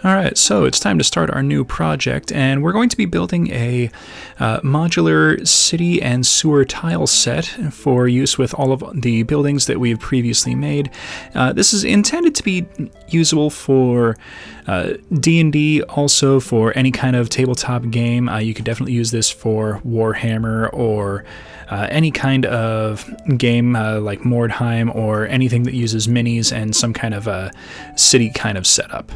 Alright, so it's time to start our new project, and we're going to be building a modular city and sewer tile set for use with all of the buildings that we've previously made. This is intended to be usable for D&D, also for any kind of tabletop game. You could definitely use this for Warhammer or any kind of game like Mordheim or anything that uses minis and some kind of a city kind of setup.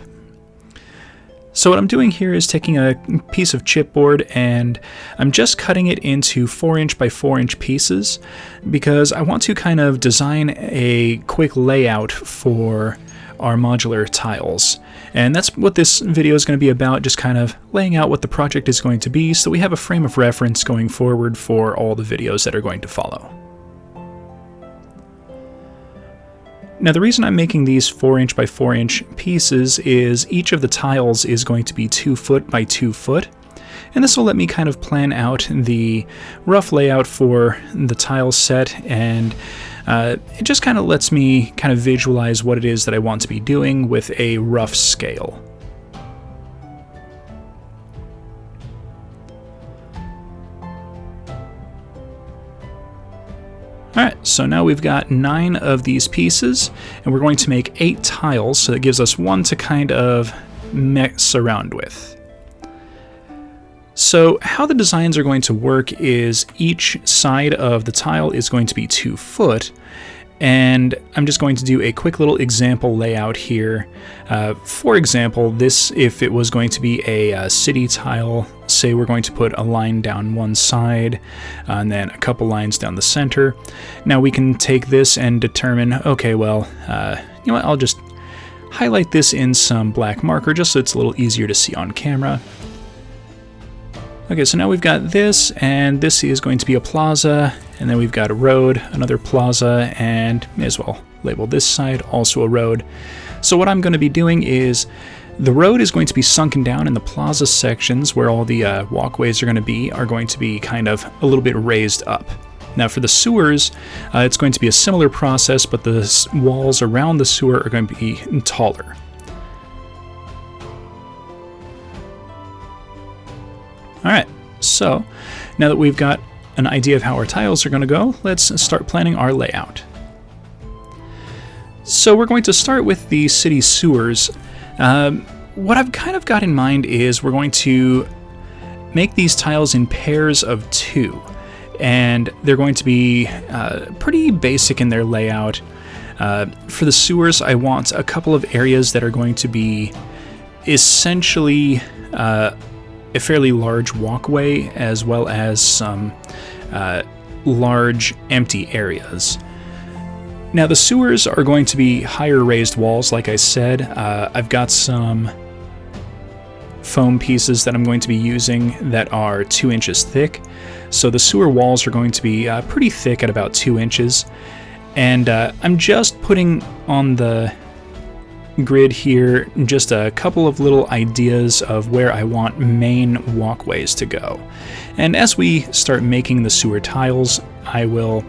So what I'm doing here is taking a piece of chipboard and I'm just cutting it into 4" by 4" pieces because I want to kind of design a quick layout for our modular tiles. And that's what this video is going to be about, just kind of laying out what the project is going to be so we have a frame of reference going forward for all the videos that are going to follow. Now the reason I'm making these 4" by 4" pieces is each of the tiles is going to be 2 foot by 2 foot, and this will let me kind of plan out the rough layout for the tile set, and it just kind of lets me kind of visualize what it is that I want to be doing with a rough scale. Alright, so now we've got 9 of these pieces, and we're going to make 8 tiles, so that gives us 1 to kind of mess around with. So how the designs are going to work is each side of the tile is going to be 2 foot, and I'm just going to do a quick little example layout here. For example, this, if it was going to be a city tile, say we're going to put a line down one side and then a couple lines down the center. Now we can take this and determine, okay, well, you know what, I'll just highlight this in some black marker just so it's a little easier to see on camera. Okay, so now we've got this, and this is going to be a plaza, and then we've got a road, another plaza, and may as well label this side also a road. So what I'm going to be doing is the road is going to be sunken down, and the plaza sections where all the walkways are going to be kind of a little bit raised up. Now for the sewers, it's going to be a similar process, but the walls around the sewer are going to be taller. Alright, so now that we've got an idea of how our tiles are going to go, let's start planning our layout. So we're going to start with the city sewers. What I've kind of got in mind is we're going to make these tiles in pairs of 2, and they're going to be pretty basic in their layout. For the sewers, I want a couple of areas that are going to be essentially a fairly large walkway, as well as some large empty areas. Now the sewers are going to be higher raised walls, like I said. I've got some foam pieces that I'm going to be using that are 2 inches thick. So the sewer walls are going to be pretty thick at about 2 inches. And I'm just putting on the grid here just a couple of little ideas of where I want main walkways to go. And as we start making the sewer tiles, I will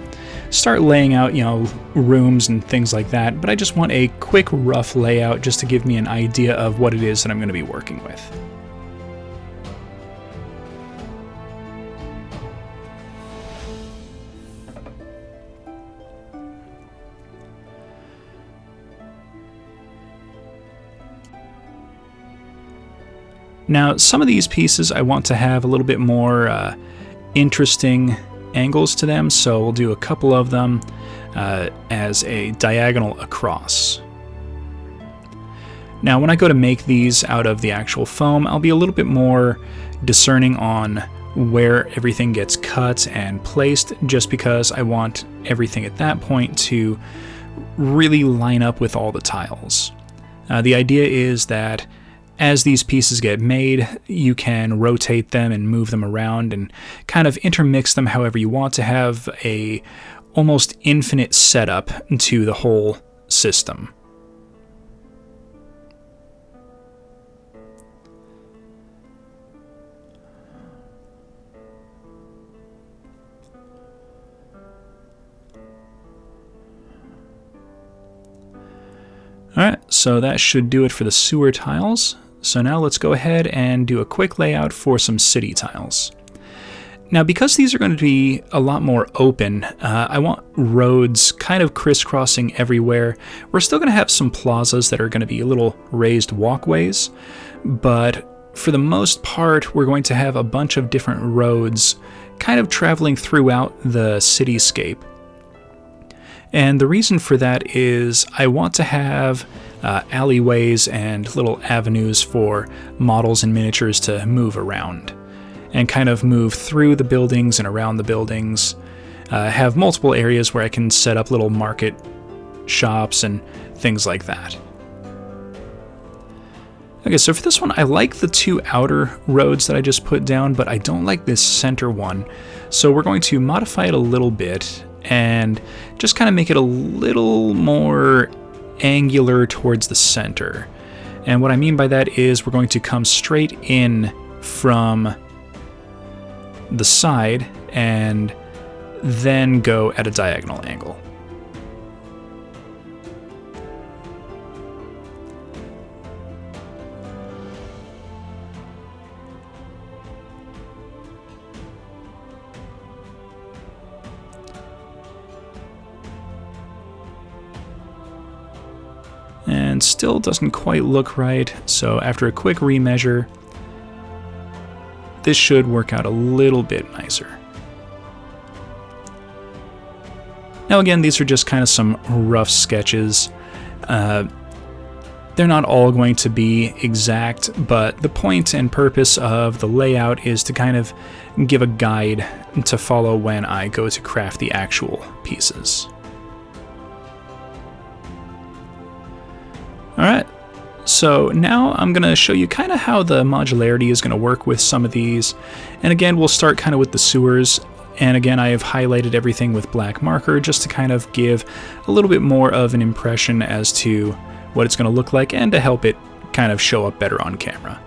start laying out, you know, rooms and things like that, but I just want a quick rough layout just to give me an idea of what it is that I'm going to be working with. Now, some of these pieces I want to have a little bit more interesting angles to them, so we'll do a couple of them as a diagonal across. Now, when I go to make these out of the actual foam, I'll be a little bit more discerning on where everything gets cut and placed, just because I want everything at that point to really line up with all the tiles. The idea is that as these pieces get made, you can rotate them and move them around and kind of intermix them however you want to have a almost infinite setup to the whole system. Alright, so that should do it for the sewer tiles. So now let's go ahead and do a quick layout for some city tiles. Now, because these are going to be a lot more open, I want roads kind of crisscrossing everywhere. We're still going to have some plazas that are going to be little raised walkways, but for the most part, we're going to have a bunch of different roads kind of traveling throughout the cityscape. And the reason for that is I want to have alleyways and little avenues for models and miniatures to move around and kind of move through the buildings and around the buildings. Have multiple areas where I can set up little market shops and things like that. Okay, so for this one, I like the two outer roads that I just put down, but I don't like this center one. So we're going to modify it a little bit and just kind of make it a little more angular towards the center. And what I mean by that is we're going to come straight in from the side and then go at a diagonal angle. And still doesn't quite look right, so after a quick remeasure, this should work out a little bit nicer. Now again, these are just kind of some rough sketches. They're not all going to be exact, but the point and purpose of the layout is to kind of give a guide to follow when I go to craft the actual pieces. Alright, so now I'm going to show you kind of how the modularity is going to work with some of these. And again, we'll start kind of with the sewers. And again, I have highlighted everything with black marker just to kind of give a little bit more of an impression as to what it's going to look like and to help it kind of show up better on camera.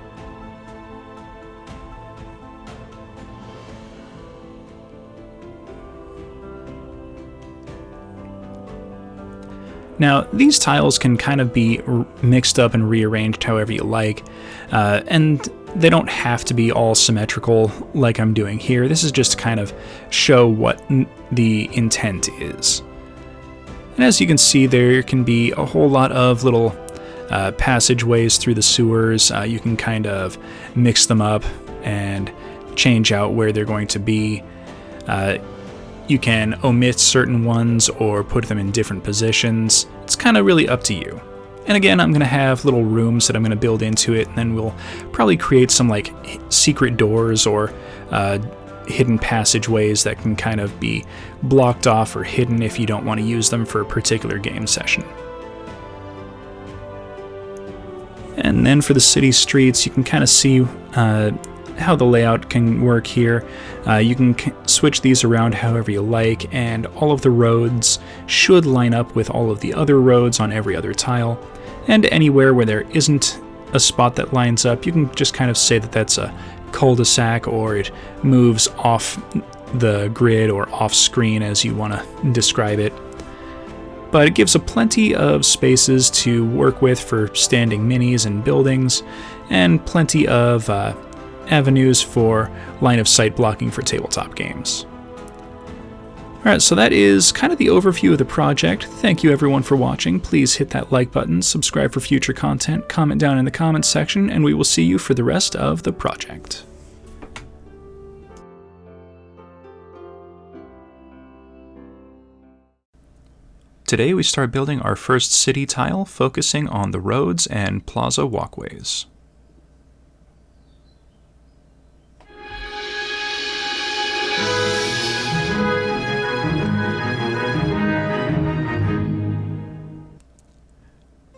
Now, these tiles can kind of be mixed up and rearranged however you like, and they don't have to be all symmetrical like I'm doing here. This is just to kind of show what the intent is. And as you can see, there can be a whole lot of little passageways through the sewers. You can kind of mix them up and change out where they're going to be. You can omit certain ones or put them in different positions. It's kind of really up to you. And again, I'm going to have little rooms that I'm going to build into it, and then we'll probably create some like secret doors or hidden passageways that can kind of be blocked off or hidden if you don't want to use them for a particular game session. And then for the city streets, you can kind of see how the layout can work here. You can switch these around however you like, and all of the roads should line up with all of the other roads on every other tile. And anywhere where there isn't a spot that lines up, you can just kind of say that that's a cul-de-sac, or it moves off the grid or off screen as you want to describe it. But it gives a plenty of spaces to work with for standing minis and buildings, and plenty of avenues for line of sight blocking for tabletop games. Alright, so that is kind of the overview of the project. Thank you everyone for watching. Please hit that like button, subscribe for future content, comment down in the comments section, and we will see you for the rest of the project. Today we start building our first city tile, focusing on the roads and plaza walkways.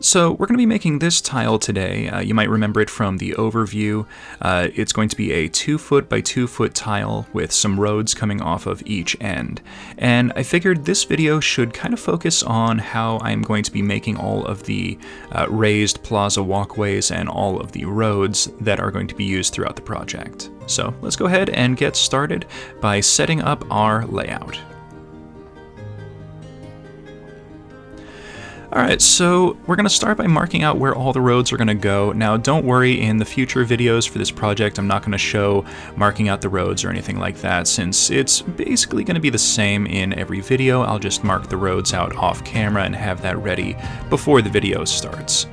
So we're going to be making this tile today. You might remember it from the overview. It's going to be a 2 foot by 2 foot tile with some roads coming off of each end. And I figured this video should kind of focus on how I'm going to be making all of the raised plaza walkways and all of the roads that are going to be used throughout the project. So let's go ahead and get started by setting up our layout. Alright, so we're going to start by marking out where all the roads are going to go. Now don't worry, in the future videos for this project I'm not going to show marking out the roads or anything like that, since it's basically going to be the same in every video. I'll just mark the roads out off camera and have that ready before the video starts.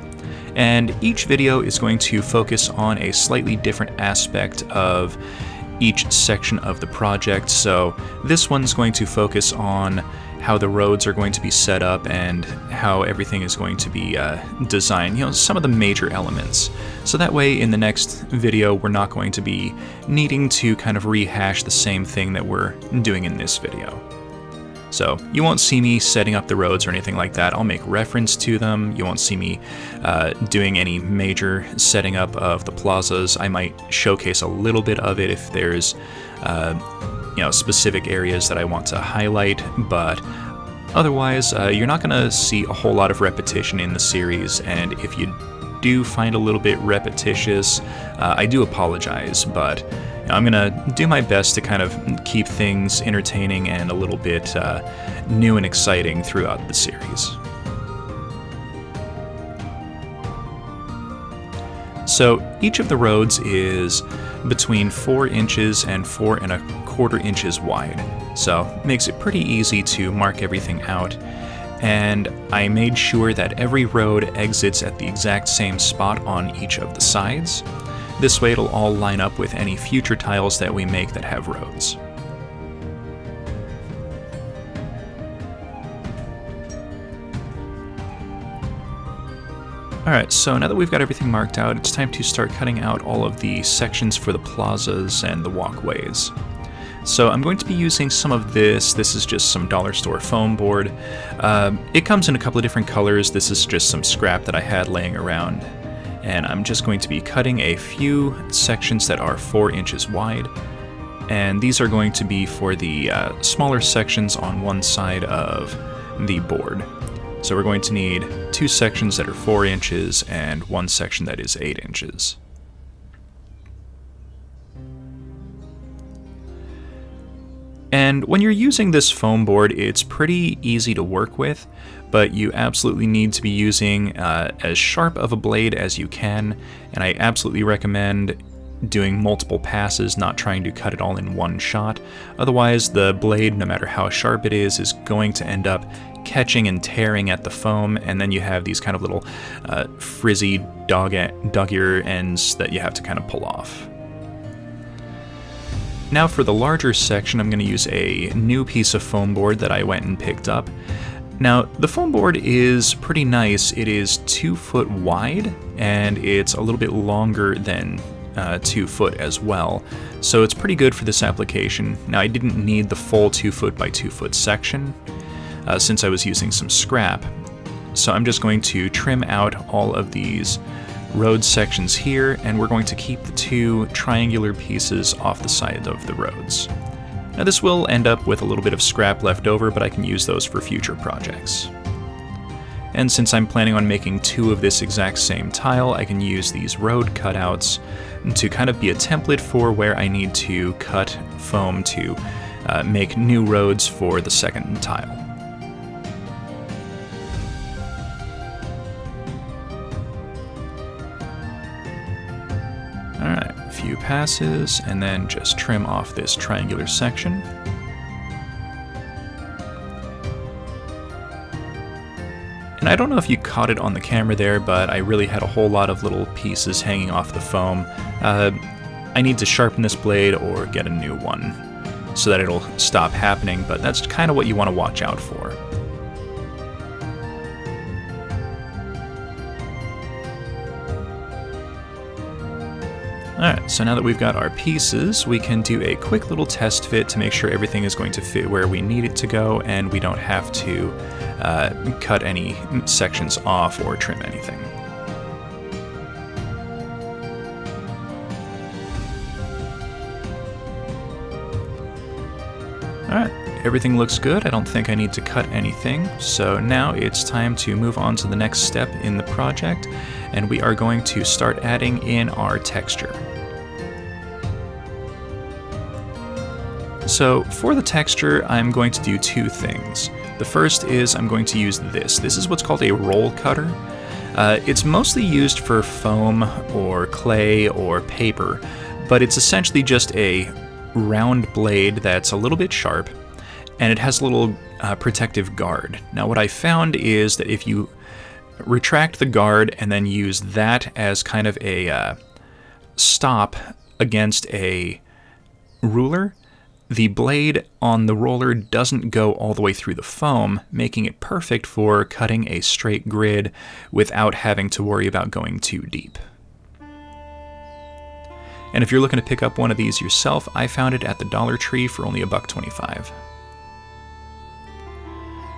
And each video is going to focus on a slightly different aspect of each section of the project. So this one's going to focus on how the roads are going to be set up and how everything is going to be designed, some of the major elements. So that way in the next video we're not going to be needing to kind of rehash the same thing that we're doing in this video. So you won't see me setting up the roads or anything like that. I'll make reference to them. You won't see me doing any major setting up of the plazas. I might showcase a little bit of it if there's specific areas that I want to highlight, but otherwise you're not going to see a whole lot of repetition in the series, and if you do find a little bit repetitious, I do apologize, but I'm going to do my best to kind of keep things entertaining and a little bit new and exciting throughout the series. So each of the roads is between 4 inches and 4¼ inches wide, so makes it pretty easy to mark everything out. And I made sure that every road exits at the exact same spot on each of the sides. This way it'll all line up with any future tiles that we make that have roads. Alright, so now that we've got everything marked out, it's time to start cutting out all of the sections for the plazas and the walkways. So I'm going to be using some of this. This is just some dollar store foam board. It comes in a couple of different colors. This is just some scrap that I had laying around. And I'm just going to be cutting a few sections that are 4 inches wide. And these are going to be for the smaller sections on one side of the board. So we're going to need 2 sections that are 4 inches and 1 section that is 8 inches. And when you're using this foam board, it's pretty easy to work with, but you absolutely need to be using as sharp of a blade as you can, and I absolutely recommend doing multiple passes, not trying to cut it all in one shot. Otherwise, the blade, no matter how sharp it is going to end up catching and tearing at the foam, and then you have these kind of little frizzy dog-ear ends that you have to kind of pull off. Now for the larger section, I'm going to use a new piece of foam board that I went and picked up. Now, the foam board is pretty nice. It is 2 foot wide, and it's a little bit longer than 2 foot as well. So it's pretty good for this application. Now, I didn't need the full 2 foot by 2 foot section, since I was using some scrap. So I'm just going to trim out all of these road sections here, and we're going to keep the 2 triangular pieces off the side of the roads. Now this will end up with a little bit of scrap left over, but I can use those for future projects. And since I'm planning on making 2 of this exact same tile, I can use these road cutouts to kind of be a template for where I need to cut foam to make new roads for the second tile. Alright, a few passes, and then just trim off this triangular section. And I don't know if you caught it on the camera there, but I really had a whole lot of little pieces hanging off the foam. I need to sharpen this blade or get a new one so that it'll stop happening, but that's kind of what you want to watch out for. Alright, so now that we've got our pieces, we can do a quick little test fit to make sure everything is going to fit where we need it to go, and we don't have to cut any sections off or trim anything. Alright, everything looks good. I don't think I need to cut anything, so now it's time to move on to the next step in the project, and we are going to start adding in our texture. So for the texture, I'm going to do two things. The first is I'm going to use this. This is what's called a roll cutter. It's mostly used for foam or clay or paper, but it's essentially just a round blade that's a little bit sharp, and it has a little protective guard. Now what I found is that if you retract the guard and then use that as kind of a stop against a ruler, the blade on the roller doesn't go all the way through the foam, making it perfect for cutting a straight grid without having to worry about going too deep. And if you're looking to pick up one of these yourself, I found it at the Dollar Tree for only $1.25.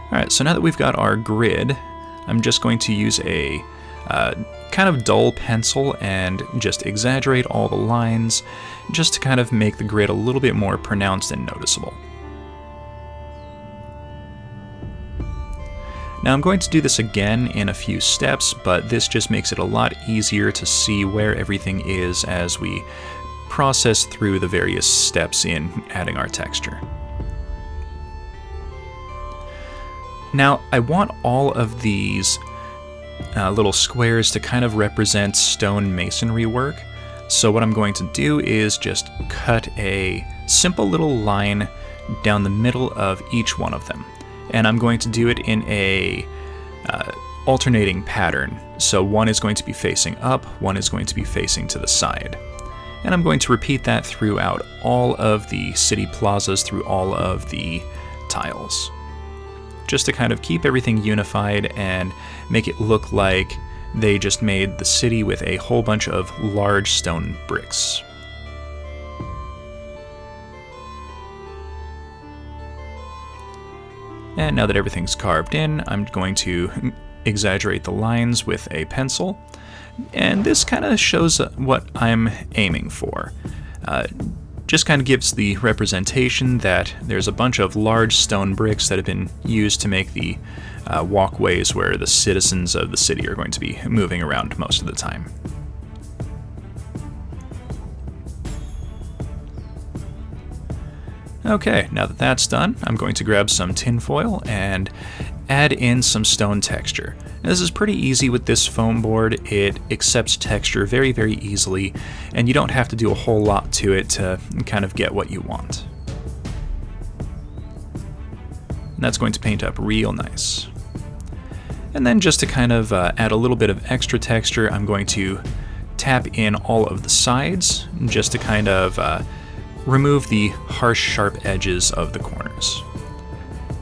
Alright, so now that we've got our grid, I'm just going to use a kind of dull pencil and just exaggerate all the lines just to kind of make the grid a little bit more pronounced and noticeable. Now I'm going to do this again in a few steps, but this just makes it a lot easier to see where everything is as we process through the various steps in adding our texture. Now I want all of these little squares to kind of represent stone masonry work. So what I'm going to do is just cut a simple little line down the middle of each one of them. And I'm going to do it in a alternating pattern. So one is going to be facing up, one is going to be facing to the side. And I'm going to repeat that throughout all of the city plazas, through all of the tiles, just to kind of keep everything unified and make it look like they just made the city with a whole bunch of large stone bricks. And now that everything's carved in, I'm going to exaggerate the lines with a pencil. And this kind of shows what I'm aiming for. Just kind of gives the representation that there's a bunch of large stone bricks that have been used to make the walkways where the citizens of the city are going to be moving around most of the time. Okay, now that that's done, I'm going to grab some tinfoil and add in some stone texture. Now, this is pretty easy with this foam board. It accepts texture very, very easily, and you don't have to do a whole lot to it to kind of get what you want. And that's going to paint up real nice. And then just to kind of add a little bit of extra texture, I'm going to tap in all of the sides just to kind of remove the harsh, sharp edges of the corners.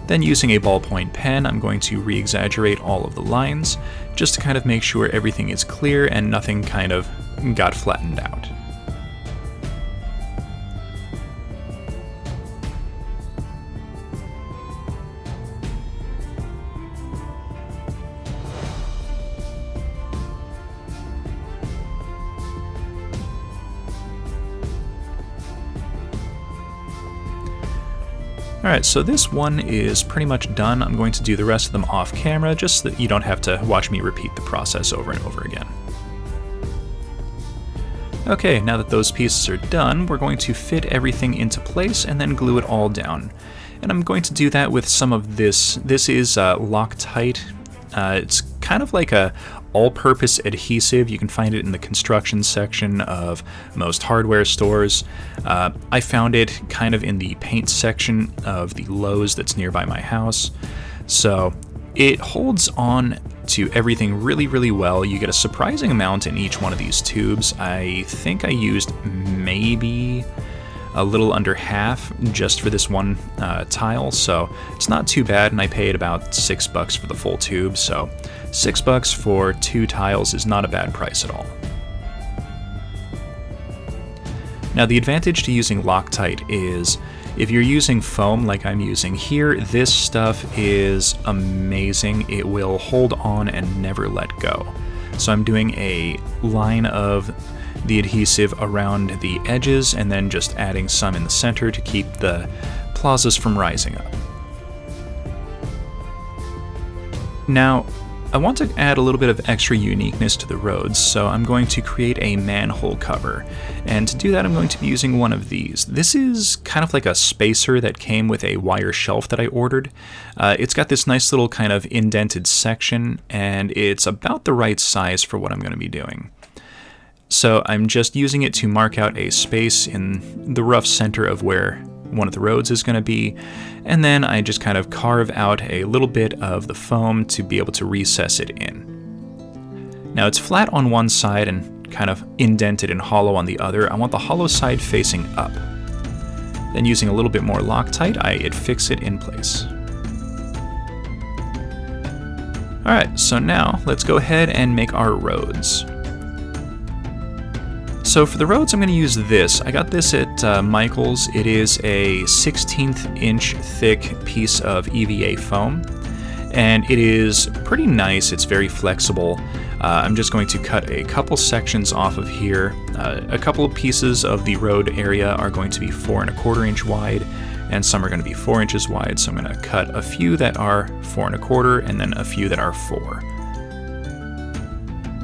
Then using a ballpoint pen, I'm going to re-exaggerate all of the lines, just to kind of make sure everything is clear and nothing kind of got flattened out. Alright, so this one is pretty much done. I'm going to do the rest of them off camera, just so that you don't have to watch me repeat the process over and over again. Okay, now that those pieces are done, we're going to fit everything into place and then glue it all down. And I'm going to do that with some of this. This is Loctite. It's kind of like a all-purpose adhesive. You can find it in the construction section of most hardware stores. I found it kind of in the paint section of the Lowe's that's nearby my house. So it holds on to everything really, really well. You get a surprising amount in each one of these tubes. I think I used maybe a little under half just for this one tile, so it's not too bad, and I paid about $6 for the full tube, so $6 for 2 tiles is not a bad price at all. Now the advantage to using Loctite is if you're using foam like I'm using here, this stuff is amazing. It will hold on and never let go. So I'm doing a line of the adhesive around the edges and then just adding some in the center to keep the plazas from rising up. Now, I want to add a little bit of extra uniqueness to the roads, so I'm going to create a manhole cover. And to do that, I'm going to be using one of these. This is kind of like a spacer that came with a wire shelf that I ordered. It's got this nice little kind of indented section, and it's about the right size for what I'm going to be doing. So I'm just using it to mark out a space in the rough center of where one of the roads is going to be, and then I just kind of carve out a little bit of the foam to be able to recess it in. Now it's flat on one side and kind of indented and hollow on the other. I want the hollow side facing up. Then using a little bit more Loctite, I fix it in place. Alright, so now let's go ahead and make our roads. So for the roads, I'm going to use this. I got this at Michael's. It is a 1/16 inch thick piece of EVA foam, and it is pretty nice. It's very flexible. I'm just going to cut a couple sections off of here. A couple of pieces of the road area are going to be 4 1/4 inch wide, and some are going to be 4 inches wide. So I'm going to cut a few that are 4 1/4 and then a few that are 4.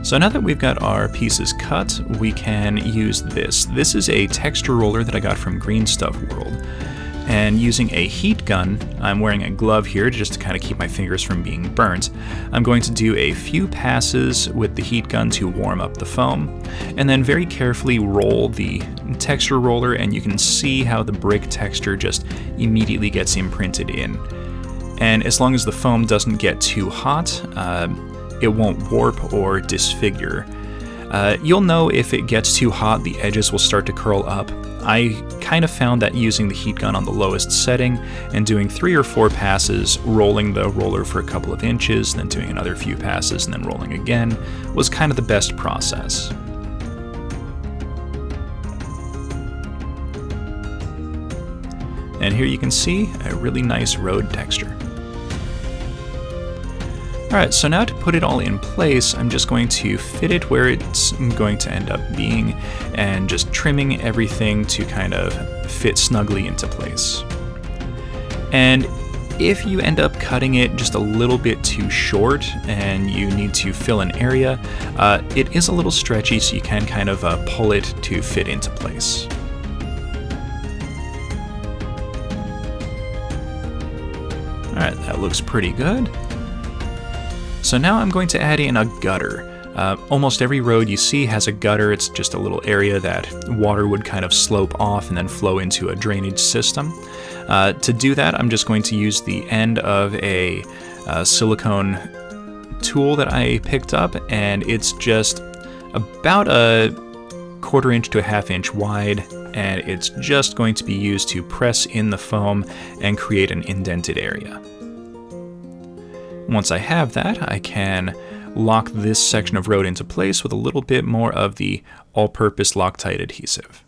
So now that we've got our pieces cut, we can use this. This is a texture roller that I got from Green Stuff World. And using a heat gun, I'm wearing a glove here just to kind of keep my fingers from being burnt. I'm going to do a few passes with the heat gun to warm up the foam, and then very carefully roll the texture roller, and you can see how the brick texture just immediately gets imprinted in. And as long as the foam doesn't get too hot, it won't warp or disfigure. You'll know if it gets too hot, the edges will start to curl up. I kind of found that using the heat gun on the lowest setting and doing 3 or 4 passes, rolling the roller for a couple of inches, then doing another few passes and then rolling again, was kind of the best process. And here you can see a really nice road texture. Alright, so now to put it all in place, I'm just going to fit it where it's going to end up being and just trimming everything to kind of fit snugly into place. And if you end up cutting it just a little bit too short and you need to fill an area, it is a little stretchy, so you can kind of pull it to fit into place. Alright, that looks pretty good. So now I'm going to add in a gutter. Almost every road you see has a gutter. It's just a little area that water would kind of slope off and then flow into a drainage system. To do that, I'm just going to use the end of a silicone tool that I picked up, and it's just about a 1/4 inch to a 1/2 inch wide, and it's just going to be used to press in the foam and create an indented area. Once I have that, I can lock this section of road into place with a little bit more of the all-purpose Loctite adhesive.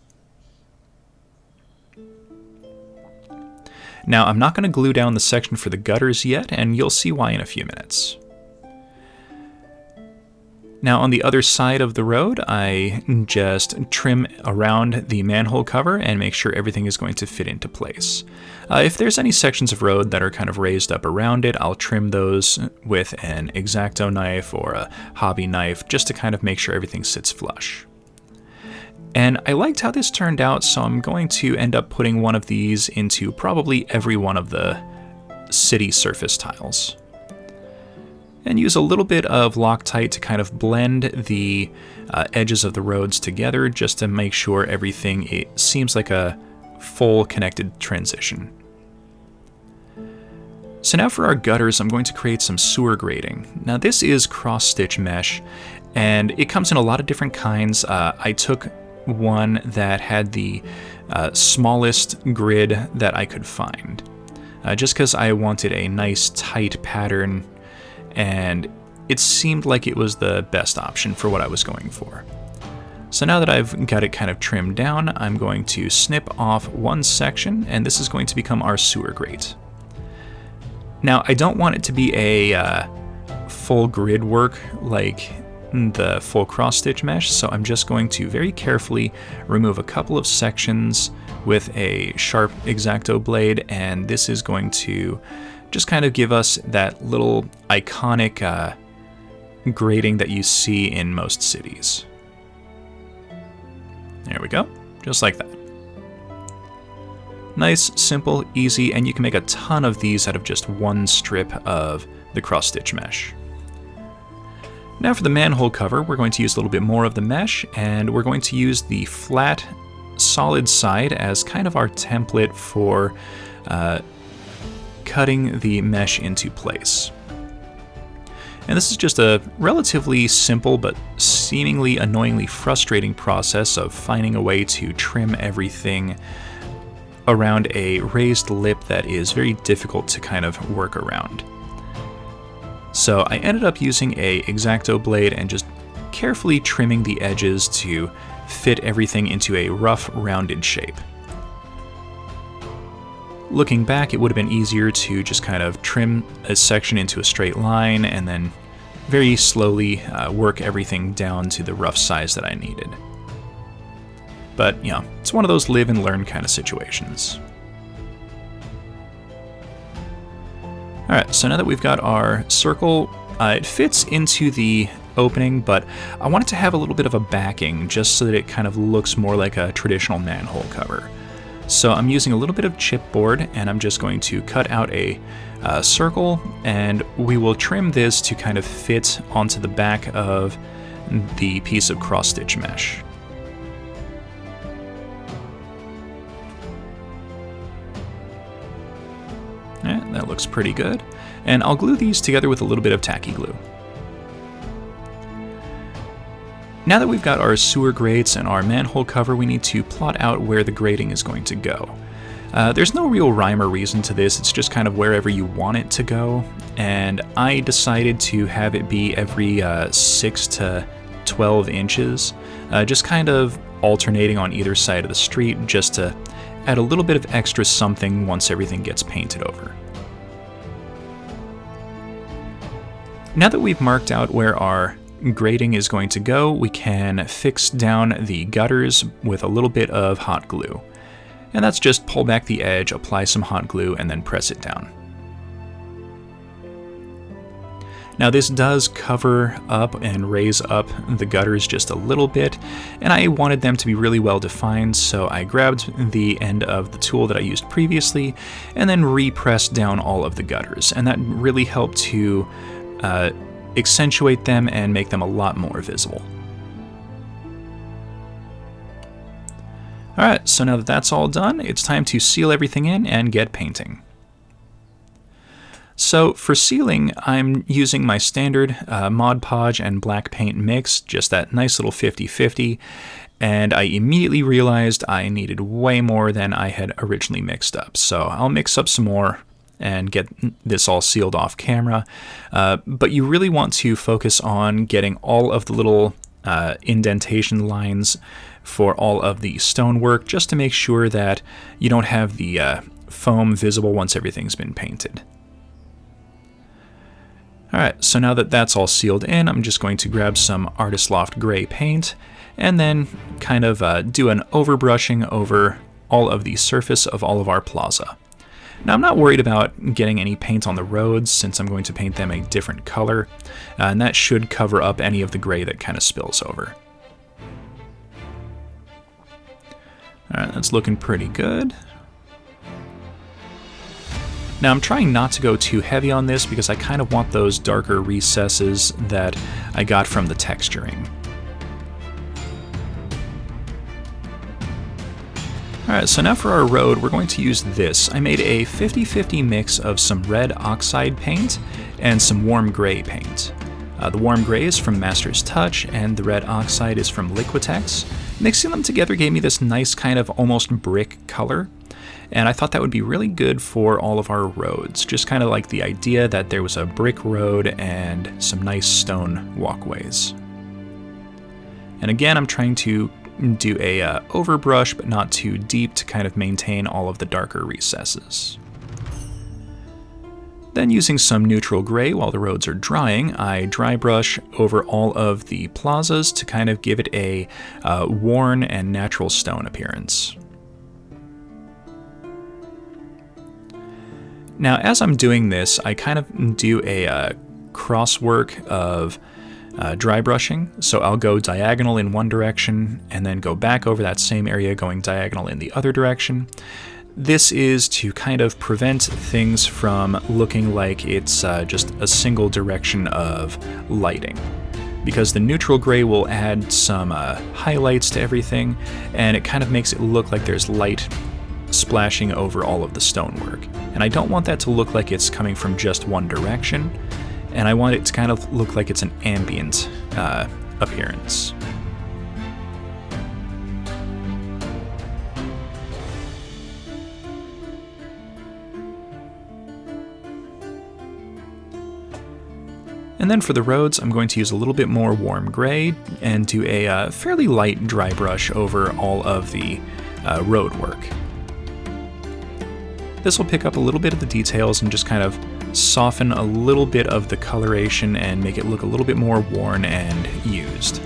Now, I'm not going to glue down the section for the gutters yet, and you'll see why in a few minutes. Now, on the other side of the road, I just trim around the manhole cover and make sure everything is going to fit into place. If there's any sections of road that are kind of raised up around it, I'll trim those with an X-Acto knife or a hobby knife just to kind of make sure everything sits flush. And I liked how this turned out, so I'm going to end up putting one of these into probably every one of the city surface tiles. And use a little bit of Loctite to kind of blend the edges of the roads together just to make sure everything seems like a full connected transition. So now for our gutters, I'm going to create some sewer grading. Now this is cross-stitch mesh, and it comes in a lot of different kinds. I took one that had the smallest grid that I could find, just because I wanted a nice tight pattern, and it seemed like it was the best option for what I was going for. So now that I've got it kind of trimmed down, I'm going to snip off one section, and this is going to become our sewer grate. Now, I don't want it to be a full grid work like the full cross-stitch mesh, so I'm just going to very carefully remove a couple of sections with a sharp X-Acto blade, and this is going to just kind of give us that little iconic grading that you see in most cities. There we go, just like that. Nice, simple, easy, and you can make a ton of these out of just one strip of the cross-stitch mesh. Now for the manhole cover, we're going to use a little bit more of the mesh, and we're going to use the flat, solid side as kind of our template for cutting the mesh into place. And this is just a relatively simple but seemingly annoyingly frustrating process of finding a way to trim everything around a raised lip that is very difficult to kind of work around. So I ended up using a X-Acto blade and just carefully trimming the edges to fit everything into a rough, rounded shape. Looking back, it would have been easier to just kind of trim a section into a straight line and then very slowly work everything down to the rough size that I needed. But, you know, it's one of those live and learn kind of situations. Alright, so now that we've got our circle, it fits into the opening, but I want it to have a little bit of a backing just so that it kind of looks more like a traditional manhole cover. So I'm using a little bit of chipboard, and I'm just going to cut out a circle, and we will trim this to kind of fit onto the back of the piece of cross-stitch mesh. Yeah, that looks pretty good. And I'll glue these together with a little bit of tacky glue. Now that we've got our sewer grates and our manhole cover, we need to plot out where the grating is going to go. There's no real rhyme or reason to this, it's just kind of wherever you want it to go, and I decided to have it be every 6 to 12 inches, just kind of alternating on either side of the street just to add a little bit of extra something once everything gets painted over. Now that we've marked out where our grating is going to go, we can fix down the gutters with a little bit of hot glue. And that's just pull back the edge, apply some hot glue, and then press it down. Now this does cover up and raise up the gutters just a little bit, and I wanted them to be really well defined, so I grabbed the end of the tool that I used previously and then repressed down all of the gutters, and that really helped to accentuate them and make them a lot more visible. Alright, so now that that's all done, it's time to seal everything in and get painting. So for sealing, I'm using my standard Mod Podge and black paint mix, just that nice little 50-50, and I immediately realized I needed way more than I had originally mixed up. So I'll mix up some more and get this all sealed off camera, but you really want to focus on getting all of the little indentation lines for all of the stonework, just to make sure that you don't have the foam visible once everything's been painted. Alright, so now that that's all sealed in, I'm just going to grab some Artist Loft gray paint and then kind of do an overbrushing over all of the surface of all of our plaza. Now I'm not worried about getting any paint on the roads since I'm going to paint them a different color, and that should cover up any of the gray that kind of spills over. Alright, that's looking pretty good. Now I'm trying not to go too heavy on this because I kind of want those darker recesses that I got from the texturing. Alright, so now for our road, we're going to use this. I made a 50-50 mix of some red oxide paint and some warm gray paint. The warm gray is from Master's Touch and the red oxide is from Liquitex. Mixing them together gave me this nice kind of almost brick color, and I thought that would be really good for all of our roads. Just kind of like the idea that there was a brick road and some nice stone walkways. And again, I'm trying to do a overbrush, but not too deep, to kind of maintain all of the darker recesses. Then using some neutral gray while the roads are drying, I dry brush over all of the plazas to kind of give it a worn and natural stone appearance. Now as I'm doing this, I kind of do a crosswork of dry brushing, so I'll go diagonal in one direction and then go back over that same area going diagonal in the other direction. This is to kind of prevent things from looking like it's just a single direction of lighting, because the neutral gray will add some highlights to everything, and it kind of makes it look like there's light splashing over all of the stonework. And I don't want that to look like it's coming from just one direction, and I want it to kind of look like it's an ambient appearance. And then for the roads, I'm going to use a little bit more warm gray and do a fairly light dry brush over all of the road work. This will pick up a little bit of the details and just kind of soften a little bit of the coloration and make it look a little bit more worn and used.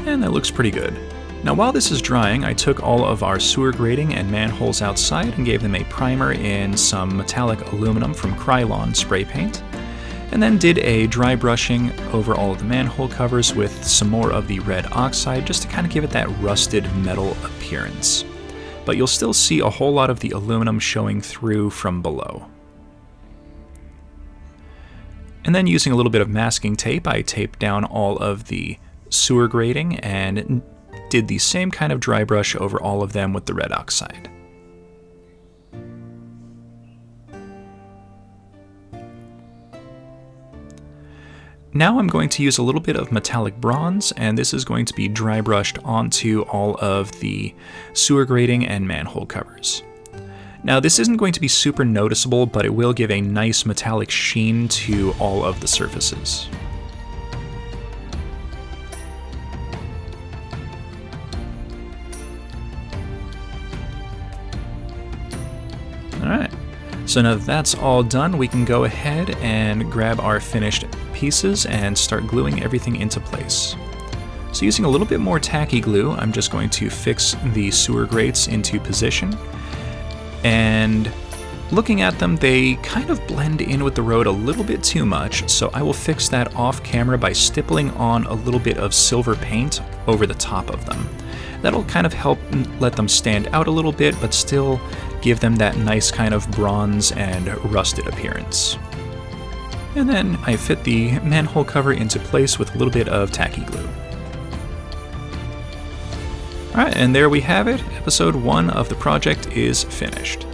And that looks pretty good. Now while this is drying, I took all of our sewer grating and manholes outside and gave them a primer in some metallic aluminum from Krylon spray paint, and then did a dry brushing over all of the manhole covers with some more of the red oxide just to kind of give it that rusted metal appearance. But you'll still see a whole lot of the aluminum showing through from below. And then using a little bit of masking tape, I taped down all of the sewer grating and did the same kind of dry brush over all of them with the red oxide. Now I'm going to use a little bit of metallic bronze, and this is going to be dry brushed onto all of the sewer grating and manhole covers. Now this isn't going to be super noticeable, but it will give a nice metallic sheen to all of the surfaces. Alright, so now that that's all done, we can go ahead and grab our finished pieces and start gluing everything into place. So using a little bit more tacky glue, I'm just going to fix the sewer grates into position. And looking at them, they kind of blend in with the road a little bit too much, so I will fix that off camera by stippling on a little bit of silver paint over the top of them. That'll kind of help let them stand out a little bit, but still give them that nice kind of bronze and rusted appearance. And then I fit the manhole cover into place with a little bit of tacky glue. Alright, and there we have it. Episode 1 of the project is finished.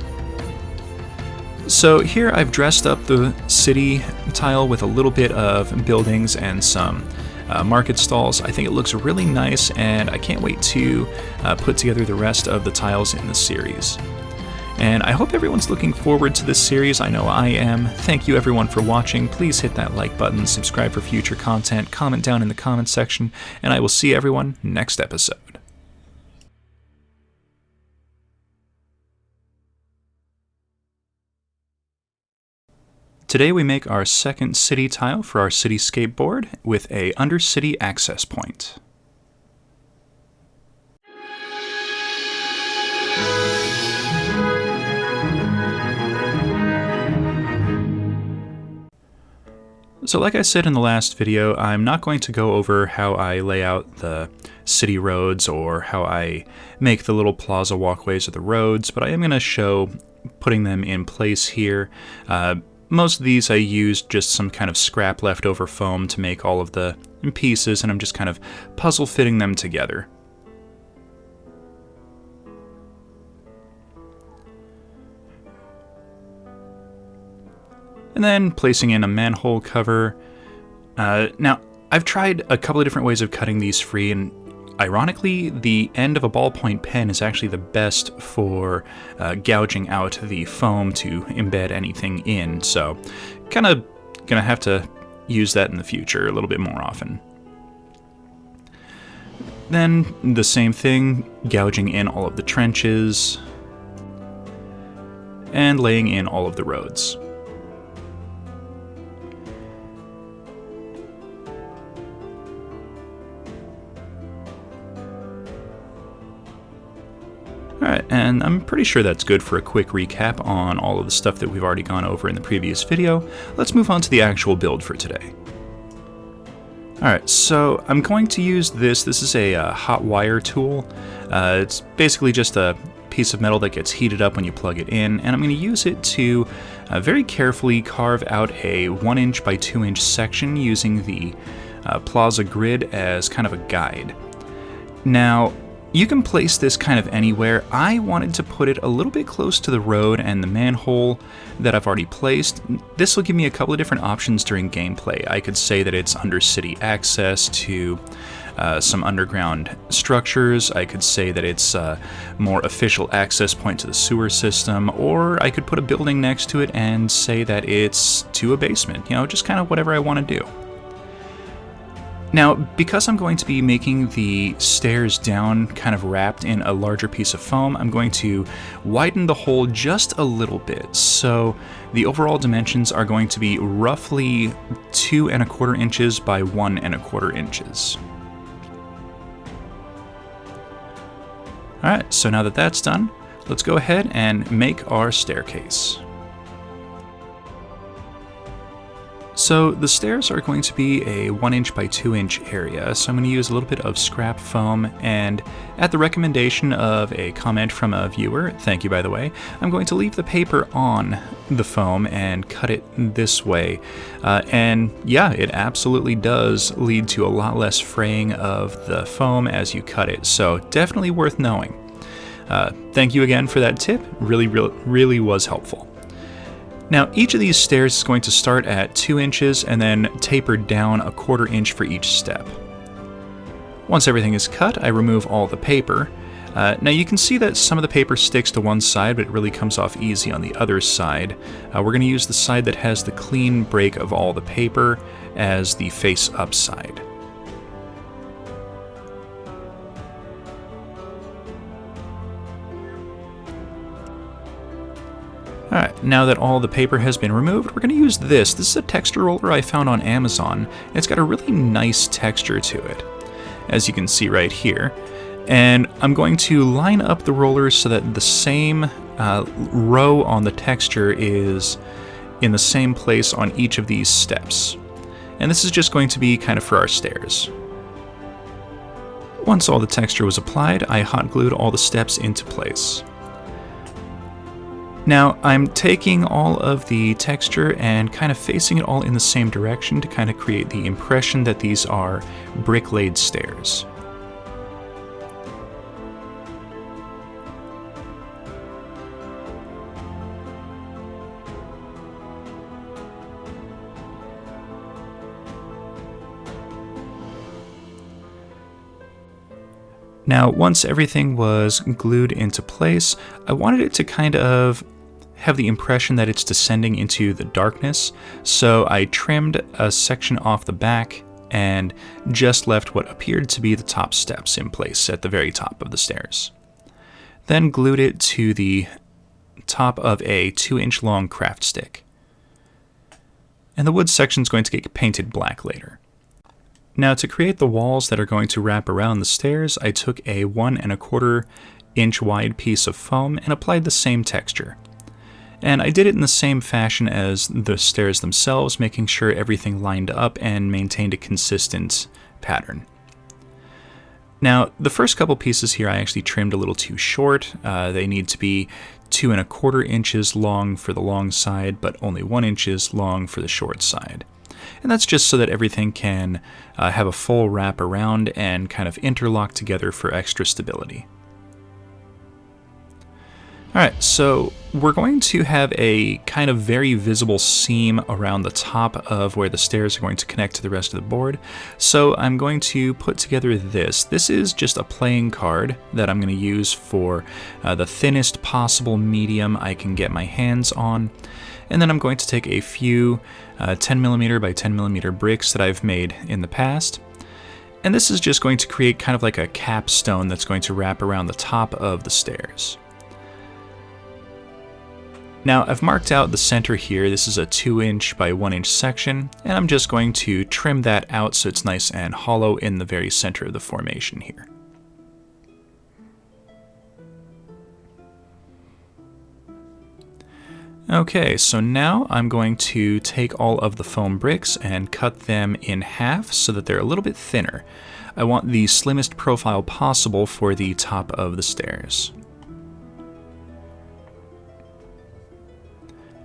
So here I've dressed up the city tile with a little bit of buildings and some market stalls. I think it looks really nice, and I can't wait to put together the rest of the tiles in the series. And I hope everyone's looking forward to this series. I know I am. Thank you everyone for watching. Please hit that like button, subscribe for future content, comment down in the comments section, and I will see everyone next episode. Today we make our second city tile for our city skateboard with a undercity access point. So like I said in the last video, I'm not going to go over how I lay out the city roads or how I make the little plaza walkways of the roads, but I am going to show putting them in place here. Most of these I used just some kind of scrap leftover foam to make all of the pieces, and I'm just kind of puzzle fitting them together. And then placing in a manhole cover. Now, I've tried a couple of different ways of cutting these free, and ironically, the end of a ballpoint pen is actually the best for gouging out the foam to embed anything in, so kind of gonna have to use that in the future a little bit more often. Then the same thing, gouging in all of the trenches and laying in all of the roads. Alright, And I'm pretty sure that's good for a quick recap on all of the stuff that we've already gone over in the previous video. Let's move on to the actual build for today. Alright, so I'm going to use this. This is a hot wire tool. It's basically just a piece of metal that gets heated up when you plug it in, and I'm going to use it to very carefully carve out a 1" by 2" section using the Plaza grid as kind of a guide. Now, you can place this kind of anywhere. I wanted to put it a little bit close to the road and the manhole that I've already placed. This will give me a couple of different options during gameplay. I could say that it's under city access to some underground structures. I could say that it's a more official access point to the sewer system, or I could put a building next to it and say that it's to a basement. You know, just kind of whatever I want to do. Now, because I'm going to be making the stairs down kind of wrapped in a larger piece of foam, I'm going to widen the hole just a little bit. So the overall dimensions are going to be roughly 2¼ inches by 1¼ inches. Alright, so now that that's done, let's go ahead and make our staircase. So the stairs are going to be a 1" by 2" area, so I'm going to use a little bit of scrap foam, and at the recommendation of a comment from a viewer, thank you by the way, I'm going to leave the paper on the foam and cut it this way. And yeah, it absolutely does lead to a lot less fraying of the foam as you cut it, so definitely worth knowing. Thank you again for that tip, really was helpful. Now, each of these stairs is going to start at 2 inches and then taper down 1/4 inch for each step. Once everything is cut, I remove all the paper. Now you can see that some of the paper sticks to one side, but it really comes off easy on the other side. We're going to use the side that has the clean break of all the paper as the face-up side. Alright, now that all the paper has been removed, we're going to use this. This is a texture roller I found on Amazon. It's got a really nice texture to it, as you can see right here. And I'm going to line up the rollers so that the same row on the texture is in the same place on each of these steps. And this is just going to be kind of for our stairs. Once all the texture was applied, I hot glued all the steps into place. Now, I'm taking all of the texture and kind of facing it all in the same direction to kind of create the impression that these are brick-laid stairs. Now, once everything was glued into place, I wanted it to kind of have the impression that it's descending into the darkness, so I trimmed a section off the back and just left what appeared to be the top steps in place at the very top of the stairs. Then glued it to the top of a 2" long craft stick. And the wood section is going to get painted black later. Now, to create the walls that are going to wrap around the stairs, I took a 1¼ inch wide piece of foam and applied the same texture. And I did it in the same fashion as the stairs themselves, making sure everything lined up and maintained a consistent pattern. Now, the first couple pieces here I actually trimmed a little too short. They need to be 2¼ inches long for the long side, but only 1 inch long for the short side. And that's just so that everything can have a full wrap around and kind of interlock together for extra stability. Alright, so we're going to have a kind of very visible seam around the top of where the stairs are going to connect to the rest of the board. So I'm going to put together this. This is just a playing card that I'm going to use for the thinnest possible medium I can get my hands on. And then I'm going to take a few 10mm by 10mm bricks that I've made in the past. And this is just going to create kind of like a capstone that's going to wrap around the top of the stairs. Now, I've marked out the center here. This is a 2" by 1" section, and I'm just going to trim that out so it's nice and hollow in the very center of the formation here. Okay, so now I'm going to take all of the foam bricks and cut them in half so that they're a little bit thinner. I want the slimmest profile possible for the top of the stairs.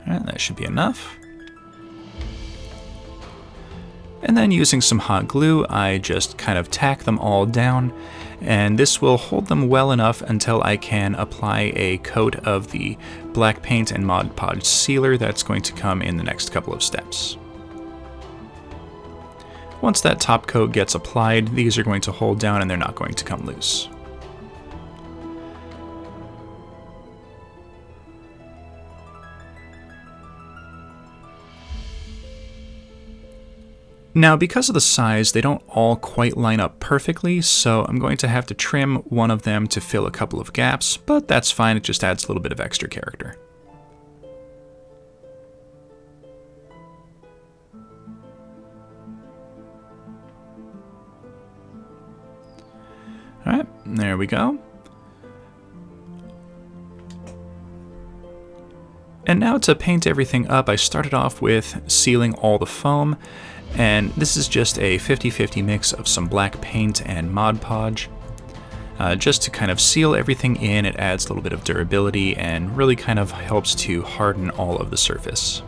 Alright, that should be enough. And then using some hot glue, I just kind of tack them all down, and this will hold them well enough until I can apply a coat of the black paint and Mod Podge sealer that's going to come in the next couple of steps. Once that top coat gets applied, these are going to hold down and they're not going to come loose. Now, because of the size, they don't all quite line up perfectly, so I'm going to have to trim one of them to fill a couple of gaps, but that's fine, it just adds a little bit of extra character. Alright, there we go. And now to paint everything up, I started off with sealing all the foam. And this is just a 50-50 mix of some black paint and Mod Podge. Just to kind of seal everything in, it adds a little bit of durability and really kind of helps to harden all of the surface.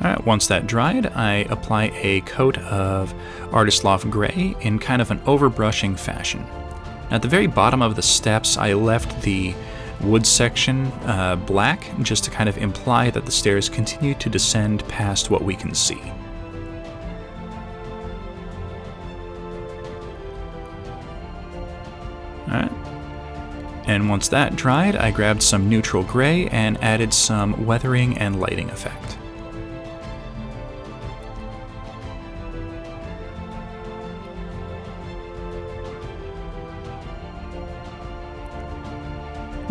Alright, once that dried, I apply a coat of Artist Loft Gray in kind of an overbrushing fashion. At the very bottom of the steps, I left the wood section black, just to kind of imply that the stairs continue to descend past what we can see. Alright. And once that dried, I grabbed some neutral gray and added some weathering and lighting effect.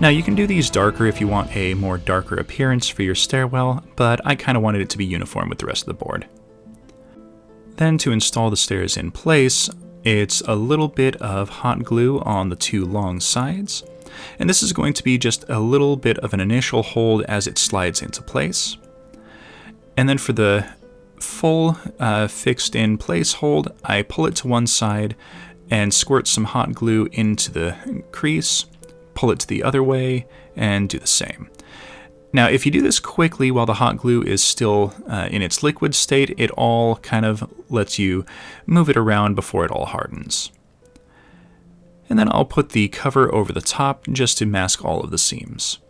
Now you can do these darker if you want a more darker appearance for your stairwell, but I kind of wanted it to be uniform with the rest of the board. Then to install the stairs in place, it's a little bit of hot glue on the two long sides, and this is going to be just a little bit of an initial hold as it slides into place. And then for the full fixed in place hold, I pull it to one side and squirt some hot glue into the crease, pull it to the other way, and do the same. Now, if you do this quickly while the hot glue is still in its liquid state, it all kind of lets you move it around before it all hardens. And then I'll put the cover over the top just to mask all of the seams.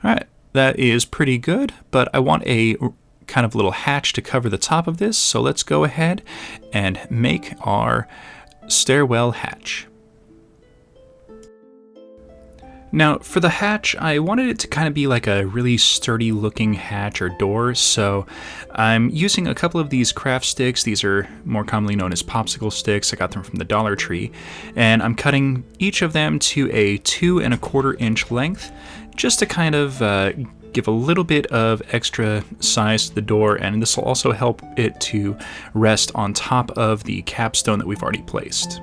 Alright, that is pretty good, but I want a kind of little hatch to cover the top of this, so let's go ahead and make our stairwell hatch. Now, for the hatch, I wanted it to kind of be like a really sturdy looking hatch or door, so I'm using a couple of these craft sticks. These are more commonly known as popsicle sticks. I got them from the Dollar Tree, and I'm cutting each of them to a 2 1/4 inch length, just to kind of give a little bit of extra size to the door, and this will also help it to rest on top of the capstone that we've already placed.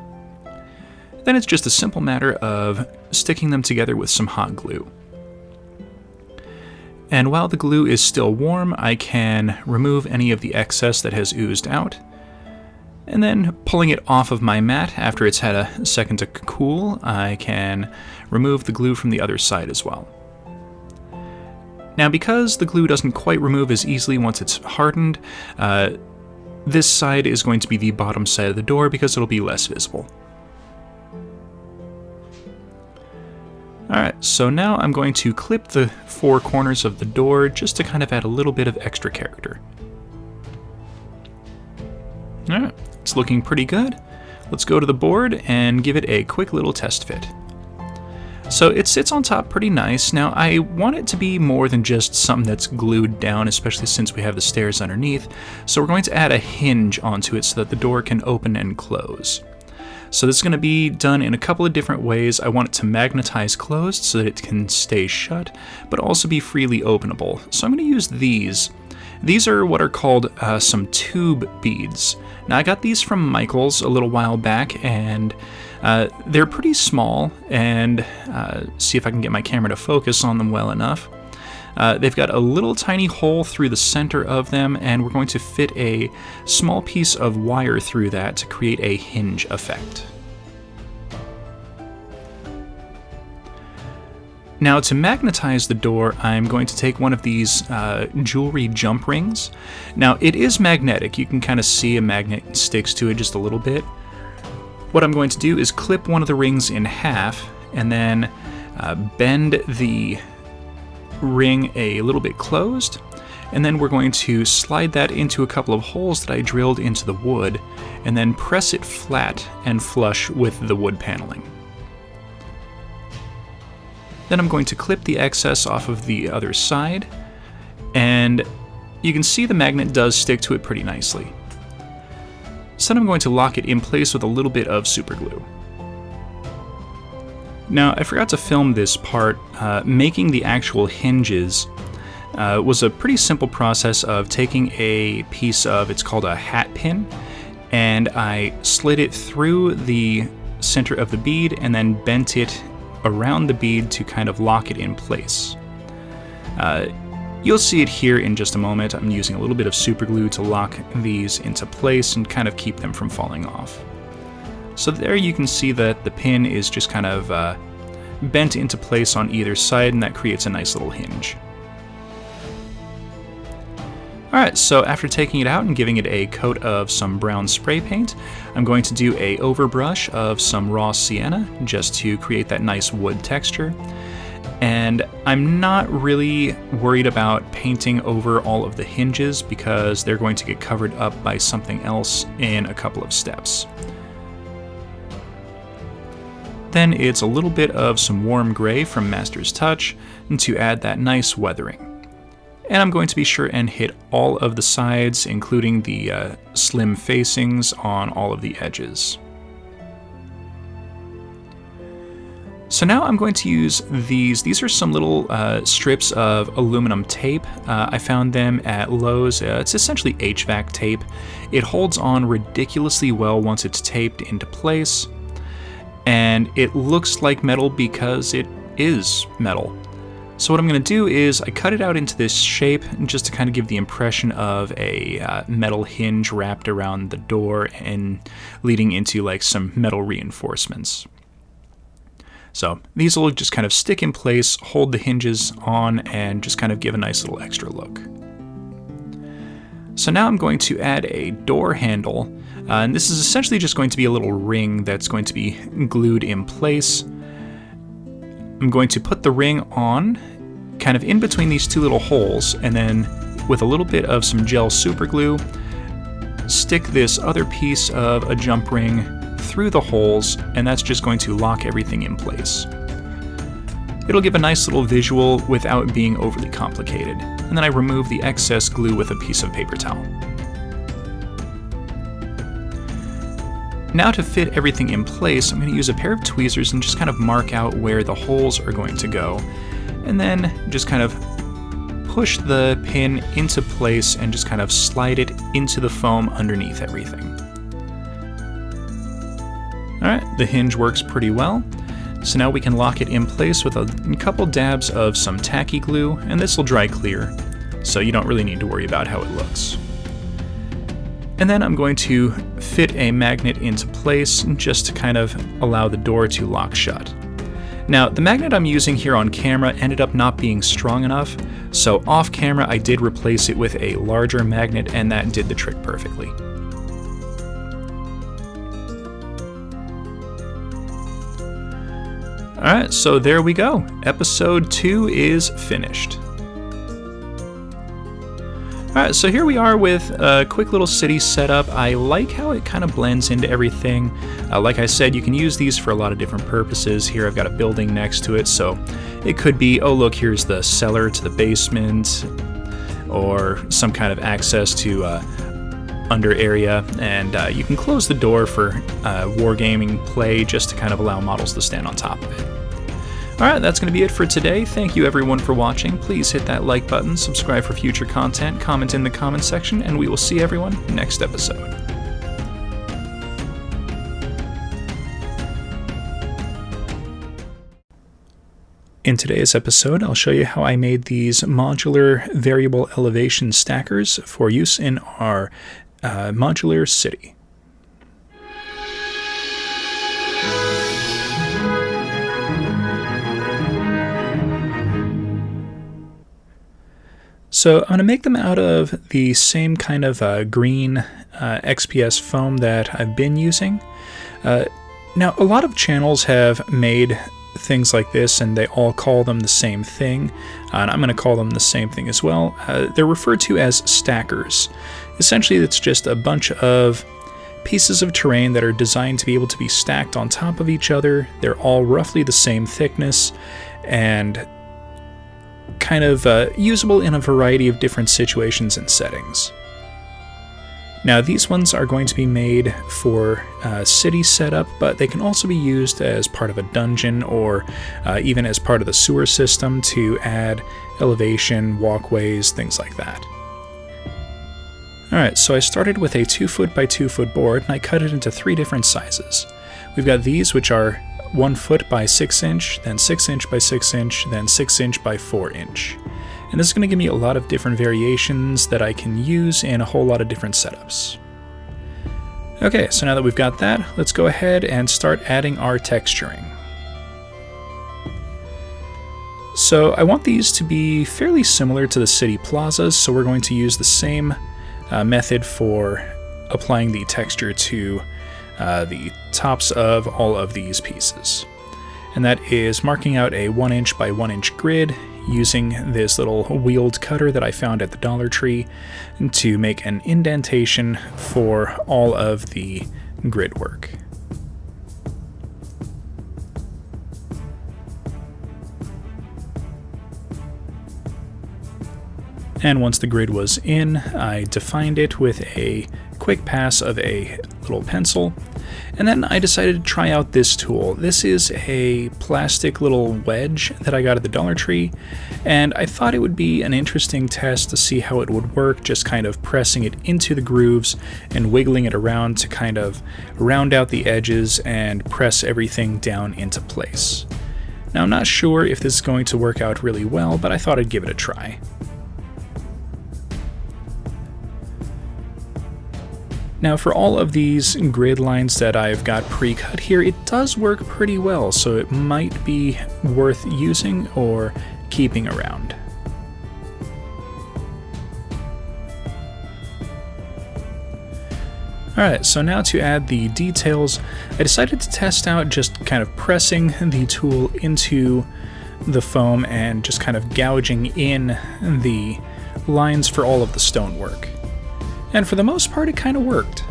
Then it's just a simple matter of sticking them together with some hot glue. And while the glue is still warm, I can remove any of the excess that has oozed out. And then pulling it off of my mat after it's had a second to cool, I can remove the glue from the other side as well. Now, because the glue doesn't quite remove as easily once it's hardened, this side is going to be the bottom side of the door because it'll be less visible. Alright, so now I'm going to clip the 4 corners of the door just to kind of add a little bit of extra character. Alright, it's looking pretty good. Let's go to the board and give it a quick little test fit. So it sits on top pretty nice. Now I want it to be more than just something that's glued down, especially since we have the stairs underneath. So we're going to add a hinge onto it so that the door can open and close. So this is going to be done in a couple of different ways. I want it to magnetize closed so that it can stay shut, but also be freely openable. So I'm going to use these, These are what are called some tube beads. Now I got these from Michael's a little while back, and they're pretty small, and see if I can get my camera to focus on them well enough. They've got a little tiny hole through the center of them, and we're going to fit a small piece of wire through that to create a hinge effect. Now, to magnetize the door, I'm going to take one of these jewelry jump rings. Now, it is magnetic. You can kind of see a magnet sticks to it just a little bit. What I'm going to do is clip one of the rings in half and then bend the ring a little bit closed, and then we're going to slide that into a couple of holes that I drilled into the wood and then press it flat and flush with the wood paneling. Then I'm going to clip the excess off of the other side, and you can see the magnet does stick to it pretty nicely. So then I'm going to lock it in place with a little bit of super glue. Now, I forgot to film this part. Making the actual hinges was a pretty simple process of taking a piece of, it's called a hat pin, and I slid it through the center of the bead and then bent it around the bead to kind of lock it in place. You'll see it here in just a moment. I'm using a little bit of super glue to lock these into place and kind of keep them from falling off. So there you can see that the pin is just kind of bent into place on either side, and that creates a nice little hinge. Alright, so after taking it out and giving it a coat of some brown spray paint, I'm going to do a overbrush of some raw sienna just to create that nice wood texture. And I'm not really worried about painting over all of the hinges because they're going to get covered up by something else in a couple of steps. Then it's a little bit of some warm gray from Master's Touch to add that nice weathering. And I'm going to be sure and hit all of the sides, including the slim facings on all of the edges. So now I'm going to use these. These are some little strips of aluminum tape. I found them at Lowe's. It's essentially HVAC tape. It holds on ridiculously well once it's taped into place. And it looks like metal because it is metal. So what I'm going to do is I cut it out into this shape just to kind of give the impression of a metal hinge wrapped around the door and leading into like some metal reinforcements. So these will just kind of stick in place, hold the hinges on, and just kind of give a nice little extra look. So now I'm going to add a door handle, and this is essentially just going to be a little ring that's going to be glued in place. I'm going to put the ring on, kind of in between these two little holes, and then with a little bit of some gel super glue, stick this other piece of a jump ring through the holes, and that's just going to lock everything in place. It'll give a nice little visual without being overly complicated. And then I remove the excess glue with a piece of paper towel. Now to fit everything in place, I'm going to use a pair of tweezers and just kind of mark out where the holes are going to go. And then just kind of push the pin into place and just kind of slide it into the foam underneath everything. Alright, the hinge works pretty well. So now we can lock it in place with a couple dabs of some tacky glue, and this will dry clear, so you don't really need to worry about how it looks. And then I'm going to fit a magnet into place just to kind of allow the door to lock shut. Now, the magnet I'm using here on camera ended up not being strong enough, so off camera I did replace it with a larger magnet, and that did the trick perfectly. Alright, so there we go. Episode 2 is finished. Alright, so here we are with a quick little city setup. I like how it kind of blends into everything. Like I said, you can use these for a lot of different purposes. Here I've got a building next to it, so it could be, oh look, here's the cellar to the basement, or some kind of access to under area, and you can close the door for wargaming play just to kind of allow models to stand on top of it. Alright, that's going to be it for today. Thank you everyone for watching. Please hit that like button, subscribe for future content, comment in the comments section, and we will see everyone next episode. In today's episode, I'll show you how I made these modular variable elevation stackers for use in our modular city. So I'm going to make them out of the same kind of green XPS foam that I've been using. Now, a lot of channels have made things like this, and they all call them the same thing, and I'm going to call them the same thing as well. They're referred to as stackers. Essentially, it's just a bunch of pieces of terrain that are designed to be able to be stacked on top of each other. They're all roughly the same thickness, and kind of usable in a variety of different situations and settings. Now, these ones are going to be made for city setup, but they can also be used as part of a dungeon or even as part of the sewer system to add elevation, walkways, things like that. Alright, so I started with a 2 foot by 2 foot board, and I cut it into 3 different sizes. We've got these, which are 1 foot by 6 inch, then 6 inch by 6 inch, then 6 inch by 4 inch. And this is going to give me a lot of different variations that I can use in a whole lot of different setups. Okay, so now that we've got that, let's go ahead and start adding our texturing. So I want these to be fairly similar to the city plazas, so we're going to use the same method for applying the texture to the tops of all of these pieces. And that is marking out a 1 inch by 1 inch grid using this little wheeled cutter that I found at the Dollar Tree to make an indentation for all of the grid work. And once the grid was in, I defined it with a quick pass of a little pencil. And then I decided to try out this tool. This is a plastic little wedge that I got at the Dollar Tree, and I thought it would be an interesting test to see how it would work, just kind of pressing it into the grooves and wiggling it around to kind of round out the edges and press everything down into place. Now, I'm not sure if this is going to work out really well, but I thought I'd give it a try. Now, for all of these grid lines that I've got pre-cut here, it does work pretty well, so it might be worth using or keeping around. Alright, so now to add the details, I decided to test out just kind of pressing the tool into the foam and just kind of gouging in the lines for all of the stonework. And for the most part, it kind of worked.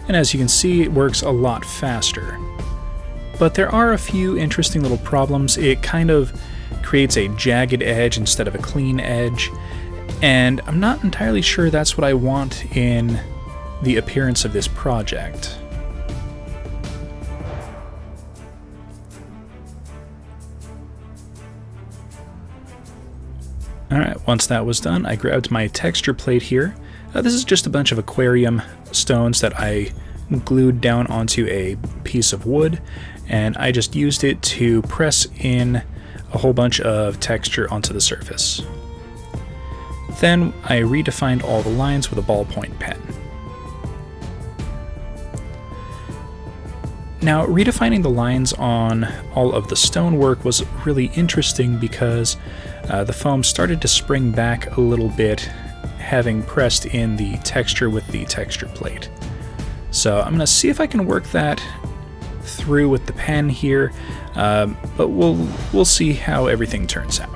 And as you can see, it works a lot faster. But there are a few interesting little problems. It kind of creates a jagged edge instead of a clean edge, and I'm not entirely sure that's what I want in the appearance of this project. Alright, once that was done, I grabbed my texture plate here. This is just a bunch of aquarium stones that I glued down onto a piece of wood, and I just used it to press in a whole bunch of texture onto the surface. Then I redefined all the lines with a ballpoint pen. Now, redefining the lines on all of the stonework was really interesting because the foam started to spring back a little bit, having pressed in the texture with the texture plate. So I'm going to see if I can work that through with the pen here, but we'll see how everything turns out.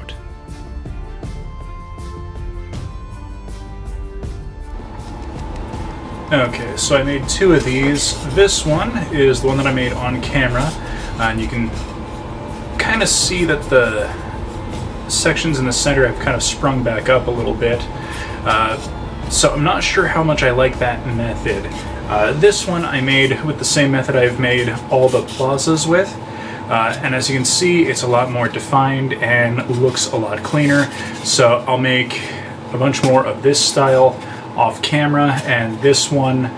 Okay, so I made 2 of these. This one is the one that I made on camera, and you can kind of see that the sections in the center have kind of sprung back up a little bit. So I'm not sure how much I like that method. This one I made with the same method I've made all the plazas with. And as you can see, it's a lot more defined and looks a lot cleaner. So I'll make a bunch more of this style off camera, and this one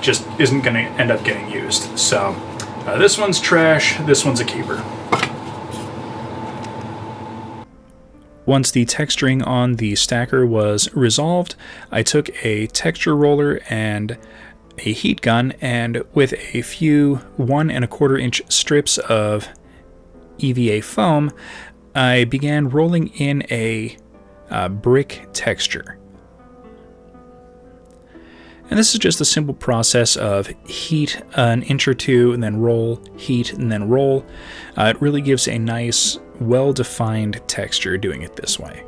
just isn't going to end up getting used. So this one's trash, this one's a keeper. Once the texturing on the stacker was resolved, I took a texture roller and a heat gun, and with a few 1 1/4 inch strips of EVA foam, I began rolling in a brick texture. And this is just a simple process of heat an inch or two and then roll, heat and then roll. It really gives a nice, well-defined texture doing it this way.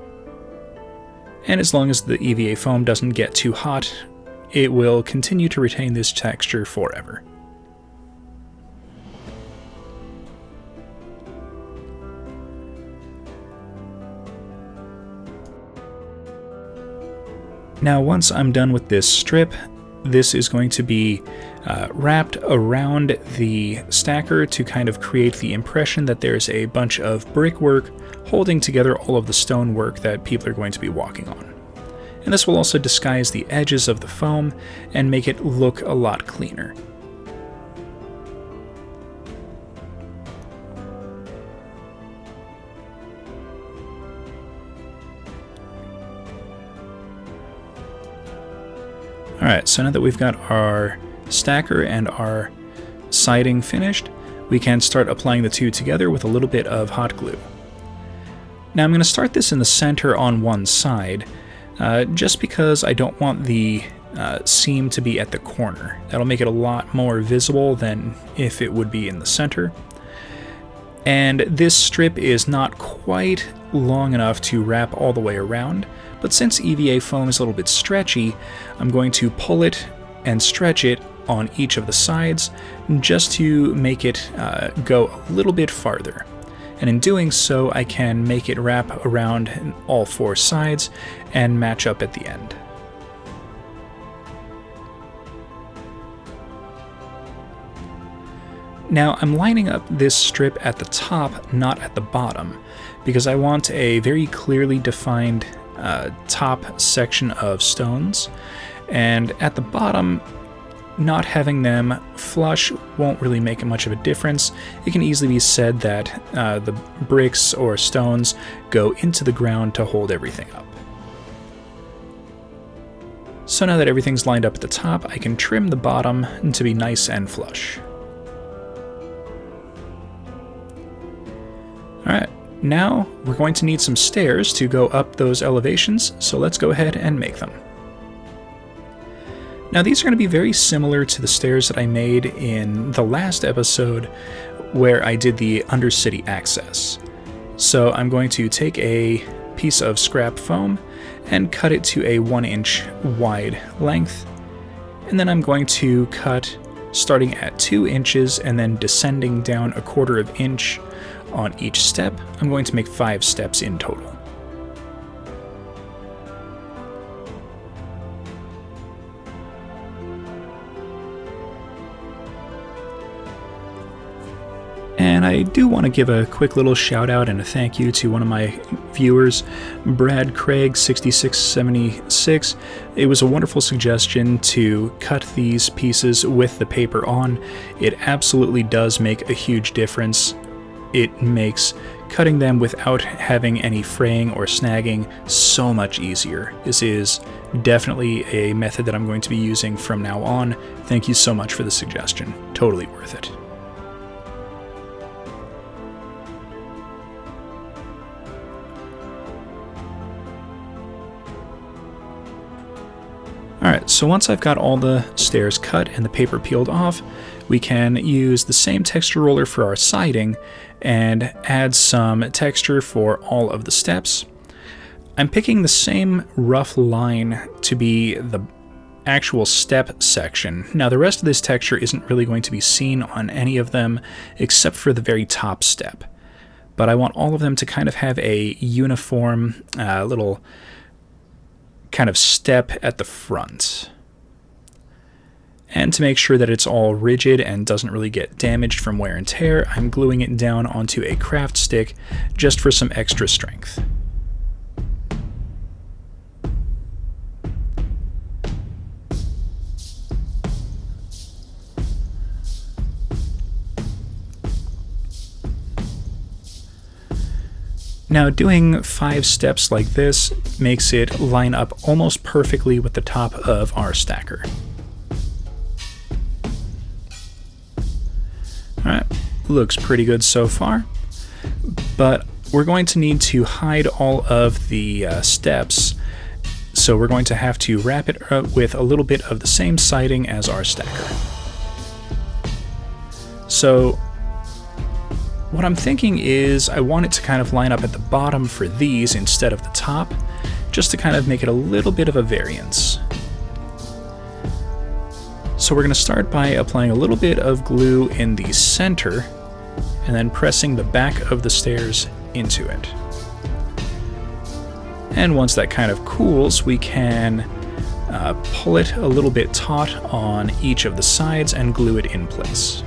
And as long as the EVA foam doesn't get too hot, it will continue to retain this texture forever. Now once I'm done with this strip, this is going to be wrapped around the stacker to kind of create the impression that there's a bunch of brickwork holding together all of the stonework that people are going to be walking on. And this will also disguise the edges of the foam and make it look a lot cleaner. Alright, so now that we've got our stacker and our siding finished, we can start applying the two together with a little bit of hot glue. Now I'm going to start this in the center on one side, just because I don't want the seam to be at the corner. That'll make it a lot more visible than if it would be in the center. And this strip is not quite long enough to wrap all the way around, but since EVA foam is a little bit stretchy, I'm going to pull it and stretch it on each of the sides just to make it go a little bit farther. And in doing so, I can make it wrap around all four sides and match up at the end. Now I'm lining up this strip at the top, not at the bottom, because I want a very clearly defined top section of stones, and at the bottom, not having them flush won't really make much of a difference. It can easily be said that the bricks or stones go into the ground to hold everything up. So now that everything's lined up at the top, I can trim the bottom to be nice and flush. Alright, now we're going to need some stairs to go up those elevations, so let's go ahead and make them. Now these are going to be very similar to the stairs that I made in the last episode where I did the Undercity access. So I'm going to take a piece of scrap foam and cut it to a 1 inch wide length, and then I'm going to cut starting at 2 inches and then descending down 1/4 inch on each step. I'm going to make 5 steps in total. And I do want to give a quick little shout out and a thank you to one of my viewers, Brad Craig 6676. It was a wonderful suggestion to cut these pieces with the paper on. It absolutely does make a huge difference. It makes cutting them without having any fraying or snagging so much easier. This is definitely a method that I'm going to be using from now on. Thank you so much for the suggestion. Totally worth it. Alright, so once I've got all the stairs cut and the paper peeled off, we can use the same texture roller for our siding and add some texture for all of the steps. I'm picking the same rough line to be the actual step section. Now the rest of this texture isn't really going to be seen on any of them except for the very top step. But I want all of them to kind of have a uniform little... kind of step at the front. And to make sure that it's all rigid and doesn't really get damaged from wear and tear, I'm gluing it down onto a craft stick just for some extra strength. Now, doing 5 steps like this makes it line up almost perfectly with the top of our stacker. Alright, looks pretty good so far, but we're going to need to hide all of the steps, so we're going to have to wrap it up with a little bit of the same siding as our stacker. So what I'm thinking is I want it to kind of line up at the bottom for these instead of the top, just to kind of make it a little bit of a variance. So we're going to start by applying a little bit of glue in the center, and then pressing the back of the stairs into it. And once that kind of cools, we can pull it a little bit taut on each of the sides and glue it in place.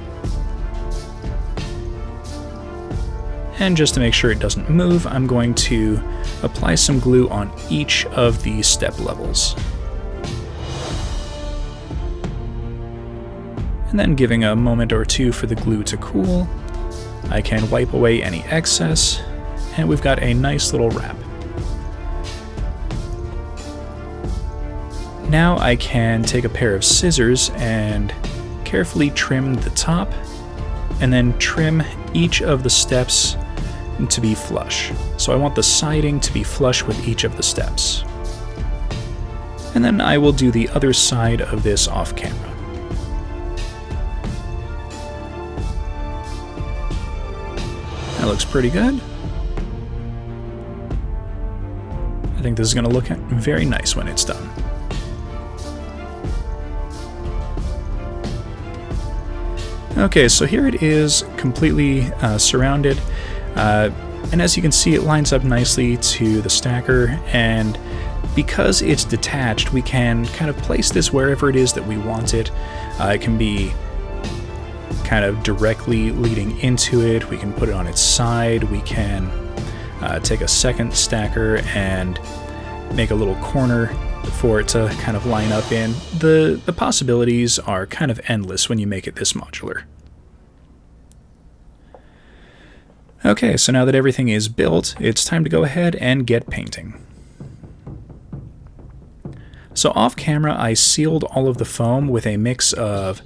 And just to make sure it doesn't move, I'm going to apply some glue on each of the step levels. And then giving a moment or two for the glue to cool, I can wipe away any excess, and we've got a nice little wrap. Now I can take a pair of scissors and carefully trim the top, and then trim each of the steps to be flush. So I want the siding to be flush with each of the steps. And then I will do the other side of this off camera. That looks pretty good. I think this is going to look very nice when it's done. Okay, so here it is, completely surrounded. And as you can see, it lines up nicely to the stacker, and because it's detached, we can kind of place this wherever it is that we want it. It can be kind of directly leading into it, we can put it on its side, we can take a second stacker and make a little corner for it to kind of line up in. The possibilities are kind of endless when you make it this modular. Okay, so now that everything is built, it's time to go ahead and get painting. So off camera, I sealed all of the foam with a mix of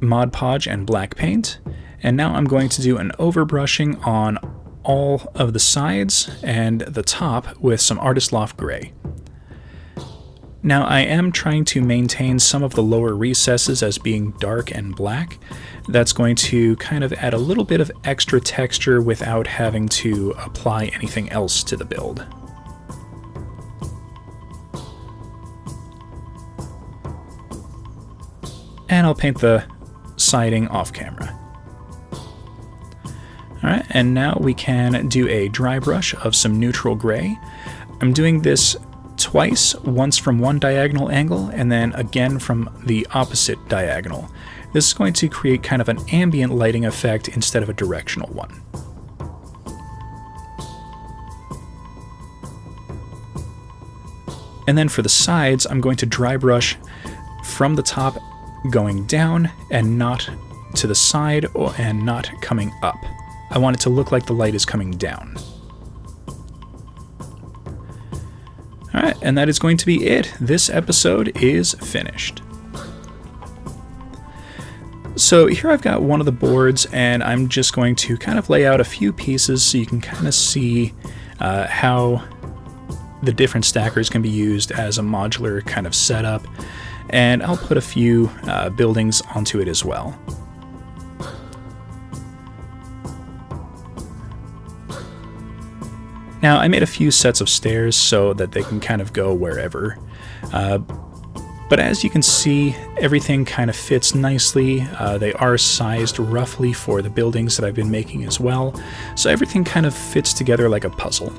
Mod Podge and black paint, and now I'm going to do an overbrushing on all of the sides and the top with some Artist Loft Gray. Now I am trying to maintain some of the lower recesses as being dark and black. That's going to kind of add a little bit of extra texture without having to apply anything else to the build. And I'll paint the siding off camera. Alright, and now we can do a dry brush of some neutral gray. I'm doing this twice, once from one diagonal angle and then again from the opposite diagonal. This is going to create kind of an ambient lighting effect instead of a directional one. And then for the sides, I'm going to dry brush from the top going down and not to the side and not coming up. I want it to look like the light is coming down. Alright, and that is going to be it. This episode is finished. So here I've got one of the boards, and I'm just going to kind of lay out a few pieces so you can kind of see how the different stackers can be used as a modular kind of setup, and I'll put a few buildings onto it as well. Now, I made a few sets of stairs so that they can kind of go wherever. But as you can see, everything kind of fits nicely. They are sized roughly for the buildings that I've been making as well. So everything kind of fits together like a puzzle.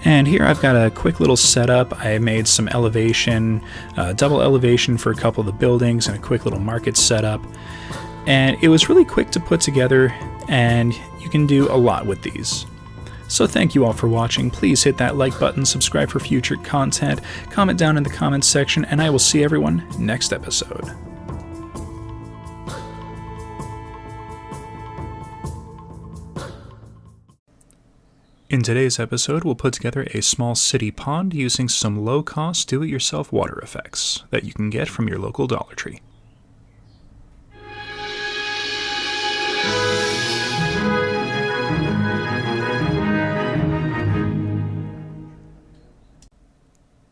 And here I've got a quick little setup. I made some elevation, double elevation for a couple of the buildings, and a quick little market setup. And it was really quick to put together, and you can do a lot with these. So thank you all for watching. Please hit that like button, subscribe for future content, comment down in the comments section, and I will see everyone next episode. In today's episode, we'll put together a small city pond using some low-cost do-it-yourself water effects that you can get from your local Dollar Tree.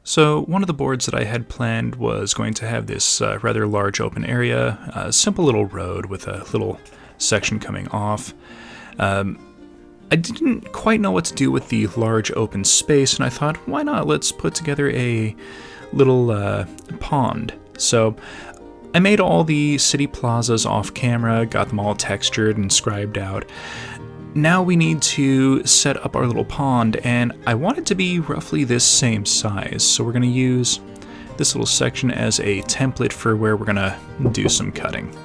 So one of the boards that I had planned was going to have this rather large open area, a simple little road with a little section coming off. I didn't quite know what to do with the large open space, and I thought, why not? Let's put together a little pond. So I made all the city plazas off camera, got them all textured and scribed out. Now we need to set up our little pond, and I want it to be roughly this same size. So we're going to use this little section as a template for where we're going to do some cutting.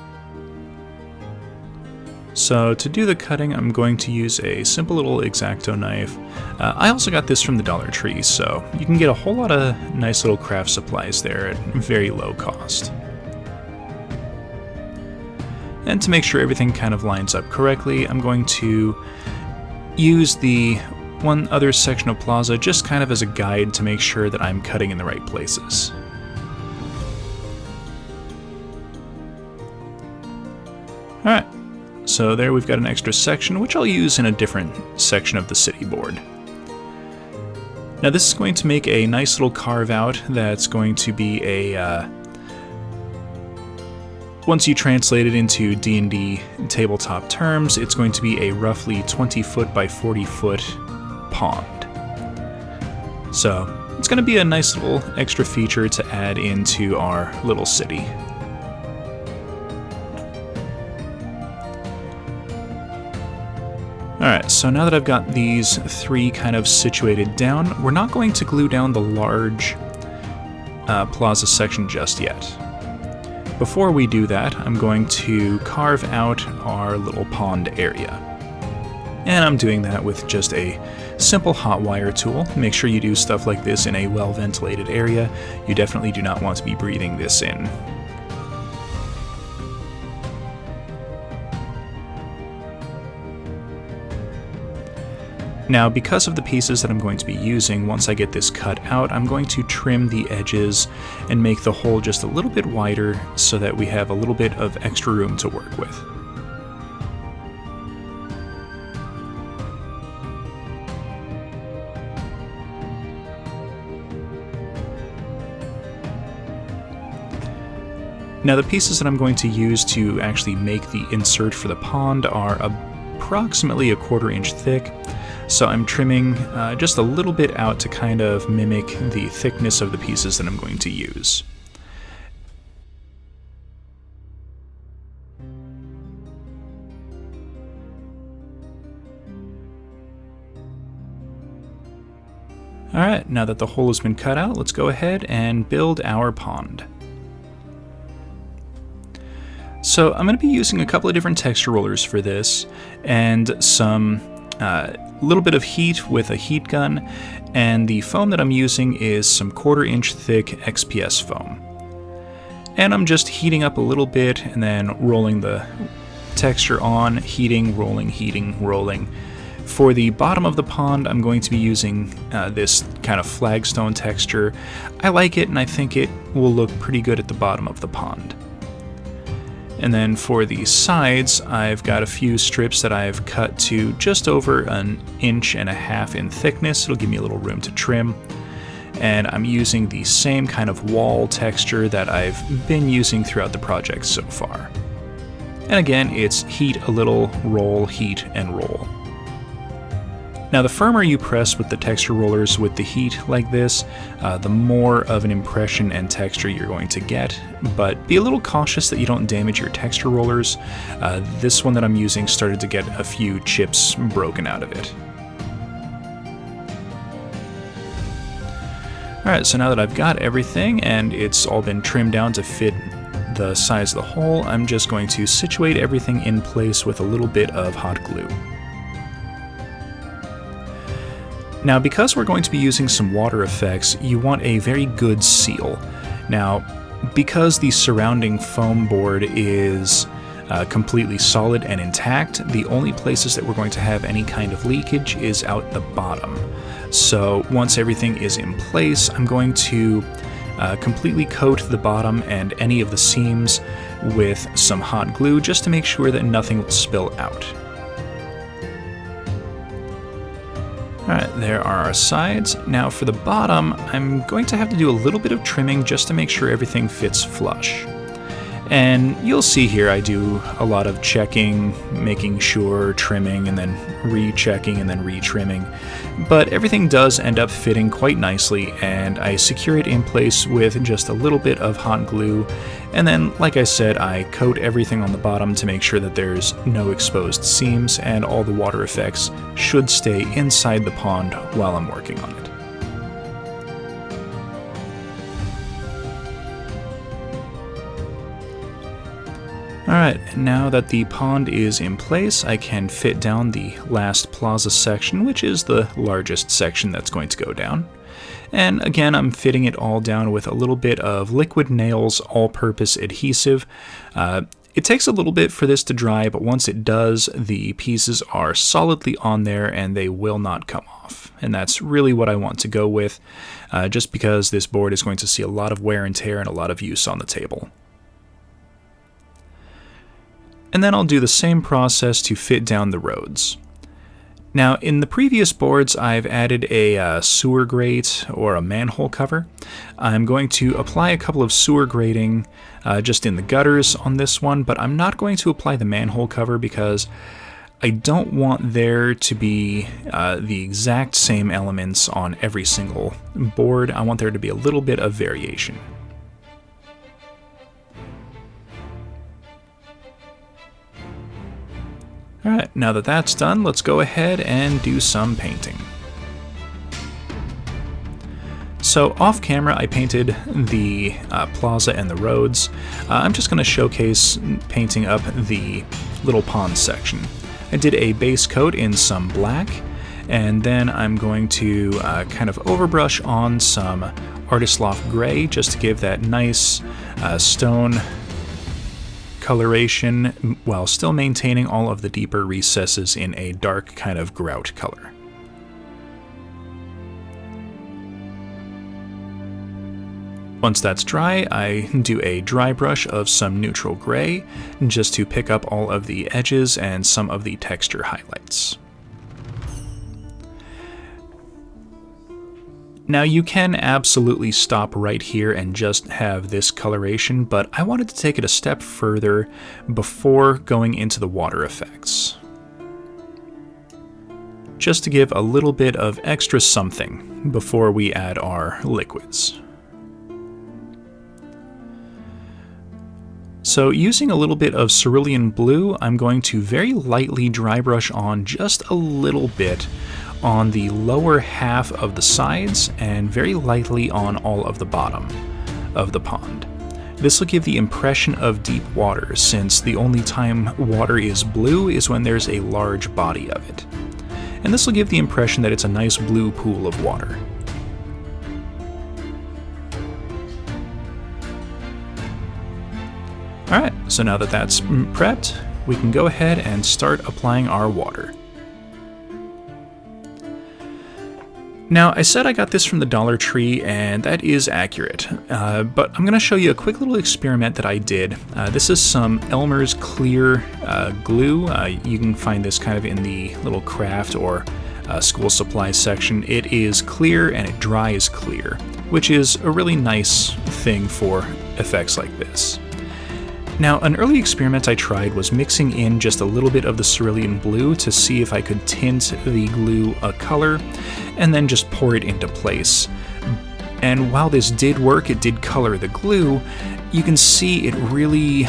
So to do the cutting, I'm going to use a simple little X-Acto knife. I also got this from the Dollar Tree, so you can get a whole lot of nice little craft supplies there at very low cost. And to make sure everything kind of lines up correctly, I'm going to use the one other section of plaza just kind of as a guide to make sure that I'm cutting in the right places. Alright. So there we've got an extra section, which I'll use in a different section of the city board. Now this is going to make a nice little carve out that's going to be a, once you translate it into D&D tabletop terms, it's going to be a roughly 20 foot by 40 foot pond. So it's going to be a nice little extra feature to add into our little city. Alright, so now that I've got these three kind of situated down, we're not going to glue down the large plaza section just yet. Before we do that, I'm going to carve out our little pond area. And I'm doing that with just a simple hot wire tool. Make sure you do stuff like this in a well-ventilated area. You definitely do not want to be breathing this in. Now, because of the pieces that I'm going to be using, once I get this cut out, I'm going to trim the edges and make the hole just a little bit wider so that we have a little bit of extra room to work with. Now, the pieces that I'm going to use to actually make the insert for the pond are approximately 1/4 inch thick. So I'm trimming just a little bit out to kind of mimic the thickness of the pieces that I'm going to use. Alright, now that the hole has been cut out, let's go ahead and build our pond. So I'm going to be using a couple of different texture rollers for this, and some little bit of heat with a heat gun, and the foam that I'm using is some 1/4 inch thick XPS foam. And I'm just heating up a little bit and then rolling the texture on, heating, rolling. For the bottom of the pond, I'm going to be using this kind of flagstone texture. I like it, and I think it will look pretty good at the bottom of the pond. And then for the sides, I've got a few strips that I've cut to just over 1.5 inches in thickness. It'll give me a little room to trim. And I'm using the same kind of wall texture that I've been using throughout the project so far. And again, it's heat a little, roll, heat, and roll. Now, the firmer you press with the texture rollers with the heat like this, the more of an impression and texture you're going to get, but be a little cautious that you don't damage your texture rollers. This one that I'm using started to get a few chips broken out of it. Alright, so now that I've got everything and it's all been trimmed down to fit the size of the hole, I'm just going to situate everything in place with a little bit of hot glue. Now, because we're going to be using some water effects, you want a very good seal. Now, because the surrounding foam board is completely solid and intact, the only places that we're going to have any kind of leakage is out the bottom. So once everything is in place, I'm going to completely coat the bottom and any of the seams with some hot glue just to make sure that nothing will spill out. Alright, there are our sides. Now for the bottom, I'm going to have to do a little bit of trimming just to make sure everything fits flush. And you'll see here I do a lot of checking, making sure, trimming, and then rechecking and then retrimming. But everything does end up fitting quite nicely, and I secure it in place with just a little bit of hot glue. And then, like I said, I coat everything on the bottom to make sure that there's no exposed seams, and all the water effects should stay inside the pond while I'm working on it. Alright, now that the pond is in place, I can fit down the last plaza section, which is the largest section that's going to go down. And again, I'm fitting it all down with a little bit of Liquid Nails all-purpose adhesive. It takes a little bit for this to dry, but once it does, the pieces are solidly on there and they will not come off. And that's really what I want to go with, just because this board is going to see a lot of wear and tear and a lot of use on the table. And then I'll do the same process to fit down the roads. Now, in the previous boards, I've added a sewer grate or a manhole cover. I'm going to apply a couple of sewer grating just in the gutters on this one, but I'm not going to apply the manhole cover because I don't want there to be the exact same elements on every single board. I want there to be a little bit of variation. Alright, now that that's done, let's go ahead and do some painting. So off camera I painted the plaza and the roads. I'm just going to showcase painting up the little pond section. I did a base coat in some black, and then I'm going to kind of overbrush on some Artist Loft gray just to give that nice stone coloration while still maintaining all of the deeper recesses in a dark kind of grout color. Once that's dry, I do a dry brush of some neutral gray just to pick up all of the edges and some of the texture highlights. Now you can absolutely stop right here and just have this coloration, but I wanted to take it a step further before going into the water effects, just to give a little bit of extra something before we add our liquids. So using a little bit of cerulean blue, I'm going to very lightly dry brush on just a little bit on the lower half of the sides and very lightly on all of the bottom of the pond. This will give the impression of deep water, since the only time water is blue is when there's a large body of it. And this will give the impression that it's a nice blue pool of water. Alright, so now that that's prepped, we can go ahead and start applying our water. Now, I said I got this from the Dollar Tree, and that is accurate, but I'm going to show you a quick little experiment that I did. This is some Elmer's clear glue. You can find this kind of in the little craft or school supplies section. It is clear and it dries clear, which is a really nice thing for effects like this. Now, an early experiment I tried was mixing in just a little bit of the cerulean blue to see if I could tint the glue a color, and then just pour it into place. And while this did work, it did color the glue, you can see it really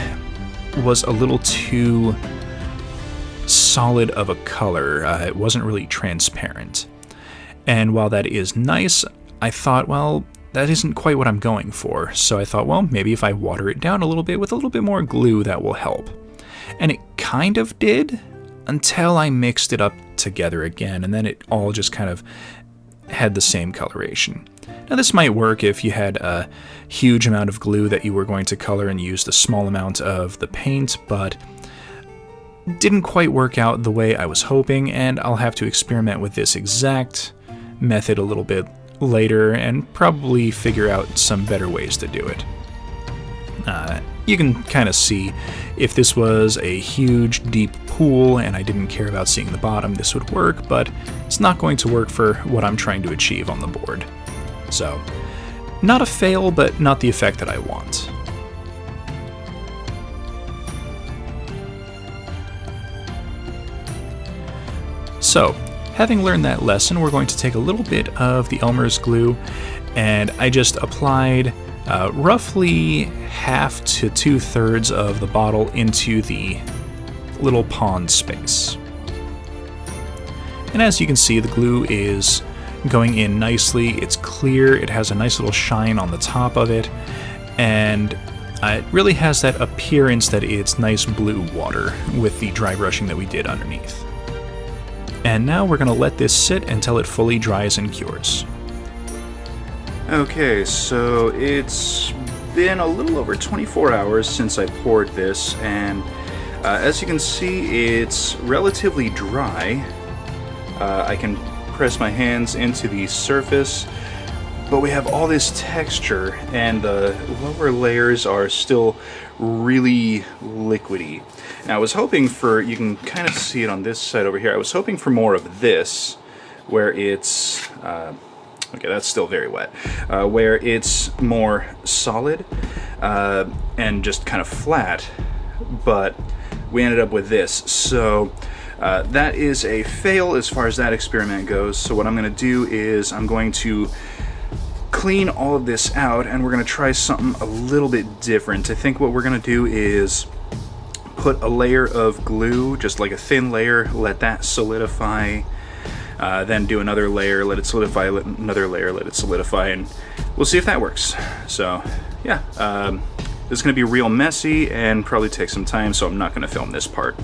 was a little too solid of a color. It wasn't really transparent. And while that is nice, I thought, well, that isn't quite what I'm going for. So I thought, well, maybe if I water it down a little bit with a little bit more glue, that will help. And it kind of did, until I mixed it up together again, and then it all just kind of had the same coloration. Now this might work if you had a huge amount of glue that you were going to color and used a small amount of the paint, but didn't quite work out the way I was hoping, and I'll have to experiment with this exact method a little bit later and probably figure out some better ways to do it. You can kind of see if this was a huge, deep pool and I didn't care about seeing the bottom, this would work, but it's not going to work for what I'm trying to achieve on the board. So, not a fail, but not the effect that I want. So, having learned that lesson, we're going to take a little bit of the Elmer's glue, and I just applied roughly half to 2/3 of the bottle into the little pond space. And as you can see, the glue is going in nicely. It's clear, it has a nice little shine on the top of it, and it really has that appearance that it's nice blue water with the dry brushing that we did underneath. And now we're going to let this sit until it fully dries and cures. Okay, so it's been a little over 24 hours since I poured this, and as you can see, it's relatively dry. I can press my hands into the surface, but we have all this texture, and the lower layers are still really liquidy. Now I was hoping for, you can kind of see it on this side over here, I was hoping for more of this, where it's, okay, that's still very wet, where it's more solid and just kind of flat, but we ended up with this. So that is a fail as far as that experiment goes. So what I'm going to do is I'm going to clean all of this out, and we're going to try something a little bit different. I think what we're going to do is put a layer of glue, just like a thin layer, let that solidify, then do another layer, let it solidify, another layer, let it solidify, and we'll see if that works. So yeah, this is going to be real messy and probably take some time, so I'm not going to film this part.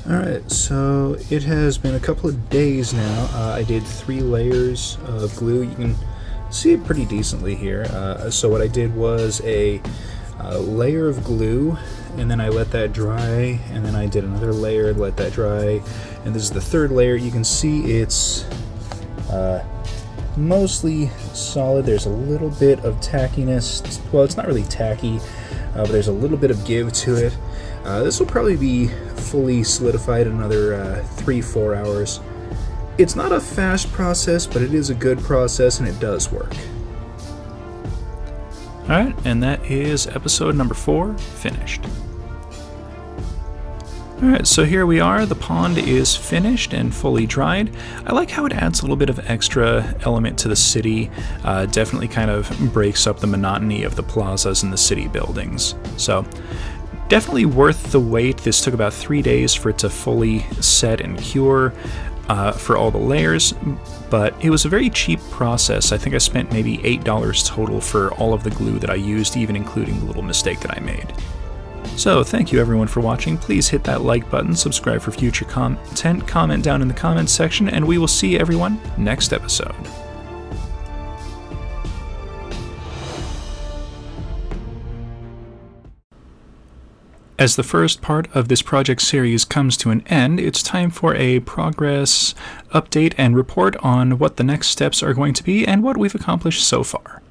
Alright, so it has been a couple of days now. I did 3 layers of glue. You can see it pretty decently here. So what I did was a layer of glue, and then I let that dry, and then I did another layer, let that dry, and this is the 3rd layer. You can see it's mostly solid. There's a little bit of tackiness. Well, it's not really tacky, but there's a little bit of give to it. This will probably be fully solidified in another 3-4 hours. It's not a fast process, but it is a good process, and it does work. Alright, and that is episode number 4 finished. Alright, so here we are. The pond is finished and fully dried. I like how it adds a little bit of extra element to the city. Definitely kind of breaks up the monotony of the plazas and the city buildings. So, definitely worth the wait. This took about 3 days for it to fully set and cure for all the layers, but it was a very cheap process. I think I spent maybe $8 total for all of the glue that I used, even including the little mistake that I made. So thank you everyone for watching. Please hit that like button, subscribe for future content, comment down in the comments section, and we will see everyone next episode. As the first part of this project series comes to an end, it's time for a progress update and report on what the next steps are going to be and what we've accomplished so far.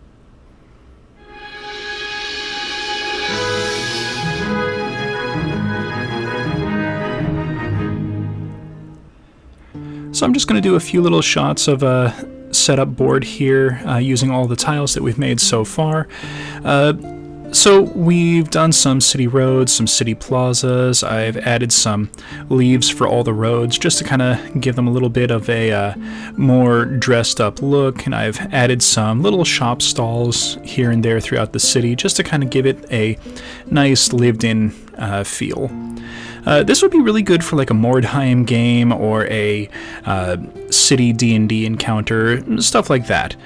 So I'm just going to do a few little shots of a setup board here using all the tiles that we've made so far. So we've done some city roads, some city plazas. I've added some leaves for all the roads just to kind of give them a little bit of a more dressed up look, and I've added some little shop stalls here and there throughout the city just to kind of give it a nice lived in feel. This would be really good for like a Mordheim game or a city D&D encounter, stuff like that.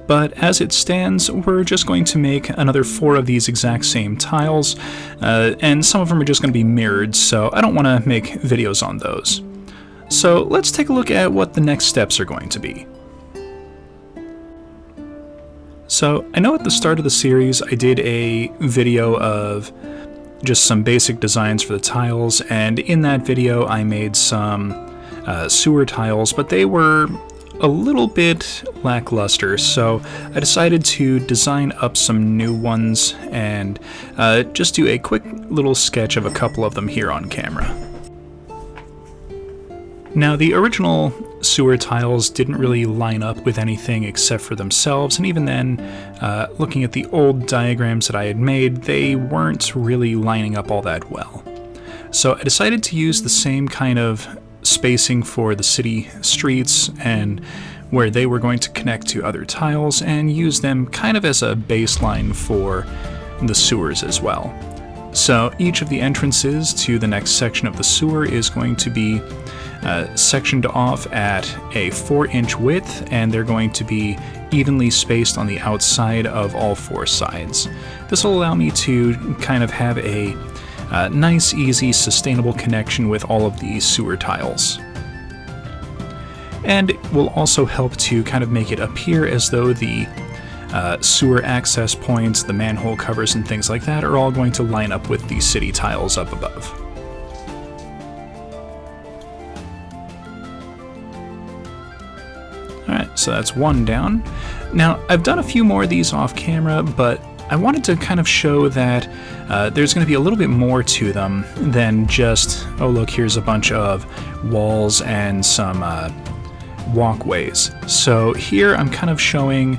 but as it stands, we're just going to make another 4 of these exact same tiles, and some of them are just going to be mirrored, so I don't want to make videos on those. So let's take a look at what the next steps are going to be. So I know at the start of the series I did a video of just some basic designs for the tiles, and in that video I made some sewer tiles, but they were a little bit lackluster, so I decided to design up some new ones and just do a quick little sketch of a couple of them here on camera. Now, the original sewer tiles didn't really line up with anything except for themselves, and even then, looking at the old diagrams that I had made, they weren't really lining up all that well. So I decided to use the same kind of spacing for the city streets and where they were going to connect to other tiles, and use them kind of as a baseline for the sewers as well. So each of the entrances to the next section of the sewer is going to be sectioned off at a 4-inch width, and they're going to be evenly spaced on the outside of all 4 sides. This will allow me to kind of have a nice, easy, sustainable connection with all of these sewer tiles. And it will also help to kind of make it appear as though the sewer access points, the manhole covers, and things like that are all going to line up with the city tiles up above. Alright, so that's 1 down. Now, I've done a few more of these off camera, but I wanted to kind of show that there's going to be a little bit more to them than just, oh look, here's a bunch of walls and some walkways. So here I'm kind of showing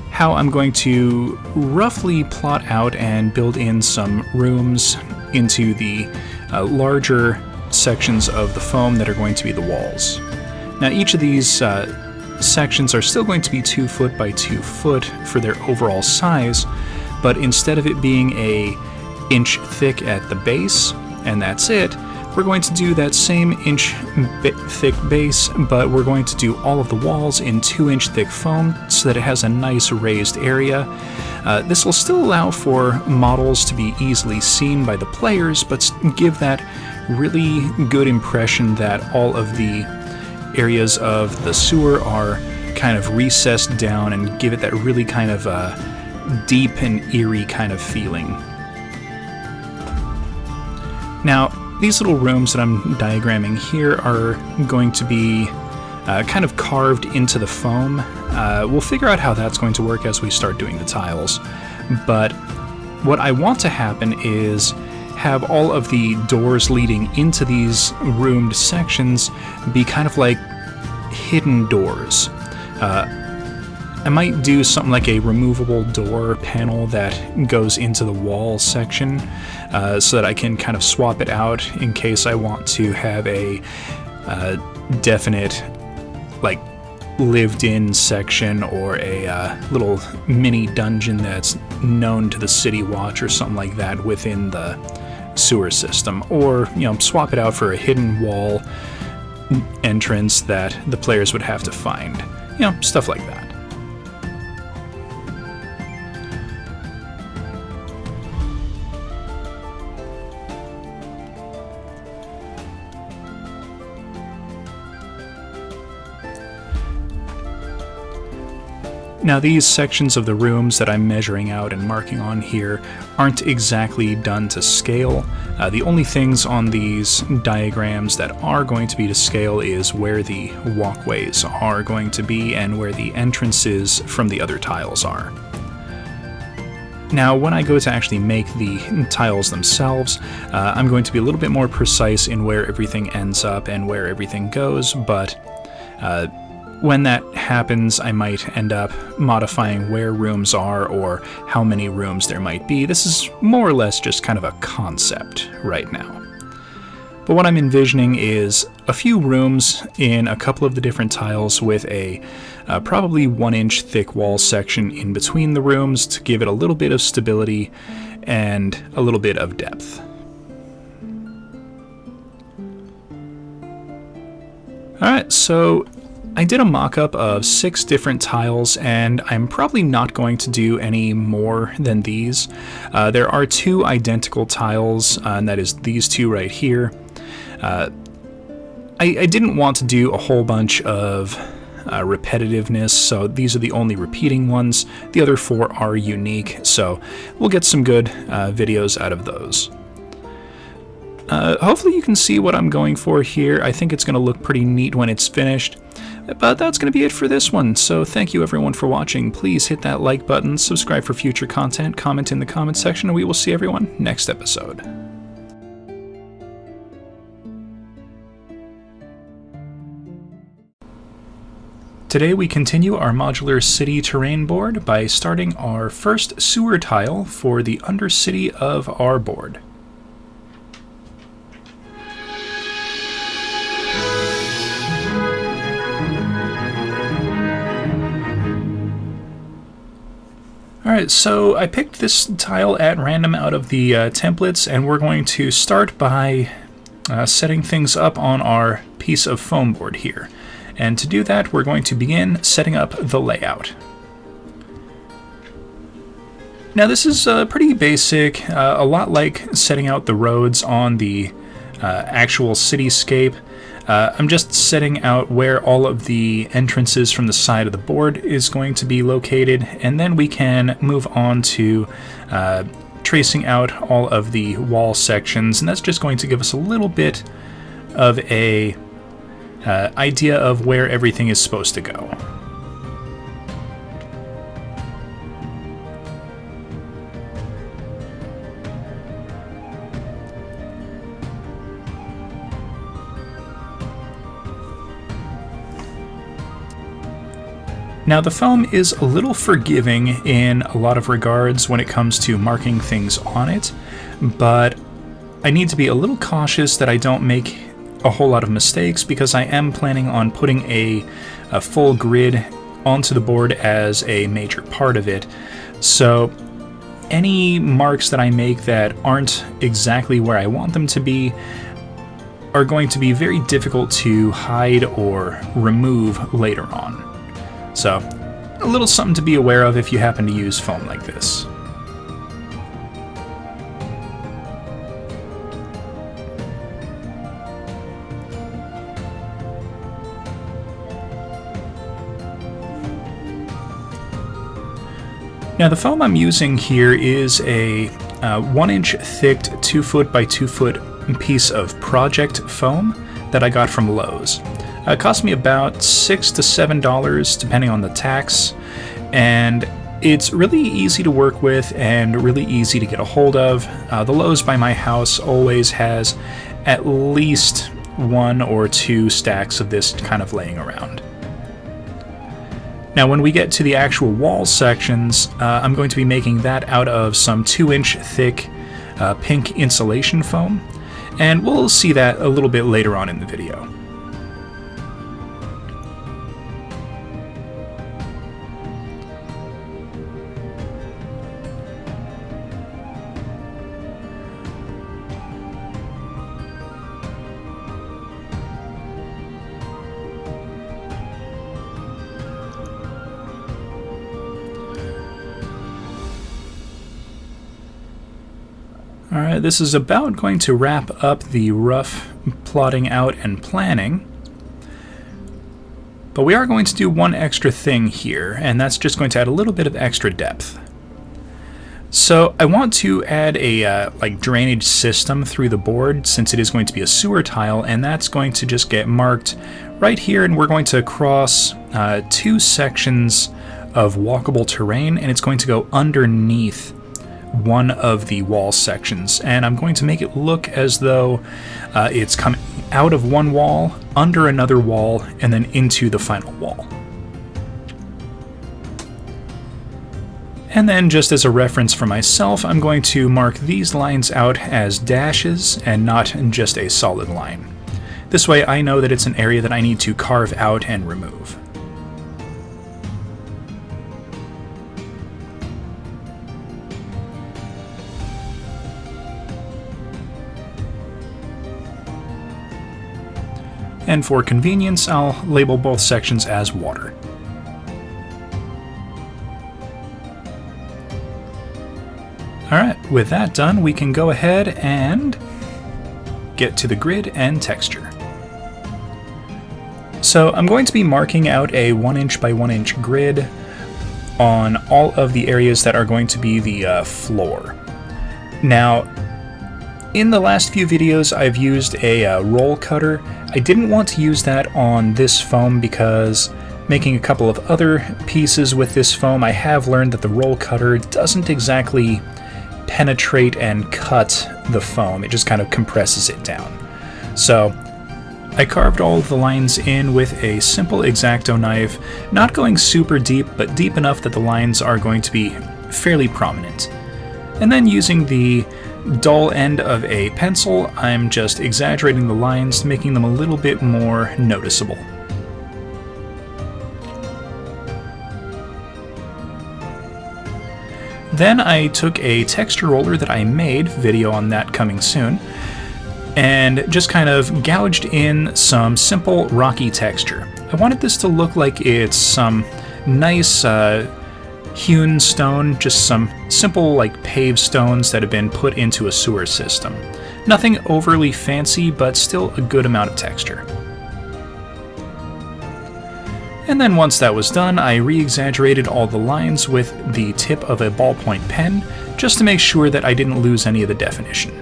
how I'm going to roughly plot out and build in some rooms into the larger sections of the foam that are going to be the walls. Now, each of these sections are still going to be 2 foot by 2 foot for their overall size, but instead of it being a inch thick at the base, and that's it, we're going to do that same inch thick base, but we're going to do all of the walls in 2-inch thick foam so that it has a nice raised area. This will still allow for models to be easily seen by the players, but give that really good impression that all of the areas of the sewer are kind of recessed down and give it that really kind of deep and eerie kind of feeling. Now, these little rooms that I'm diagramming here are going to be kind of carved into the foam. We'll figure out how that's going to work as we start doing the tiles, but what I want to happen is have all of the doors leading into these roomed sections be kind of like hidden doors. I might do something like a removable door panel that goes into the wall section so that I can kind of swap it out in case I want to have a definite, like, lived-in section or a little mini dungeon that's known to the City Watch or something like that within the sewer system, or swap it out for a hidden wall entrance that the players would have to find, stuff like that. Now, these sections of the rooms that I'm measuring out and marking on here aren't exactly done to scale. The only things on these diagrams that are going to be to scale is where the walkways are going to be and where the entrances from the other tiles are. Now, when I go to actually make the tiles themselves, I'm going to be a little bit more precise in where everything ends up and where everything goes, but when that happens, I might end up modifying where rooms are or how many rooms there might be. This is more or less just kind of a concept right now. But what I'm envisioning is a few rooms in a couple of the different tiles with a probably 1-inch thick wall section in between the rooms to give it a little bit of stability and a little bit of depth. Alright, so I did a mock-up of 6 different tiles, and I'm probably not going to do any more than these. There are 2 identical tiles, and that is these 2 right here. I didn't want to do a whole bunch of repetitiveness, so these are the only repeating ones. The other 4 are unique, so we'll get some good videos out of those. Hopefully you can see what I'm going for here. I think it's going to look pretty neat when it's finished. But that's going to be it for this one, so thank you everyone for watching. Please hit that like button, subscribe for future content, comment in the comments section, and we will see everyone next episode. Today we continue our modular city terrain board by starting our first sewer tile for the undercity of our board. Alright, so I picked this tile at random out of the templates, and we're going to start by setting things up on our piece of foam board here. And to do that, we're going to begin setting up the layout. Now this is pretty basic, a lot like setting out the roads on the actual cityscape. I'm just setting out where all of the entrances from the side of the board is going to be located, and then we can move on to tracing out all of the wall sections, and that's just going to give us a little bit of a idea of where everything is supposed to go. Now the foam is a little forgiving in a lot of regards when it comes to marking things on it, but I need to be a little cautious that I don't make a whole lot of mistakes, because I am planning on putting a full grid onto the board as a major part of it. So any marks that I make that aren't exactly where I want them to be are going to be very difficult to hide or remove later on. So, a little something to be aware of if you happen to use foam like this. Now the foam I'm using here is a 1-inch thick 2-foot by 2-foot piece of project foam that I got from Lowe's. It cost me about $6 to $7 depending on the tax, and it's really easy to work with and really easy to get a hold of. The Lowe's by my house always has at least 1 or 2 stacks of this kind of laying around. Now when we get to the actual wall sections, I'm going to be making that out of some 2-inch thick pink insulation foam, and we'll see that a little bit later on in the video. Alright, this is about going to wrap up the rough plotting out and planning. But we are going to do one extra thing here, and that's just going to add a little bit of extra depth. So I want to add a drainage system through the board, since it is going to be a sewer tile, and that's going to just get marked right here, and we're going to cross 2 sections of walkable terrain, and it's going to go underneath one of the wall sections, and I'm going to make it look as though it's coming out of one wall, under another wall, and then into the final wall. And then, just as a reference for myself, I'm going to mark these lines out as dashes and not just a solid line. This way I know that it's an area that I need to carve out and remove. and for convenience I'll label both sections as water. Alright, with that done, we can go ahead and get to the grid and texture. So I'm going to be marking out a 1 inch by 1 inch grid on all of the areas that are going to be the floor. Now, in the last few videos I've used a roll cutter. I didn't want to use that on this foam because making a couple of other pieces with this foam, I have learned that the roll cutter doesn't exactly penetrate and cut the foam. It just kind of compresses it down. So I carved all of the lines in with a simple X-Acto knife, not going super deep, but deep enough that the lines are going to be fairly prominent. And then using the dull end of a pencil, I'm just exaggerating the lines, making them a little bit more noticeable. Then I took a texture roller that I made, video on that coming soon, and just kind of gouged in some simple rocky texture. I wanted this to look like it's some nice hewn stone, just some simple like paved stones that have been put into a sewer system. Nothing overly fancy, but still a good amount of texture. And then once that was done, I re-exaggerated all the lines with the tip of a ballpoint pen, just to make sure that I didn't lose any of the definition.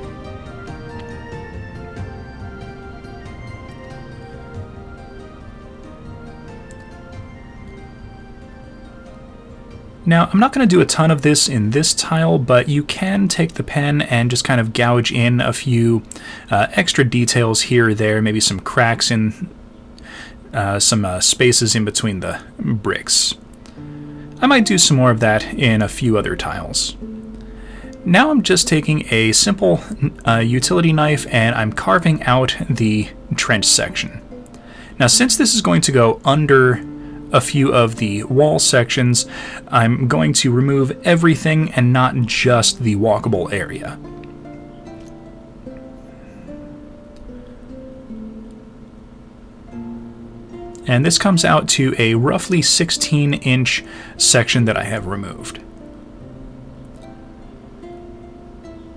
Now, I'm not going to do a ton of this in this tile, but you can take the pen and just kind of gouge in a few extra details here or there, maybe some cracks in some spaces in between the bricks. I might do some more of that in a few other tiles. Now I'm just taking a simple utility knife and I'm carving out the trench section. Now, since this is going to go under a few of the wall sections, I'm going to remove everything and not just the walkable area. And this comes out to a roughly 16-inch section that I have removed.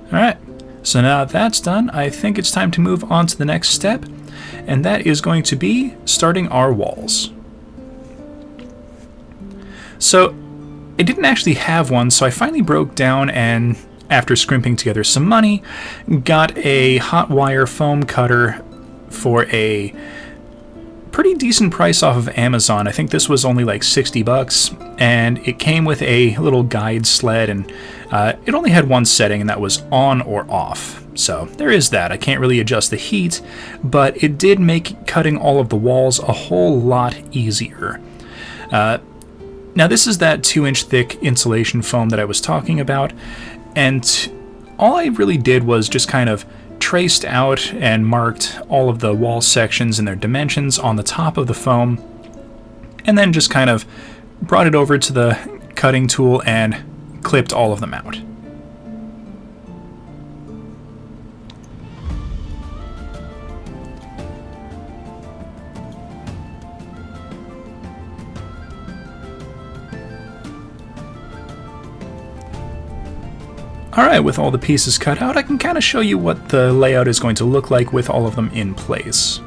Alright, so now that's done, I think it's time to move on to the next step, and that is going to be starting our walls. So, I didn't actually have one, so I finally broke down and, after scrimping together some money, got a hot wire foam cutter for a pretty decent price off of Amazon. I think this was only like 60 bucks, and it came with a little guide sled, and it only had one setting, and that was on or off. So there is that. I can't really adjust the heat, but it did make cutting all of the walls a whole lot easier. Now this is that 2-inch thick insulation foam that I was talking about, and all I really did was just kind of traced out and marked all of the wall sections and their dimensions on the top of the foam, and then just kind of brought it over to the cutting tool and clipped all of them out. Alright, with all the pieces cut out, I can kind of show you what the layout is going to look like with all of them in place.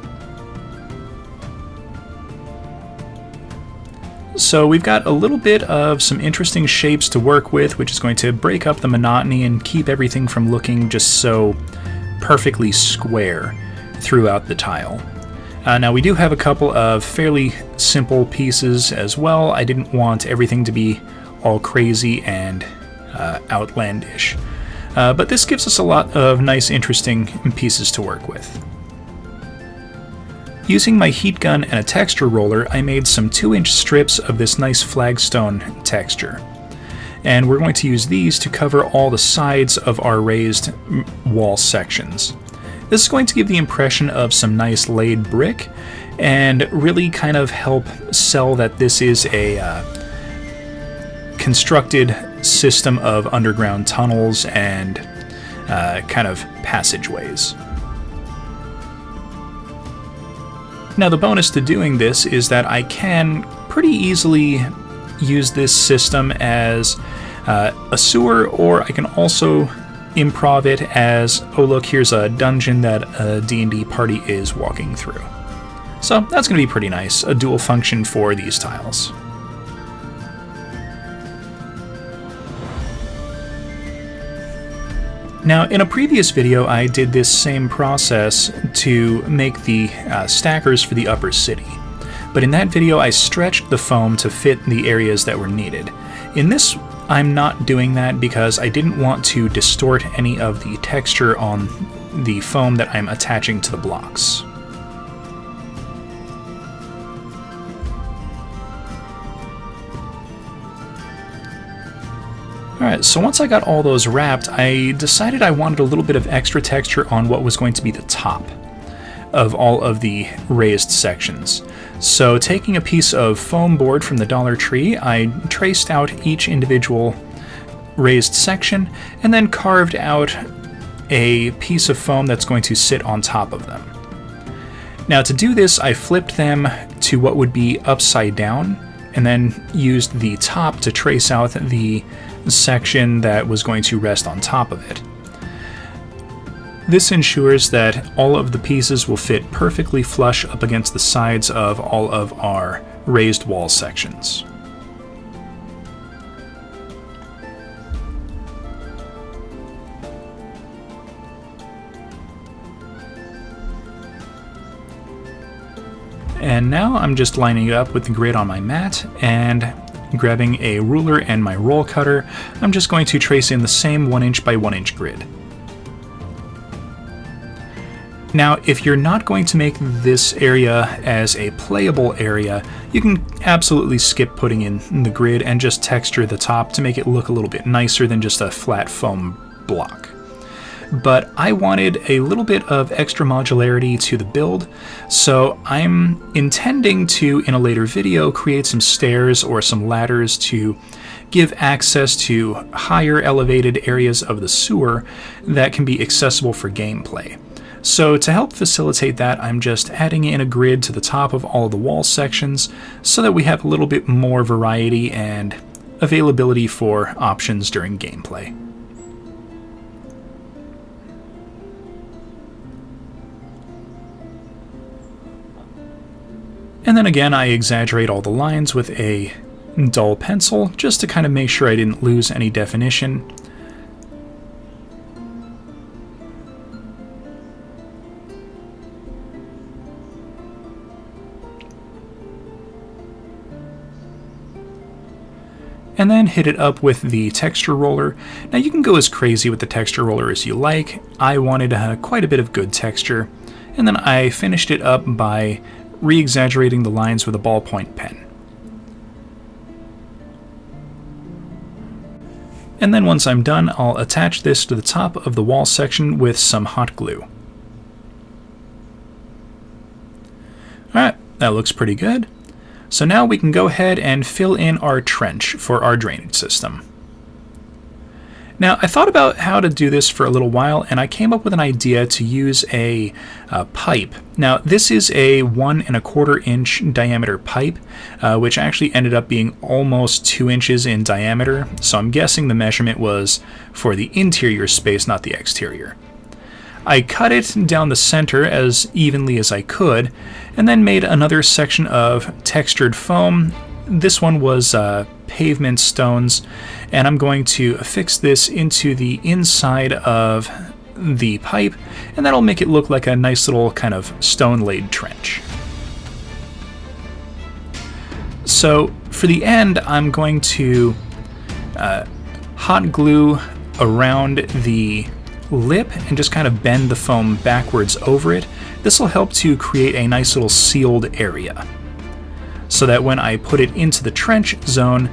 So we've got a little bit of some interesting shapes to work with, which is going to break up the monotony and keep everything from looking just so perfectly square throughout the tile. Now we do have a couple of fairly simple pieces as well. I didn't want everything to be all crazy and outlandish. But this gives us a lot of nice, interesting pieces to work with. Using my heat gun and a texture roller, I made some 2-inch strips of this nice flagstone texture. And we're going to use these to cover all the sides of our raised wall sections. This is going to give the impression of some nice laid brick, and really kind of help sell that this is a constructed system of underground tunnels and kind of passageways. Now the bonus to doing this is that I can pretty easily use this system as a sewer, or I can also improv it as, oh look, here's a dungeon that a D&D party is walking through. So that's going to be pretty nice, a dual function for these tiles. Now, in a previous video, I did this same process to make the stackers for the upper city. But in that video, I stretched the foam to fit the areas that were needed. In this, I'm not doing that because I didn't want to distort any of the texture on the foam that I'm attaching to the blocks. Alright, so once I got all those wrapped, I decided I wanted a little bit of extra texture on what was going to be the top of all of the raised sections. So taking a piece of foam board from the Dollar Tree, I traced out each individual raised section and then carved out a piece of foam that's going to sit on top of them. Now to do this, I flipped them to what would be upside down and then used the top to trace out the section that was going to rest on top of it. This ensures that all of the pieces will fit perfectly flush up against the sides of all of our raised wall sections. And now I'm just lining it up with the grid on my mat and grabbing a ruler and my roll cutter. I'm just going to trace in the same 1 inch by 1 inch grid. Now, if you're not going to make this area as a playable area, you can absolutely skip putting in the grid and just texture the top to make it look a little bit nicer than just a flat foam block. But I wanted a little bit of extra modularity to the build, so I'm intending to, in a later video, create some stairs or some ladders to give access to higher elevated areas of the sewer that can be accessible for gameplay. So to help facilitate that, I'm just adding in a grid to the top of all of the wall sections so that we have a little bit more variety and availability for options during gameplay. And then again, I exaggerate all the lines with a dull pencil just to kind of make sure I didn't lose any definition. And then hit it up with the texture roller. Now you can go as crazy with the texture roller as you like. I wanted quite a bit of good texture, and then I finished it up by re-exaggerating the lines with a ballpoint pen. And then once I'm done, I'll attach this to the top of the wall section with some hot glue. Alright, that looks pretty good. So now we can go ahead and fill in our trench for our drainage system. Now, I thought about how to do this for a little while, and I came up with an idea to use a pipe. Now, this is a 1 1/4 inch diameter pipe, which actually ended up being almost 2 inches in diameter, so I'm guessing the measurement was for the interior space, not the exterior. I cut it down the center as evenly as I could, and then made another section of textured foam. This one was pavement stones, and I'm going to affix this into the inside of the pipe, and that'll make it look like a nice little kind of stone-laid trench. So for the end, I'm going to hot glue around the lip and just kind of bend the foam backwards over it. This will help to create a nice little sealed area, so that when I put it into the trench zone,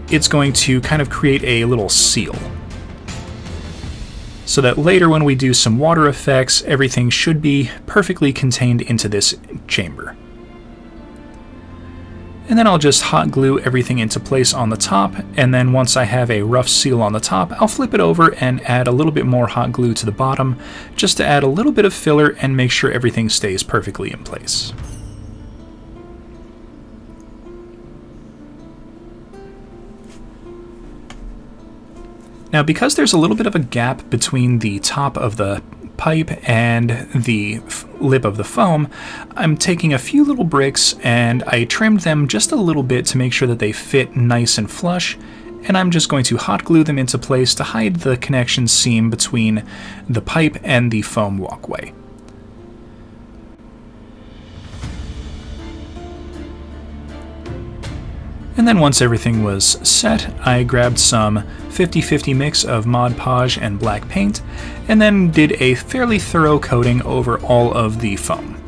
it's going to kind of create a little seal. So that later when we do some water effects, everything should be perfectly contained into this chamber. And then I'll just hot glue everything into place on the top, and then once I have a rough seal on the top, I'll flip it over and add a little bit more hot glue to the bottom, just to add a little bit of filler and make sure everything stays perfectly in place. Now, because there's a little bit of a gap between the top of the pipe and the lip of the foam, I'm taking a few little bricks and I trimmed them just a little bit to make sure that they fit nice and flush, and I'm just going to hot glue them into place to hide the connection seam between the pipe and the foam walkway. And then once everything was set, I grabbed some 50-50 mix of Mod Podge and black paint, and then did a fairly thorough coating over all of the foam.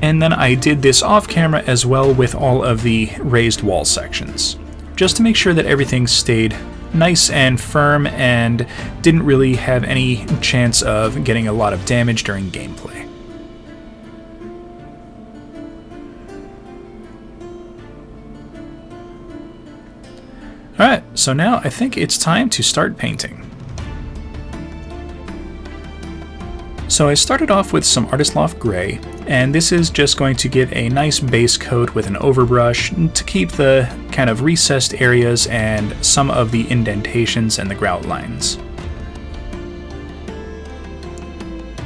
And then I did this off camera as well with all of the raised wall sections, just to make sure that everything stayed nice and firm and didn't really have any chance of getting a lot of damage during gameplay. Alright, so now I think it's time to start painting. So I started off with some Artist Loft Gray, and this is just going to give a nice base coat with an overbrush to keep the kind of recessed areas and some of the indentations and the grout lines.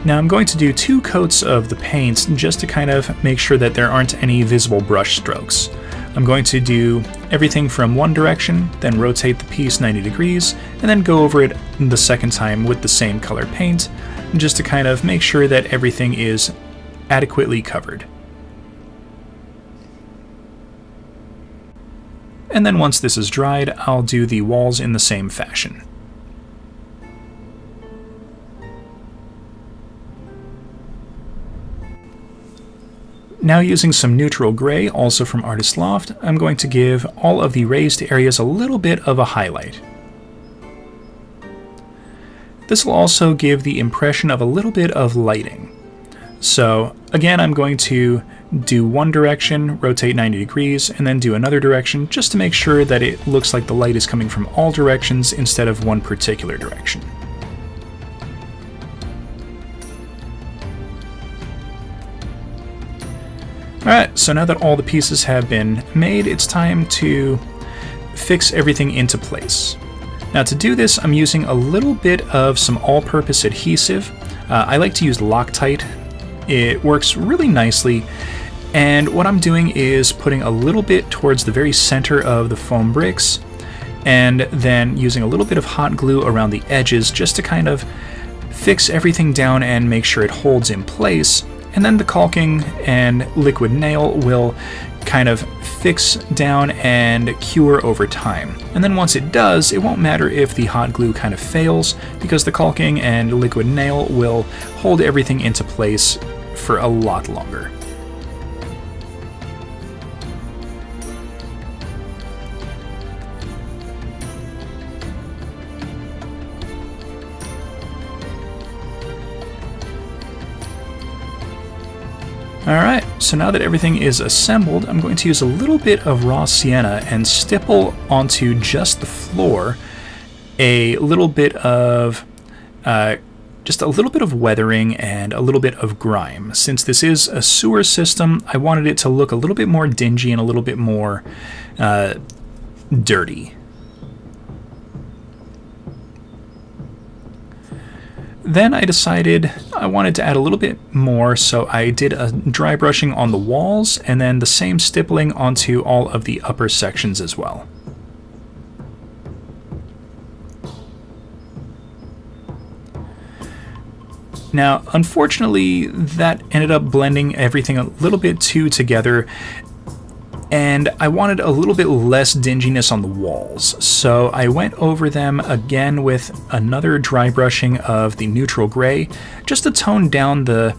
Now I'm going to do 2 coats of the paint just to kind of make sure that there aren't any visible brush strokes. I'm going to do everything from one direction, then rotate the piece 90 degrees, and then go over it the second time with the same color paint, just to kind of make sure that everything is adequately covered. And then once this is dried, I'll do the walls in the same fashion. Now using some neutral gray, also from Artist Loft, I'm going to give all of the raised areas a little bit of a highlight. This will also give the impression of a little bit of lighting. So again, I'm going to do one direction, rotate 90 degrees, and then do another direction just to make sure that it looks like the light is coming from all directions instead of one particular direction. Alright, so now that all the pieces have been made, it's time to fix everything into place. Now to do this, I'm using a little bit of some all-purpose adhesive. I like to use Loctite. It works really nicely, and what I'm doing is putting a little bit towards the very center of the foam bricks, and then using a little bit of hot glue around the edges just to kind of fix everything down and make sure it holds in place. And then the caulking and liquid nail will kind of fix down and cure over time. And then once it does, it won't matter if the hot glue kind of fails, because the caulking and liquid nail will hold everything into place for a lot longer. Alright, so now that everything is assembled, I'm going to use a little bit of raw sienna and stipple onto just the floor a little bit of just a little bit of weathering and a little bit of grime. Since this is a sewer system, I wanted it to look a little bit more dingy and a little bit more dirty. Then I decided I wanted to add a little bit more, so I did a dry brushing on the walls and then the same stippling onto all of the upper sections as well. Now, unfortunately, that ended up blending everything a little bit too together, and I wanted a little bit less dinginess on the walls, so I went over them again with another dry brushing of the neutral gray, just to tone down the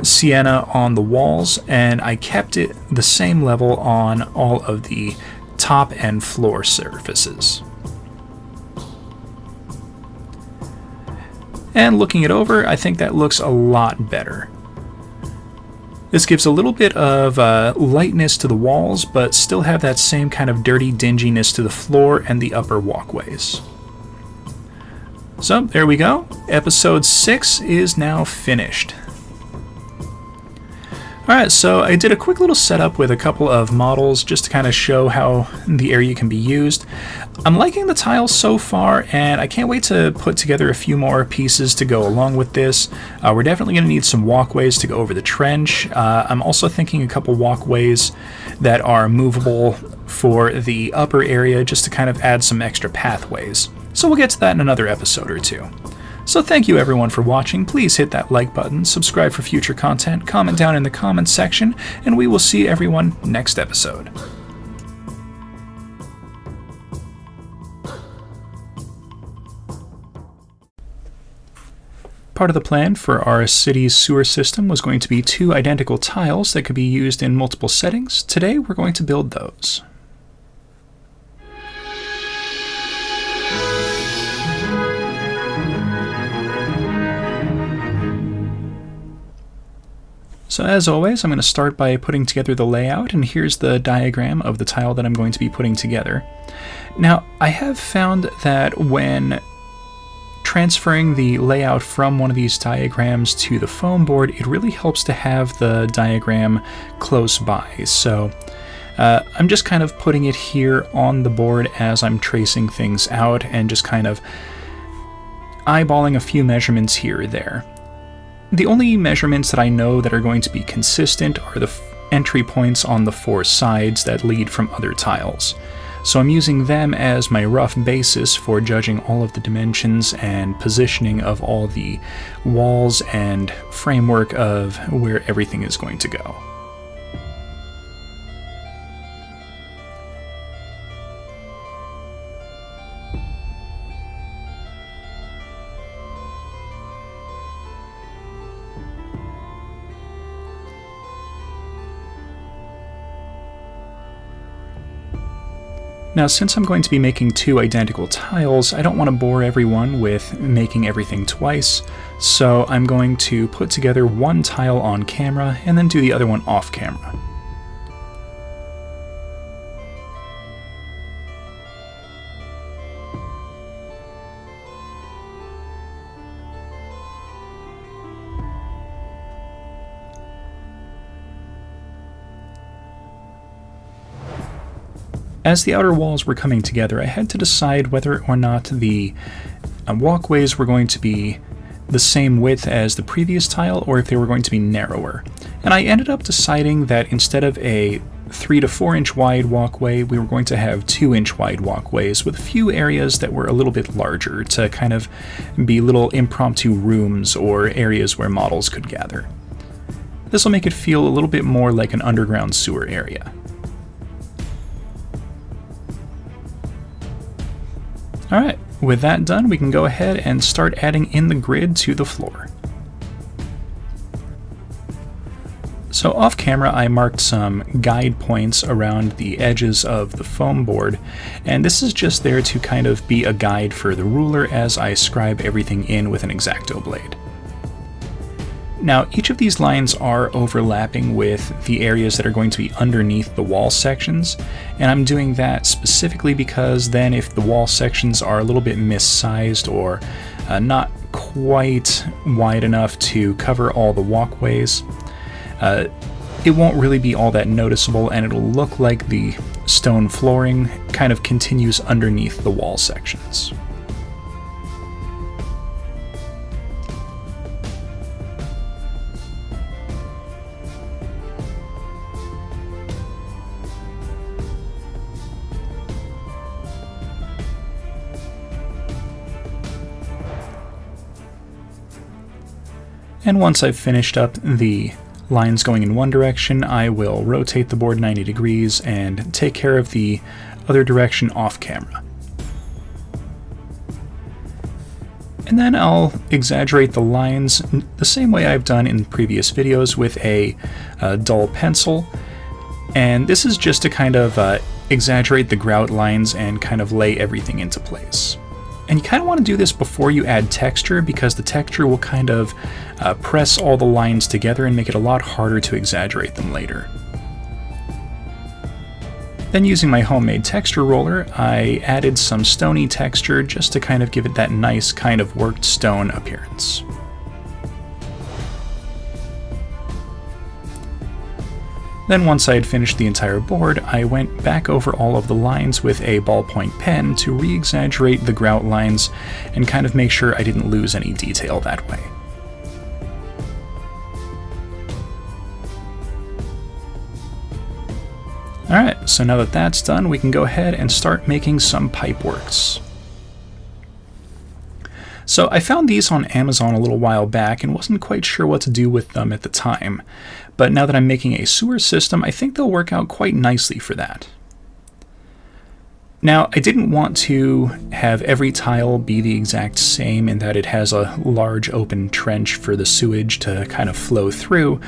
sienna on the walls, and I kept it the same level on all of the top and floor surfaces. And looking it over, I think that looks a lot better. This gives a little bit of lightness to the walls, but still have that same kind of dirty dinginess to the floor and the upper walkways. So there we go. Episode 6 is now finished. Alright, so I did a quick little setup with a couple of models just to kind of show how the area can be used. I'm liking the tiles so far, and I can't wait to put together a few more pieces to go along with this. We're definitely going to need some walkways to go over the trench. I'm also thinking a couple walkways that are movable for the upper area just to kind of add some extra pathways. So we'll get to that in another episode or two. So thank you everyone for watching. Please hit that like button, subscribe for future content, comment down in the comments section, and we will see everyone next episode. Part of the plan for our city's sewer system was going to be 2 identical tiles that could be used in multiple settings. Today we're going to build those. So as always, I'm going to start by putting together the layout, and here's the diagram of the tile that I'm going to be putting together. Now, I have found that when transferring the layout from one of these diagrams to the foam board, it really helps to have the diagram close by. So I'm just kind of putting it here on the board as I'm tracing things out and just kind of eyeballing a few measurements here or there. The only measurements that I know that are going to be consistent are the entry points on the 4 sides that lead from other tiles. So I'm using them as my rough basis for judging all of the dimensions and positioning of all the walls and framework of where everything is going to go. Now, since I'm going to be making 2 identical tiles, I don't want to bore everyone with making everything twice, so I'm going to put together 1 tile on camera and then do the other one off camera. As the outer walls were coming together, I had to decide whether or not the walkways were going to be the same width as the previous tile or if they were going to be narrower. And I ended up deciding that instead of a 3 to 4 inch wide walkway, we were going to have 2 inch wide walkways with a few areas that were a little bit larger to kind of be little impromptu rooms or areas where models could gather. This will make it feel a little bit more like an underground sewer area. Alright, with that done, we can go ahead and start adding in the grid to the floor. So off camera, I marked some guide points around the edges of the foam board, and this is just there to kind of be a guide for the ruler as I scribe everything in with an X-Acto blade. Now, each of these lines are overlapping with the areas that are going to be underneath the wall sections, and I'm doing that specifically because then if the wall sections are a little bit missized or not quite wide enough to cover all the walkways, it won't really be all that noticeable, and it'll look like the stone flooring kind of continues underneath the wall sections. And once I've finished up the lines going in one direction, I will rotate the board 90 degrees and take care of the other direction off camera. And then I'll exaggerate the lines the same way I've done in previous videos with a dull pencil. And this is just to kind of exaggerate the grout lines and kind of lay everything into place. And you kind of want to do this before you add texture, because the texture will kind of press all the lines together and make it a lot harder to exaggerate them later. Then using my homemade texture roller, I added some stony texture just to kind of give it that nice kind of worked stone appearance. Then once I had finished the entire board, I went back over all of the lines with a ballpoint pen to re-exaggerate the grout lines and kind of make sure I didn't lose any detail that way. Alright, so now that that's done, we can go ahead and start making some pipeworks. So I found these on Amazon a little while back and wasn't quite sure what to do with them at the time, but now that I'm making a sewer system, I think they'll work out quite nicely for that. Now, I didn't want to have every tile be the exact same in that it has a large open trench for the sewage to kind of flow through,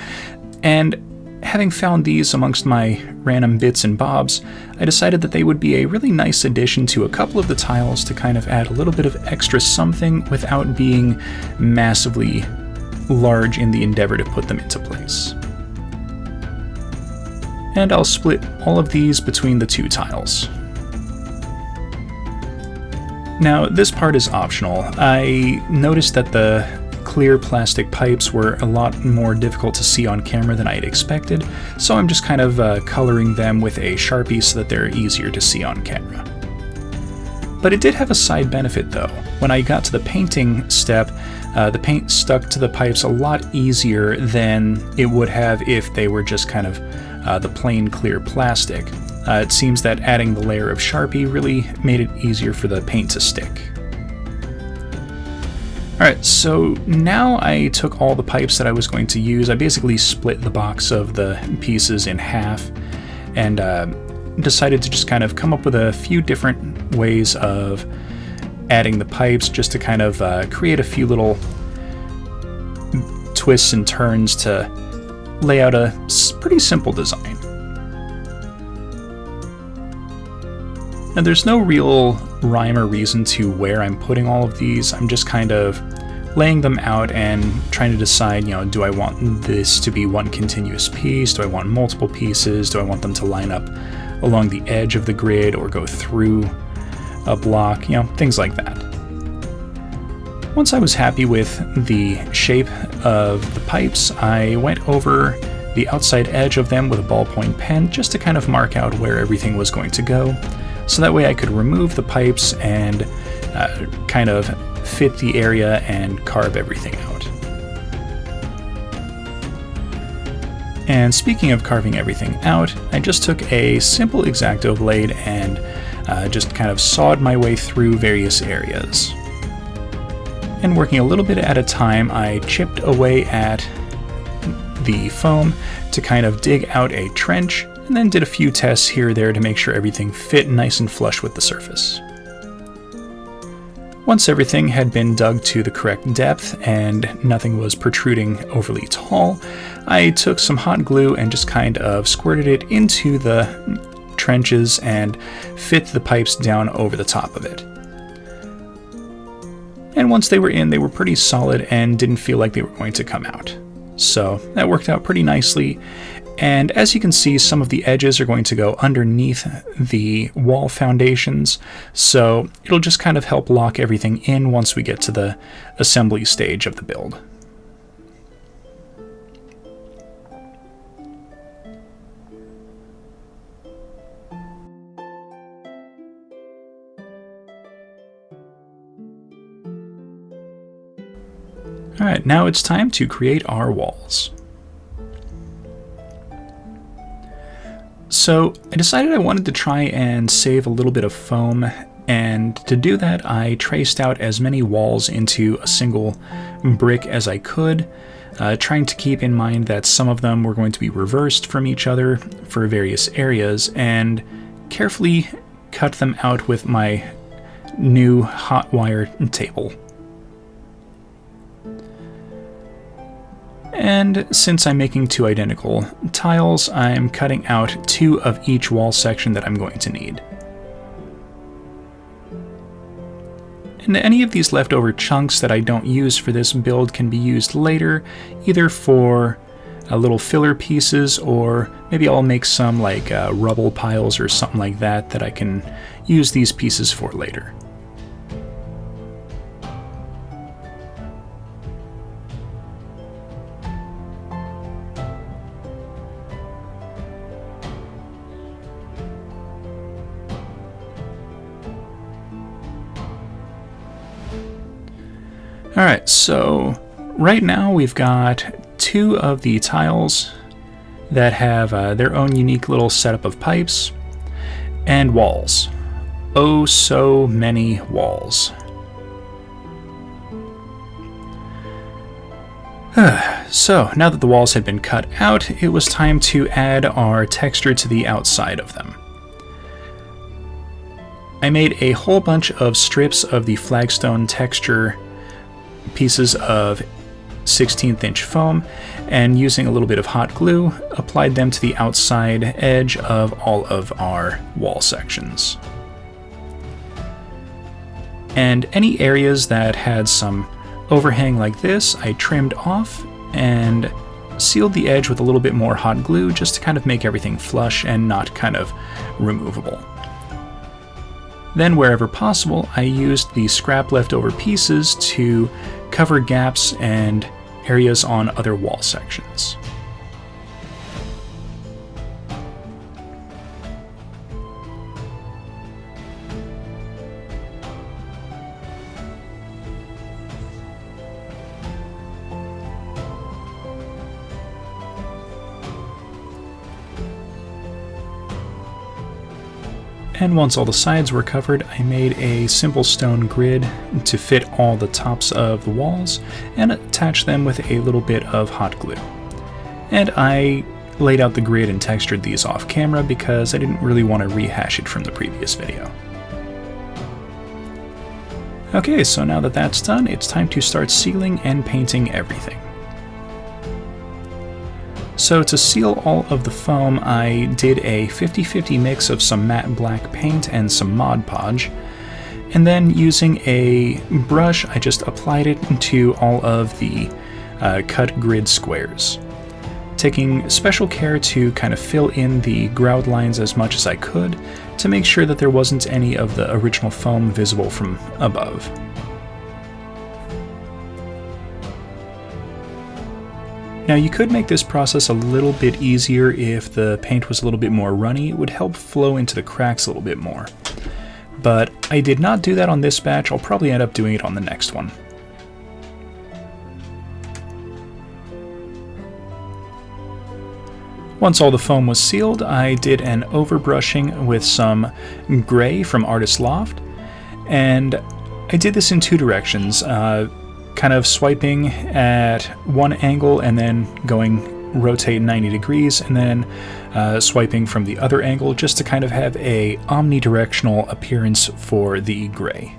and having found these amongst my random bits and bobs, I decided that they would be a really nice addition to a couple of the tiles to kind of add a little bit of extra something without being massively large in the endeavor to put them into place. And I'll split all of these between the two tiles. Now, this part is optional. I noticed that the clear plastic pipes were a lot more difficult to see on camera than I had expected, so I'm just kind of coloring them with a Sharpie so that they're easier to see on camera. But it did have a side benefit though. When I got to the painting step, the paint stuck to the pipes a lot easier than it would have if they were just kind of the plain clear plastic. It seems that adding the layer of Sharpie really made it easier for the paint to stick. Alright, so now I took all the pipes that I was going to use. I basically split the box of the pieces in half and decided to just kind of come up with a few different ways of adding the pipes just to kind of create a few little twists and turns to lay out a pretty simple design. Now there's no real rhyme or reason to where I'm putting all of these. I'm just kind of laying them out and trying to decide, do I want this to be one continuous piece? Do I want multiple pieces? Do I want them to line up along the edge of the grid or go through a block? Things like that. Once I was happy with the shape of the pipes, I went over the outside edge of them with a ballpoint pen just to kind of mark out where everything was going to go. So that way I could remove the pipes and kind of fit the area and carve everything out. And speaking of carving everything out, I just took a simple X-Acto blade and just kind of sawed my way through various areas. And working a little bit at a time, I chipped away at the foam to kind of dig out a trench, and then did a few tests here or there to make sure everything fit nice and flush with the surface. Once everything had been dug to the correct depth and nothing was protruding overly tall, I took some hot glue and just kind of squirted it into the trenches and fit the pipes down over the top of it. And once they were in, they were pretty solid and didn't feel like they were going to come out. So that worked out pretty nicely. And as you can see, some of the edges are going to go underneath the wall foundations, so it'll just kind of help lock everything in once we get to the assembly stage of the build. Alright, now it's time to create our walls. So I decided I wanted to try and save a little bit of foam, and to do that I traced out as many walls into a single brick as I could, trying to keep in mind that some of them were going to be reversed from each other for various areas, and carefully cut them out with my new hot wire table. And since I'm making two identical tiles, I'm cutting out 2 of each wall section that I'm going to need. And any of these leftover chunks that I don't use for this build can be used later, either for little filler pieces, or maybe I'll make some like rubble piles or something like that that I can use these pieces for later. Alright, so right now we've got two of the tiles that have their own unique little setup of pipes and walls. Oh, so many walls. So, now that the walls had been cut out, it was time to add our texture to the outside of them. I made a whole bunch of strips of the flagstone texture pieces of 16th inch foam, and using a little bit of hot glue, applied them to the outside edge of all of our wall sections. And any areas that had some overhang like this, I trimmed off and sealed the edge with a little bit more hot glue just to kind of make everything flush and not kind of removable. Then wherever possible, I used the scrap leftover pieces to cover gaps and areas on other wall sections. And once all the sides were covered, I made a simple stone grid to fit all the tops of the walls and attach them with a little bit of hot glue. And I laid out the grid and textured these off camera because I didn't really want to rehash it from the previous video. Okay, so now that that's done, it's time to start sealing and painting everything. So to seal all of the foam, I did a 50-50 mix of some matte black paint and some Mod Podge, and then using a brush, I just applied it into all of the cut grid squares, taking special care to kind of fill in the grout lines as much as I could to make sure that there wasn't any of the original foam visible from above. Now you could make this process a little bit easier if the paint was a little bit more runny. It would help flow into the cracks a little bit more. But I did not do that on this batch. I'll probably end up doing it on the next one. Once all the foam was sealed, I did an overbrushing with some gray from Artist Loft, and I did this in two directions. Kind of swiping at one angle and then rotate 90 degrees, and then swiping from the other angle just to kind of have a omnidirectional appearance for the gray.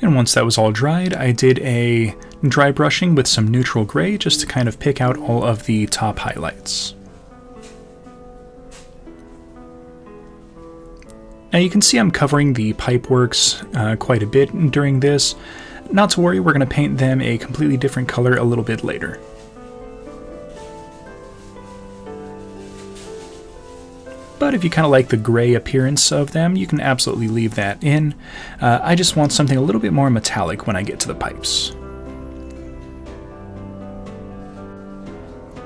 And once that was all dried, I did a dry brushing with some neutral gray just to kind of pick out all of the top highlights. Now you can see I'm covering the pipeworks quite a bit during this. Not to worry, we're going to paint them a completely different color a little bit later. But if you kind of like the gray appearance of them, you can absolutely leave that in. I just want something a little bit more metallic when I get to the pipes.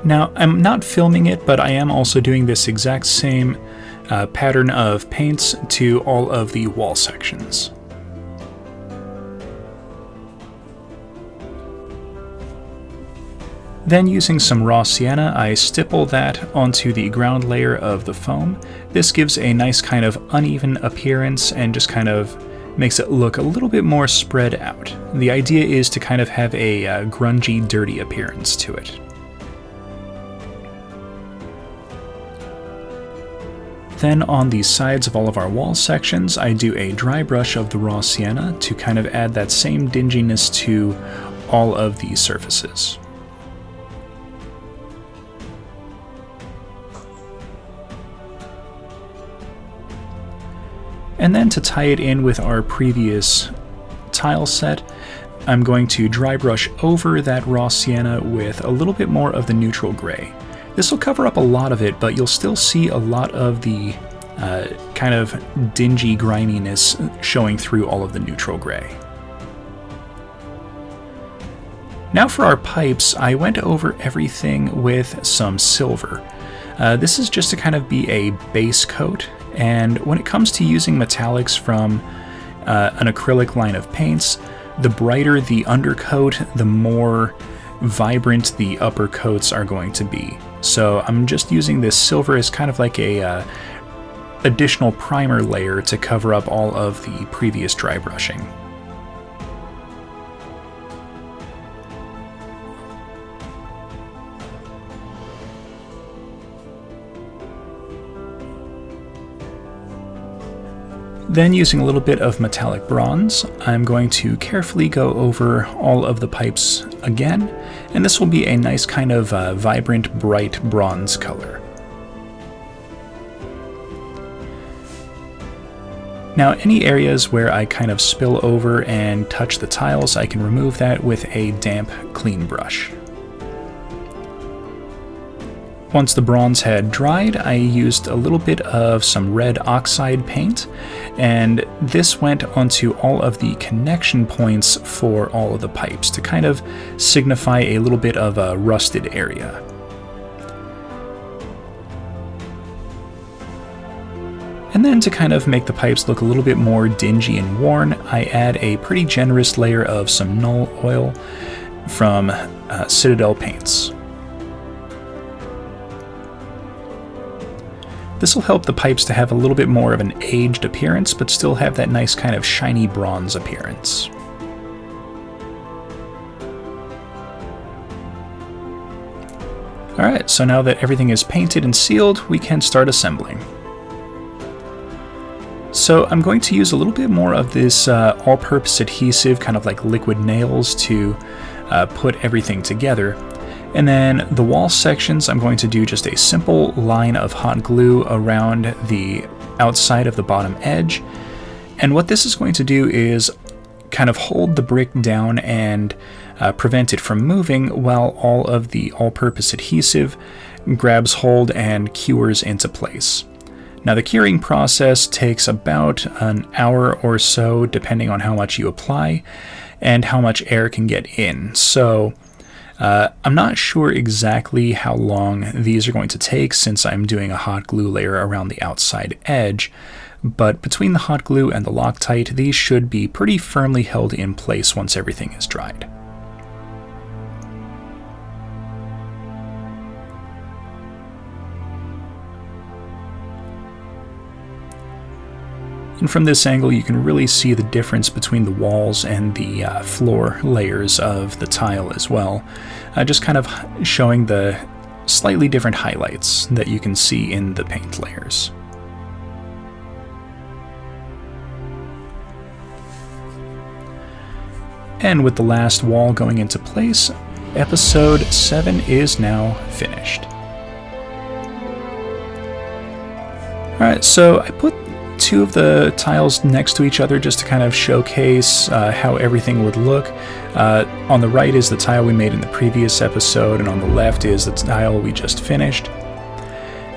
Now, I'm not filming it, but I am also doing this exact same pattern of paints to all of the wall sections. Then using some raw sienna, I stipple that onto the ground layer of the foam. This gives a nice kind of uneven appearance and just kind of makes it look a little bit more spread out. The idea is to kind of have a grungy, dirty appearance to it. Then on the sides of all of our wall sections, I do a dry brush of the raw sienna to kind of add that same dinginess to all of these surfaces. And then to tie it in with our previous tile set, I'm going to dry brush over that raw sienna with a little bit more of the neutral gray. This will cover up a lot of it, but you'll still see a lot of the kind of dingy griminess showing through all of the neutral gray. Now for our pipes, I went over everything with some silver. This is just to kind of be a base coat, and when it comes to using metallics from an acrylic line of paints, the brighter the undercoat, the more vibrant the upper coats are going to be. So I'm just using this silver as kind of like a additional primer layer to cover up all of the previous dry brushing. Then, using a little bit of metallic bronze, I'm going to carefully go over all of the pipes again, and this will be a nice kind of vibrant, bright bronze color. Now, any areas where I kind of spill over and touch the tiles, I can remove that with a damp, clean brush. Once the bronze had dried, I used a little bit of some red oxide paint, and this went onto all of the connection points for all of the pipes to kind of signify a little bit of a rusted area. And then to kind of make the pipes look a little bit more dingy and worn, I add a pretty generous layer of some Null oil from Citadel Paints. This will help the pipes to have a little bit more of an aged appearance, but still have that nice kind of shiny bronze appearance. Alright, so now that everything is painted and sealed, we can start assembling. So I'm going to use a little bit more of this all-purpose adhesive, kind of like liquid nails, to put everything together. And then the wall sections, I'm going to do just a simple line of hot glue around the outside of the bottom edge. And what this is going to do is kind of hold the brick down and prevent it from moving while all of the all-purpose adhesive grabs hold and cures into place. Now the curing process takes about an hour or so, depending on how much you apply and how much air can get in. So I'm not sure exactly how long these are going to take since I'm doing a hot glue layer around the outside edge, but between the hot glue and the Loctite, these should be pretty firmly held in place once everything is dried. And from this angle, you can really see the difference between the walls and the floor layers of the tile as well, just kind of showing the slightly different highlights that you can see in the paint layers. And with the last wall going into place, episode 7 is now finished. Alright, so I put two of the tiles next to each other just to kind of showcase how everything would look. On the right is the tile we made in the previous episode, and on the left is the tile we just finished.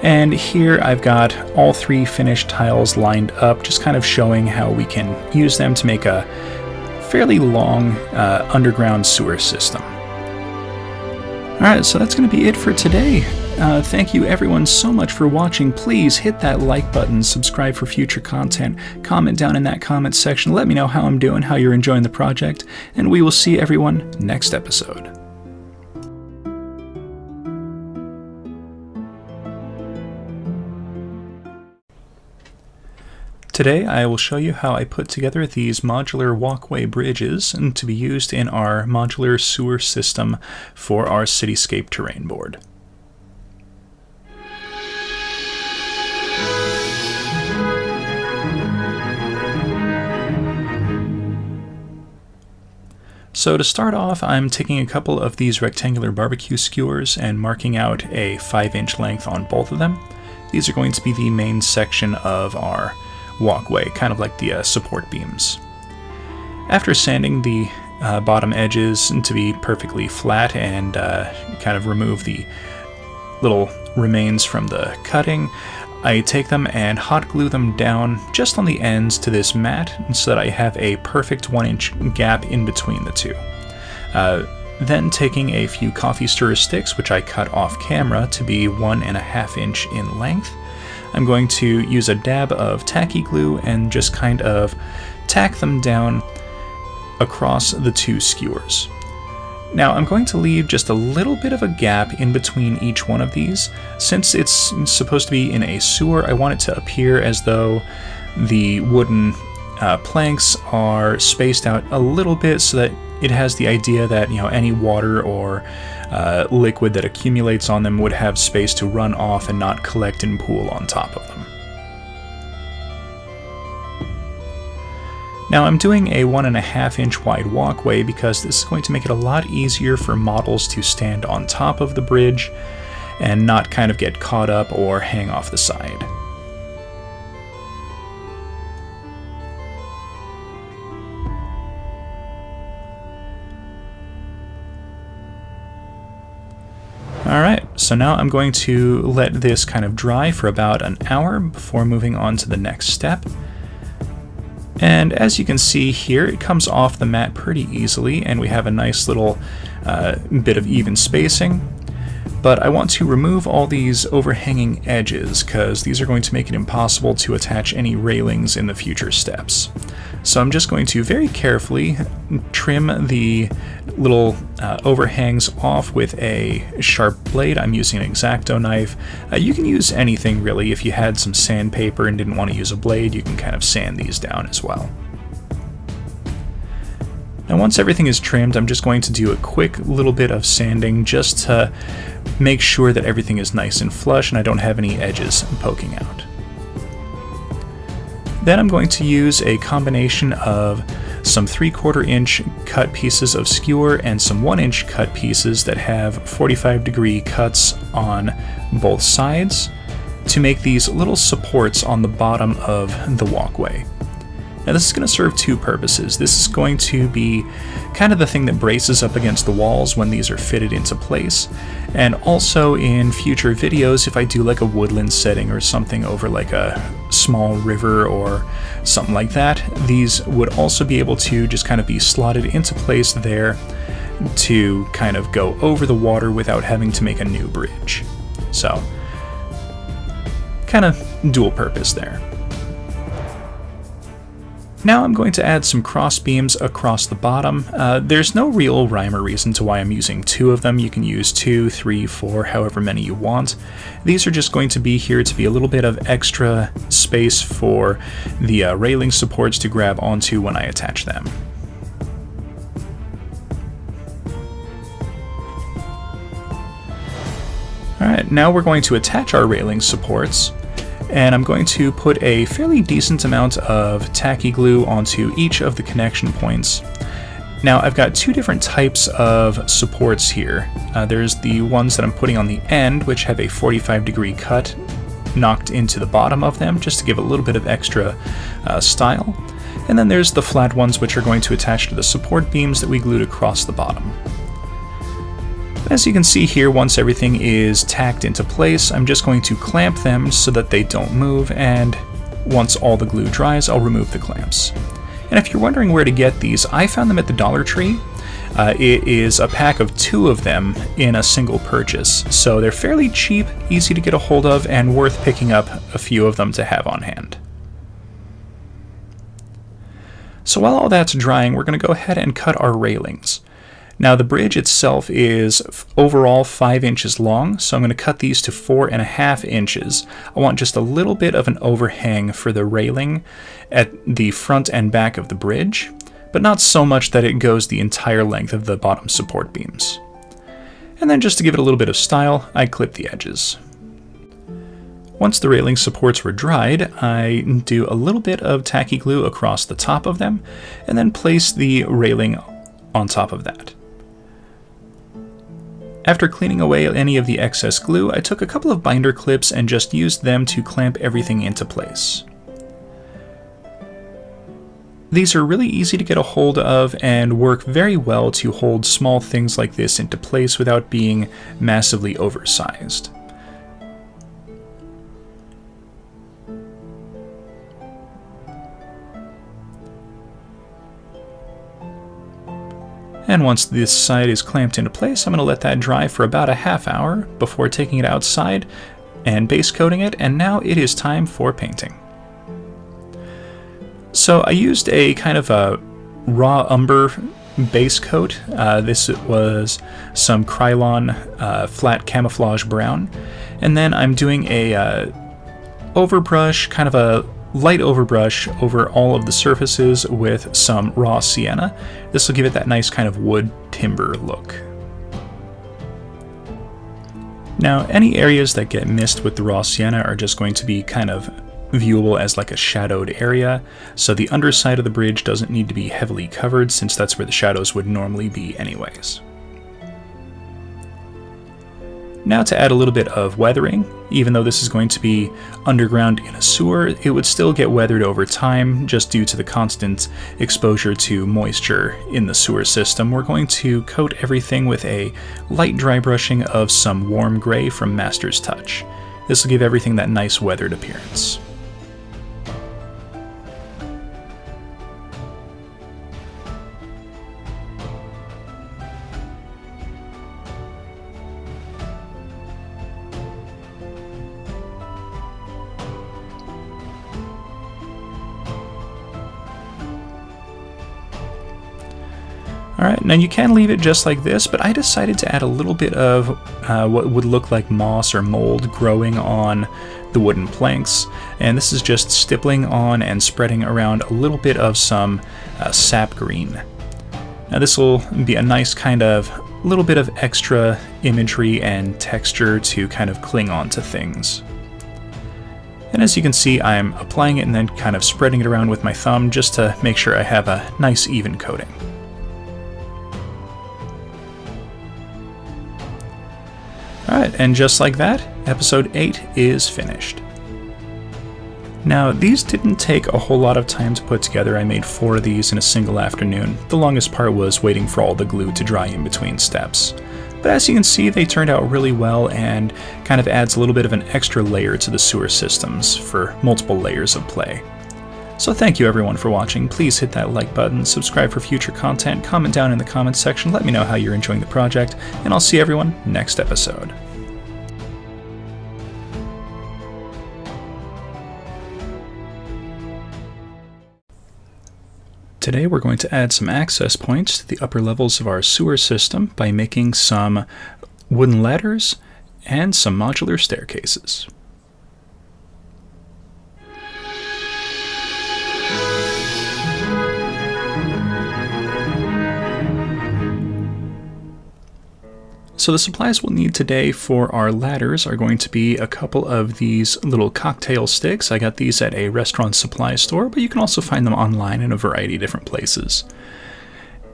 And here I've got all three finished tiles lined up, just kind of showing how we can use them to make a fairly long underground sewer system. Alright, so that's going to be it for today. Thank you everyone so much for watching. Please hit that like button, subscribe for future content, comment down in that comment section, let me know how I'm doing, how you're enjoying the project, and we will see everyone next episode. Today I will show you how I put together these modular walkway bridges and to be used in our modular sewer system for our cityscape terrain board. So to start off, I'm taking a couple of these rectangular barbecue skewers and marking out a 5-inch length on both of them. These are going to be the main section of our walkway, kind of like the support beams. After sanding the bottom edges to be perfectly flat and kind of remove the little remains from the cutting, I take them and hot glue them down just on the ends to this mat so that I have a perfect 1-inch gap in between the two. Then taking a few coffee stirrer sticks, which I cut off camera to be 1.5 inch in length, I'm going to use a dab of tacky glue and just kind of tack them down across the two skewers. Now I'm going to leave just a little bit of a gap in between each one of these. Since it's supposed to be in a sewer, I want it to appear as though the wooden planks are spaced out a little bit so that it has the idea that, you know, any water or liquid that accumulates on them would have space to run off and not collect and pool on top of them. Now I'm doing a 1.5 inch wide walkway because this is going to make it a lot easier for models to stand on top of the bridge and not kind of get caught up or hang off the side. Alright, so now I'm going to let this kind of dry for about an hour before moving on to the next step. And as you can see here, it comes off the mat pretty easily, and we have a nice little bit of even spacing. But I want to remove all these overhanging edges, because these are going to make it impossible to attach any railings in the future steps. So I'm just going to very carefully trim the little overhangs off with a sharp blade. I'm using an X-Acto knife. You can use anything really. If you had some sandpaper and didn't want to use a blade, you can kind of sand these down as well. Now once everything is trimmed, I'm just going to do a quick little bit of sanding just to make sure that everything is nice and flush and I don't have any edges poking out. Then I'm going to use a combination of some 3/4 inch cut pieces of skewer and some 1 inch cut pieces that have 45-degree cuts on both sides to make these little supports on the bottom of the walkway. Now this is going to serve two purposes. This is going to be kind of the thing that braces up against the walls when these are fitted into place. And also in future videos, if I do like a woodland setting or something over like a small river or something like that, these would also be able to just kind of be slotted into place there to kind of go over the water without having to make a new bridge. So, kind of dual purpose there. Now I'm going to add some cross beams across the bottom. There's no real rhyme or reason to why I'm using 2 of them. You can use 2, 3, 4, however many you want. These are just going to be here to be a little bit of extra space for the railing supports to grab onto when I attach them. Alright, now we're going to attach our railing supports. And I'm going to put a fairly decent amount of tacky glue onto each of the connection points. Now I've got 2 different types of supports here. There's the ones that I'm putting on the end, which have a 45-degree cut knocked into the bottom of them, just to give a little bit of extra style. And then there's the flat ones, which are going to attach to the support beams that we glued across the bottom. As you can see here, once everything is tacked into place, I'm just going to clamp them so that they don't move, and once all the glue dries, I'll remove the clamps. And if you're wondering where to get these, I found them at the Dollar Tree. It is a pack of 2 of them in a single purchase, so they're fairly cheap, easy to get a hold of, and worth picking up a few of them to have on hand. So while all that's drying, we're going to go ahead and cut our railings. Now the bridge itself is overall 5 inches long, so I'm going to cut these to 4.5 inches. I want just a little bit of an overhang for the railing at the front and back of the bridge, but not so much that it goes the entire length of the bottom support beams. And then just to give it a little bit of style, I clip the edges. Once the railing supports were dried, I do a little bit of tacky glue across the top of them, and then place the railing on top of that. After cleaning away any of the excess glue, I took a couple of binder clips and just used them to clamp everything into place. These are really easy to get a hold of and work very well to hold small things like this into place without being massively oversized. And once this side is clamped into place, I'm going to let that dry for about a half hour before taking it outside and base coating it, and now it is time for painting. So I used a kind of a raw umber base coat. This was some Krylon flat camouflage brown, and then I'm doing a overbrush, kind of a light overbrush over all of the surfaces with some raw sienna. This will give it that nice kind of wood timber look. Now, any areas that get missed with the raw sienna are just going to be kind of viewable as like a shadowed area, so the underside of the bridge doesn't need to be heavily covered since that's where the shadows would normally be anyways. Now to add a little bit of weathering. Even though this is going to be underground in a sewer, it would still get weathered over time just due to the constant exposure to moisture in the sewer system. We're going to coat everything with a light dry brushing of some warm gray from Master's Touch. This will give everything that nice weathered appearance. Alright, now you can leave it just like this, but I decided to add a little bit of what would look like moss or mold growing on the wooden planks, and this is just stippling on and spreading around a little bit of some sap green. Now this will be a nice kind of little bit of extra imagery and texture to kind of cling on to things. And as you can see, I'm applying it and then kind of spreading it around with my thumb just to make sure I have a nice even coating. Alright, and just like that, episode 8 is finished. Now, these didn't take a whole lot of time to put together. I made 4 of these in a single afternoon. The longest part was waiting for all the glue to dry in between steps. But as you can see, they turned out really well and kind of adds a little bit of an extra layer to the sewer systems for multiple layers of play. So thank you everyone for watching. Please hit that like button, subscribe for future content, comment down in the comments section, let me know how you're enjoying the project, and I'll see everyone next episode. Today we're going to add some access points to the upper levels of our sewer system by making some wooden ladders and some modular staircases. So the supplies we'll need today for our ladders are going to be a couple of these little cocktail sticks. I got these at a restaurant supply store, but you can also find them online in a variety of different places.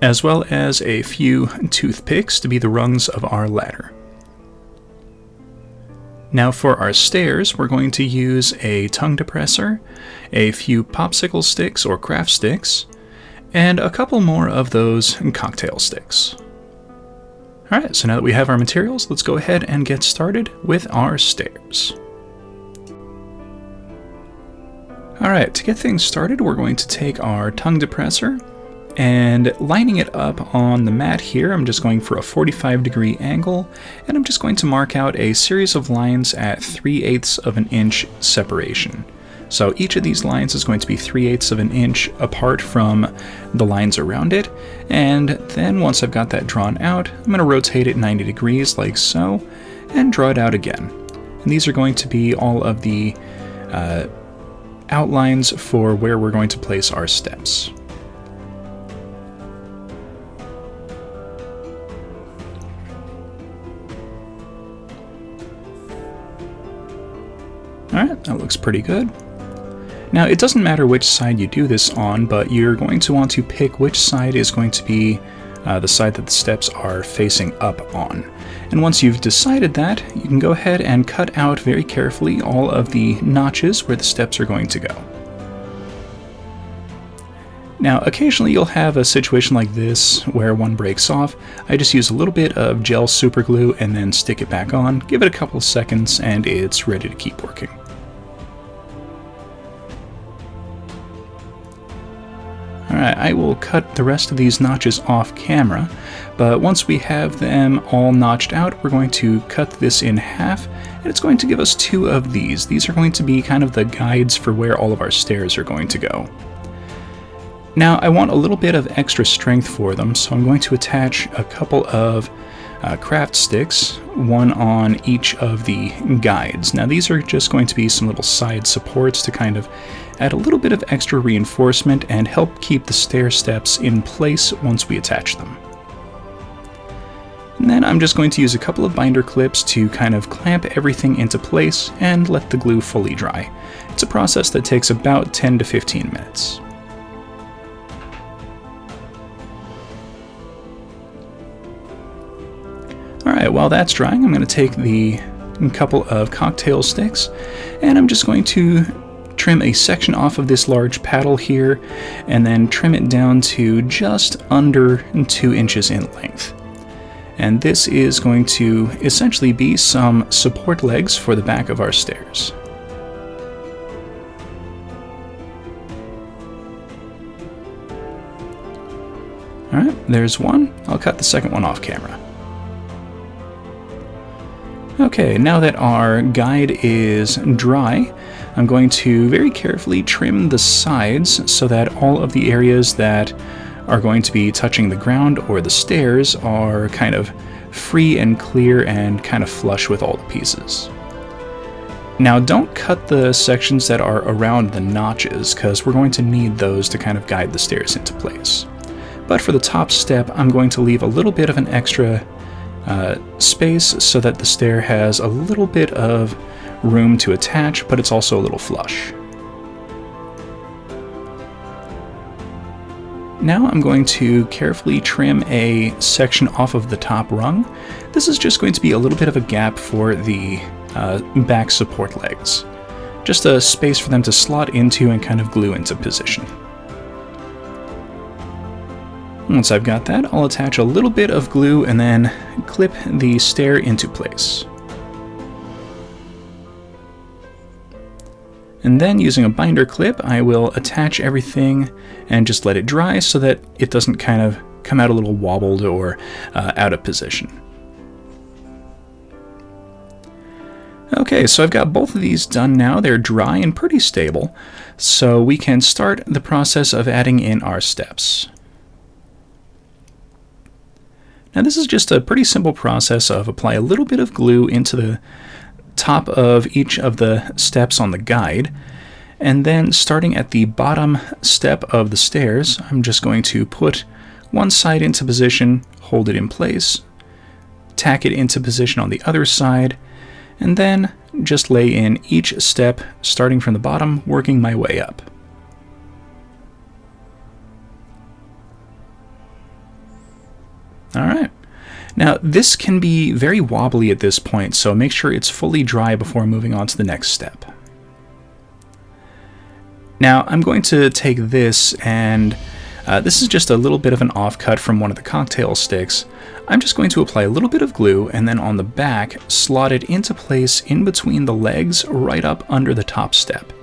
As well as a few toothpicks to be the rungs of our ladder. Now for our stairs, we're going to use a tongue depressor, a few popsicle sticks or craft sticks, and a couple more of those cocktail sticks. Alright, so now that we have our materials, let's go ahead and get started with our stairs. Alright, to get things started, we're going to take our tongue depressor and lining it up on the mat here, I'm just going for a 45-degree angle, and I'm just going to mark out a series of lines at 3/8 of an inch separation. So each of these lines is going to be 3/8 of an inch apart from the lines around it, and then once I've got that drawn out, I'm going to rotate it 90 degrees like so, and draw it out again. And these are going to be all of the outlines for where we're going to place our steps. Alright, that looks pretty good. Now, it doesn't matter which side you do this on, but you're going to want to pick which side is going to be the side that the steps are facing up on. And once you've decided that, you can go ahead and cut out very carefully all of the notches where the steps are going to go. Now, occasionally you'll have a situation like this where one breaks off. I just use a little bit of gel super glue and then stick it back on, give it a couple of seconds, and it's ready to keep working. Alright, I will cut the rest of these notches off camera, but once we have them all notched out, we're going to cut this in half, and it's going to give us 2 of these. These are going to be kind of the guides for where all of our stairs are going to go. Now, I want a little bit of extra strength for them, so I'm going to attach a couple of craft sticks, one on each of the guides. Now, these are just going to be some little side supports to kind of add a little bit of extra reinforcement and help keep the stair steps in place once we attach them. And then I'm just going to use a couple of binder clips to kind of clamp everything into place and let the glue fully dry. It's a process that takes about 10 to 15 minutes. Alright, while that's drying, I'm going to take the couple of cocktail sticks, and I'm just going to trim a section off of this large paddle here, and then trim it down to just under 2 inches in length. And this is going to essentially be some support legs for the back of our stairs. Alright, there's one. I'll cut the second one off camera. Okay, now that our guide is dry, I'm going to very carefully trim the sides so that all of the areas that are going to be touching the ground or the stairs are kind of free and clear and kind of flush with all the pieces. Now, don't cut the sections that are around the notches, because we're going to need those to kind of guide the stairs into place. But for the top step, I'm going to leave a little bit of an extra space so that the stair has a little bit of room to attach, but it's also a little flush. Now I'm going to carefully trim a section off of the top rung. This is just going to be a little bit of a gap for the back support legs. Just a space for them to slot into and kind of glue into position. Once I've got that, I'll attach a little bit of glue and then clip the stair into place. And then, using a binder clip, I will attach everything and just let it dry so that it doesn't kind of come out a little wobbled or out of position. Okay, so I've got both of these done now. They're dry and pretty stable, so we can start the process of adding in our steps. Now, this is just a pretty simple process of apply a little bit of glue into the top of each of the steps on the guide, and then starting at the bottom step of the stairs, I'm just going to put one side into position, hold it in place, tack it into position on the other side, and then just lay in each step, starting from the bottom, working my way up. Alright, now this can be very wobbly at this point, so make sure it's fully dry before moving on to the next step. Now I'm going to take this, and this is just a little bit of an offcut from one of the cocktail sticks. I'm just going to apply a little bit of glue, and then on the back, slot it into place in between the legs, right up under the top step.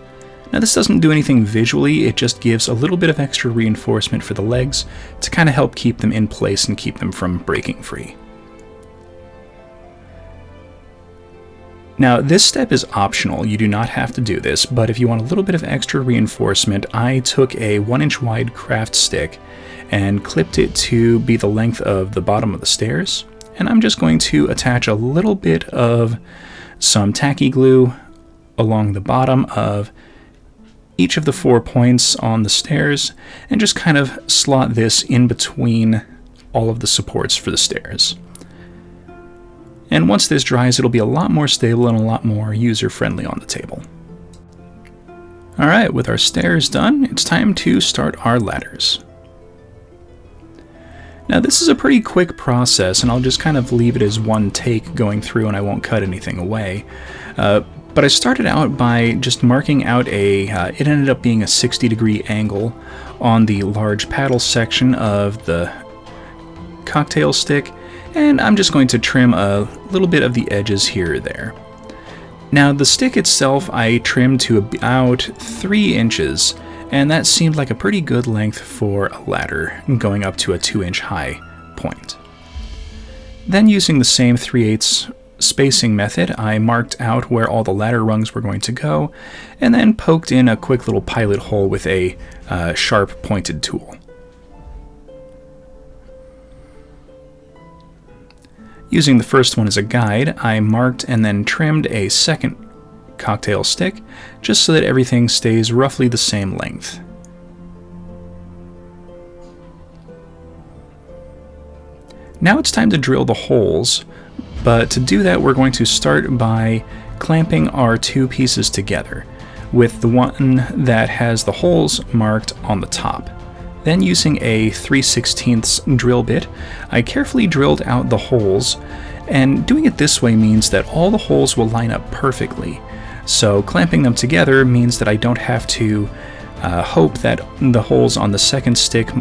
Now this doesn't do anything visually, it just gives a little bit of extra reinforcement for the legs to kind of help keep them in place and keep them from breaking free. Now this step is optional, you do not have to do this, but if you want a little bit of extra reinforcement, I took a 1-inch wide craft stick and clipped it to be the length of the bottom of the stairs, and I'm just going to attach a little bit of some tacky glue along the bottom of each of the 4 points on the stairs, and just kind of slot this in between all of the supports for the stairs. And once this dries, it'll be a lot more stable and a lot more user-friendly on the table. Alright, with our stairs done, it's time to start our ladders. Now this is a pretty quick process, and I'll just kind of leave it as one take going through and I won't cut anything away. But I started out by just marking out it ended up being a 60-degree angle on the large paddle section of the cocktail stick, and I'm just going to trim a little bit of the edges here or there. Now the stick itself I trimmed to about 3 inches, and that seemed like a pretty good length for a ladder going up to a 2-inch high point. Then using the same 3/8 spacing method, I marked out where all the ladder rungs were going to go, and then poked in a quick little pilot hole with a sharp pointed tool. Using the first one as a guide, I marked and then trimmed a second cocktail stick, just so that everything stays roughly the same length. Now it's time to drill the holes, but to do that we're going to start by clamping our 2 pieces together, with the one that has the holes marked on the top. Then using a 3/16 drill bit, I carefully drilled out the holes, and doing it this way means that all the holes will line up perfectly. So clamping them together means that I don't have to hope that the holes on the second stick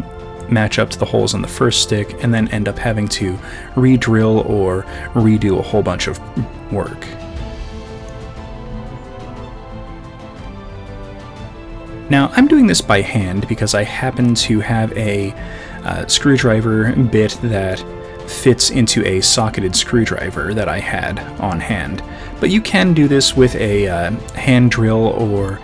match up to the holes on the first stick and then end up having to re-drill or redo a whole bunch of work. Now I'm doing this by hand because I happen to have a screwdriver bit that fits into a socketed screwdriver that I had on hand. But you can do this with a hand drill or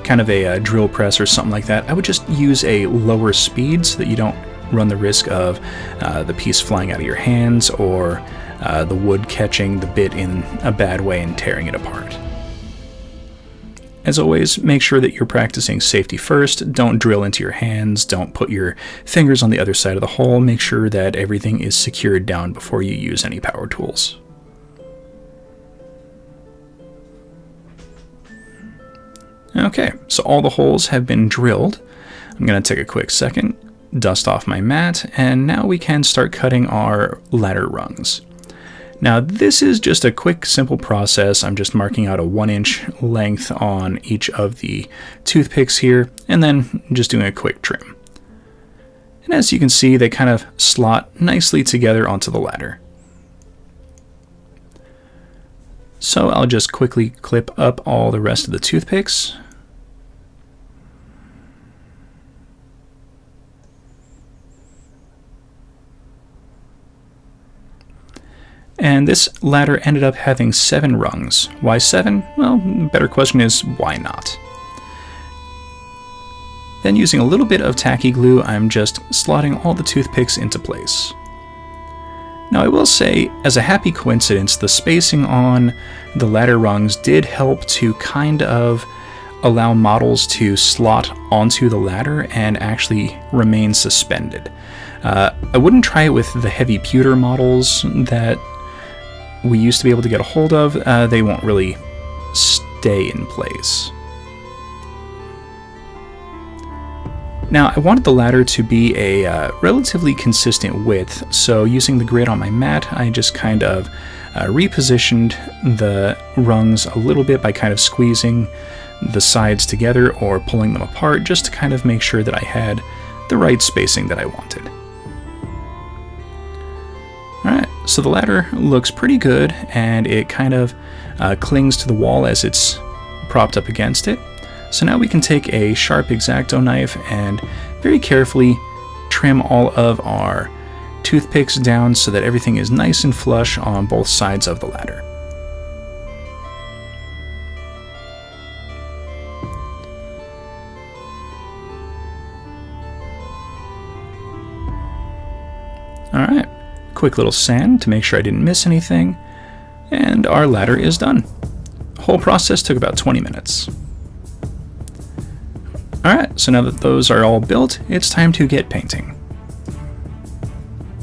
kind of a drill press or something like that. I would just use a lower speed so that you don't run the risk of the piece flying out of your hands or the wood catching the bit in a bad way and tearing it apart. As always, make sure that you're practicing safety first. Don't drill into your hands. Don't put your fingers on the other side of the hole. Make sure that everything is secured down before you use any power tools. Okay, so all the holes have been drilled. I'm going to take a quick second, dust off my mat, and now we can start cutting our ladder rungs. Now this is just a quick, simple process. I'm just marking out a 1-inch length on each of the toothpicks here, and then just doing a quick trim. And as you can see, they kind of slot nicely together onto the ladder. So I'll just quickly clip up all the rest of the toothpicks. And this ladder ended up having 7 rungs. Why 7? Well, the better question is, why not? Then using a little bit of tacky glue, I'm just slotting all the toothpicks into place. Now I will say, as a happy coincidence, the spacing on the ladder rungs did help to kind of allow models to slot onto the ladder and actually remain suspended. I wouldn't try it with the heavy pewter models that we used to be able to get a hold of. They won't really stay in place. Now I wanted the ladder to be a relatively consistent width, so using the grid on my mat, I just kind of repositioned the rungs a little bit by kind of squeezing the sides together or pulling them apart, just to kind of make sure that I had the right spacing that I wanted. Alright, so the ladder looks pretty good, and it kind of clings to the wall as it's propped up against it. So now we can take a sharp X-Acto knife and very carefully trim all of our toothpicks down so that everything is nice and flush on both sides of the ladder. Alright, quick little sand to make sure I didn't miss anything, and our ladder is done. The whole process took about 20 minutes. Alright, so now that those are all built, it's time to get painting.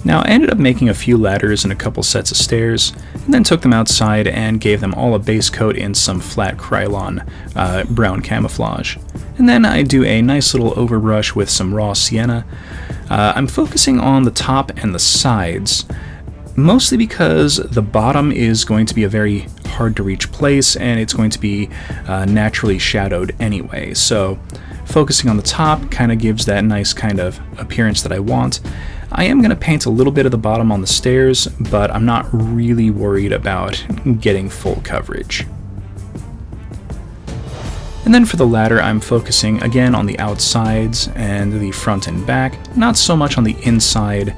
Now I ended up making a few ladders and a couple sets of stairs, and then took them outside and gave them all a base coat in some flat Krylon brown camouflage. And then I do a nice little overbrush with some raw sienna. I'm focusing on the top and the sides, mostly because the bottom is going to be a very hard to reach place and it's going to be naturally shadowed anyway. So focusing on the top kind of gives that nice kind of appearance that I want. I am going to paint a little bit of the bottom on the stairs, but I'm not really worried about getting full coverage. And then for the ladder, I'm focusing again on the outsides and the front and back, not so much on the inside